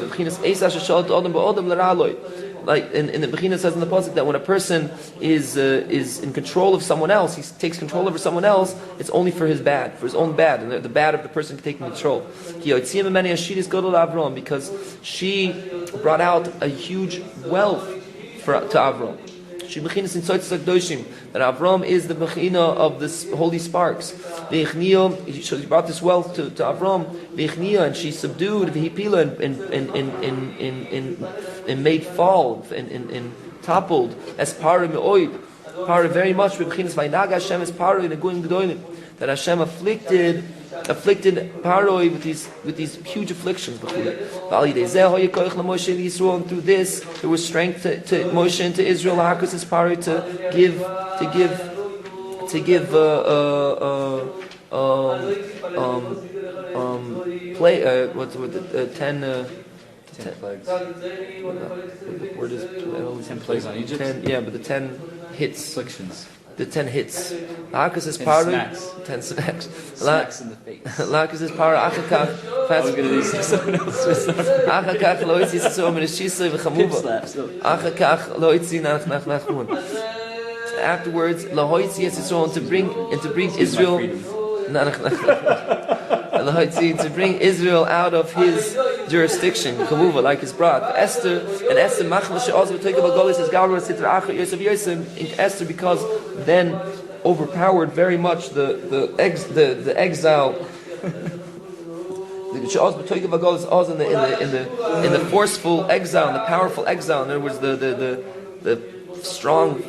in the Bechina says in the pasuk that when a person is in control of someone else, he takes control over someone else, it's only for his bad, for his own bad, and the bad of the person taking control. Because she brought out a huge wealth to Avram. That Avram is the Bechina of this holy sparks. She brought this wealth to Avram, and she subdued and made fall and toppled as Parah me'oid. Parah very much Hashem is Parah in a going gedolim, that Hashem afflicted Paroi with these huge afflictions. And through this, there was strength to Moshe and to Israel. Because his Paroi to give ten plagues. The word is 10 plagues on Egypt. But the 10 hits. Afflictions. The 10 hits. Lakas is 10 Paroi. smacks. 10 smacks. Smacks in the face. Lakas is Paroi. Achakach. I was going to say something else. Achakach lo itzi so min shisoi v'chamuva. Achakach lo itzi nachman. Afterwards, lo hoitzi Yisrael to bring Israel. To bring Israel out of his jurisdiction, like his brat. Esther, Esther, because then overpowered very much the exile. In the forceful exile, in the powerful exile. In other words, the strong,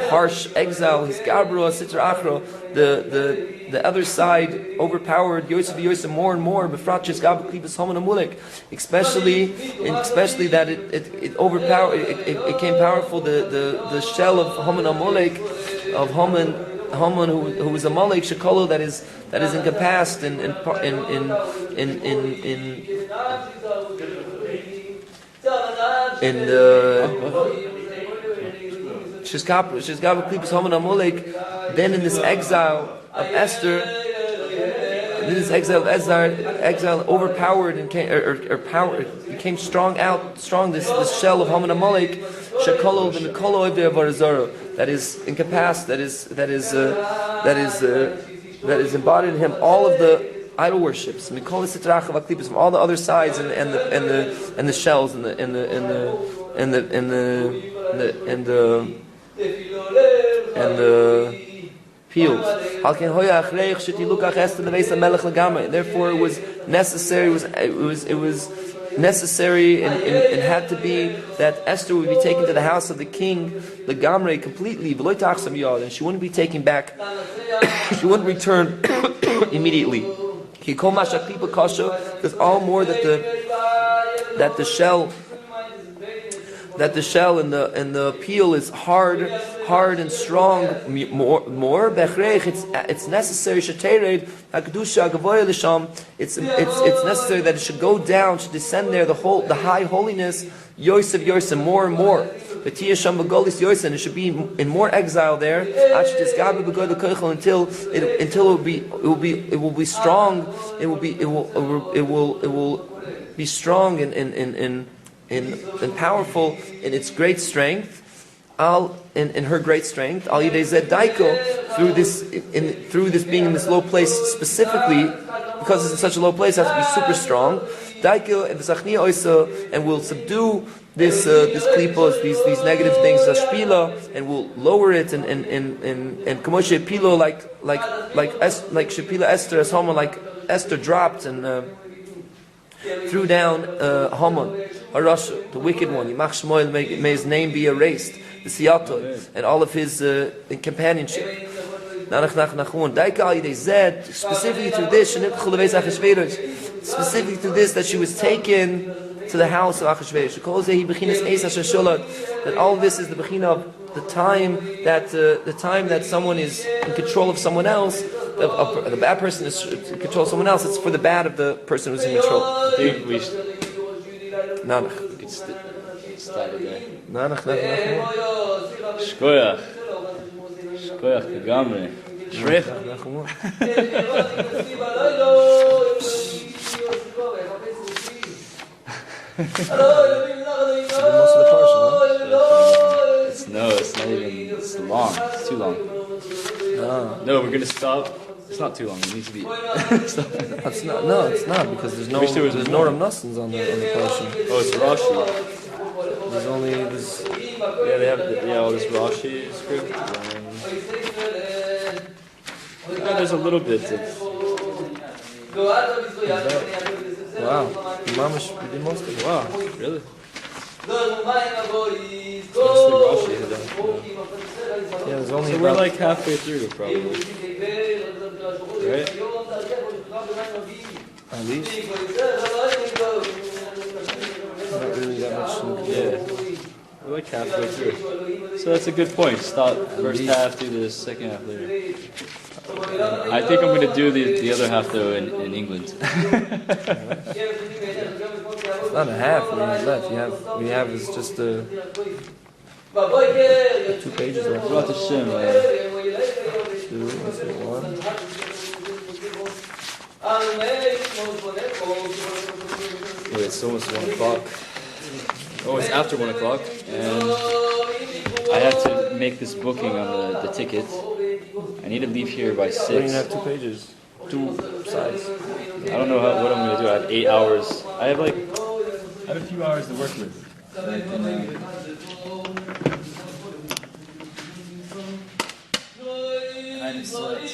harsh exile. His gabro sitra achro. The other side overpowered Yosef more and more. Especially that it overpowered. It became powerful. The shell of Haman Amalek, of Haman who was a Malek Shekolo that is encompassed in then in this exile of Esther, exile overpowered and became strong. This shell of Haman Amalek, Shekolo the Mikolo of the Avarazara, that is encompassed, that is embodied in him all of the idol worships, from all the other sides and the shells and the peels. Therefore, it was necessary and had to be that Esther would be taken to the house of the king, the Gamre, completely, and she wouldn't be taken back. She wouldn't return immediately. Because all more that the shell that the shell and the peel is hard and strong. More bechrech, it's necessary. Shetered hakdusha gavoya l'sham. It's necessary that it should go down, should descend there. The high holiness, yosef, more and more. And it should be in more exile there until it will be strong. It will be strong and powerful in its great strength. In her great strength, through this being in this low place specifically, because it's in such a low place, it has to be super strong. And will subdue this klipos, these negative things, and will lower it and kamoshe pilo like shepila Esther as Haman, like Esther dropped and threw down Haman, Harasha, the wicked one. Yimach Shmoel, may his name be erased. The Siyato and all of his companionship. Nanach, nachman. Specifically to this, specifically to this, that she was taken to the house of Achashverosh. That all of this is the bechina of the time that someone is in control of someone else. The bad person is in control of someone else. It's for the bad of the person who's in control. Nanach. Nanach, nachman. Shkoyach kagamre. Shrech. It's not even. It's long. It's too long. No, we're gonna stop. It's not too long. It needs to be. It's not. No, it's not, because there's no Ramnassans on the portion. Oh, it's Rashi. There's only this. Yeah, they have all this Rashi script. There's a little bit of. Wow, Mamash, we did most of it. Wow, really? Mostly Rashi. Yeah, there's only. So we're like halfway through, probably. Right? At least. Not really that much. Yeah. We're like halfway through. So that's a good point. Stop first half, do the second half later. I think I'm going to do the other half, though, in England. It's not a half we have left. We have is just 2 pages left. What about Hashem? 2, 1. Wait, it's almost 1 o'clock. Oh, it's after 1 o'clock, and I have to make this booking on the ticket. I need to leave here by 6. I don't even have 2 pages. 2 sides. I don't know what I'm going to do. I have 8 hours. I have a few hours to work with. Kind of sweat.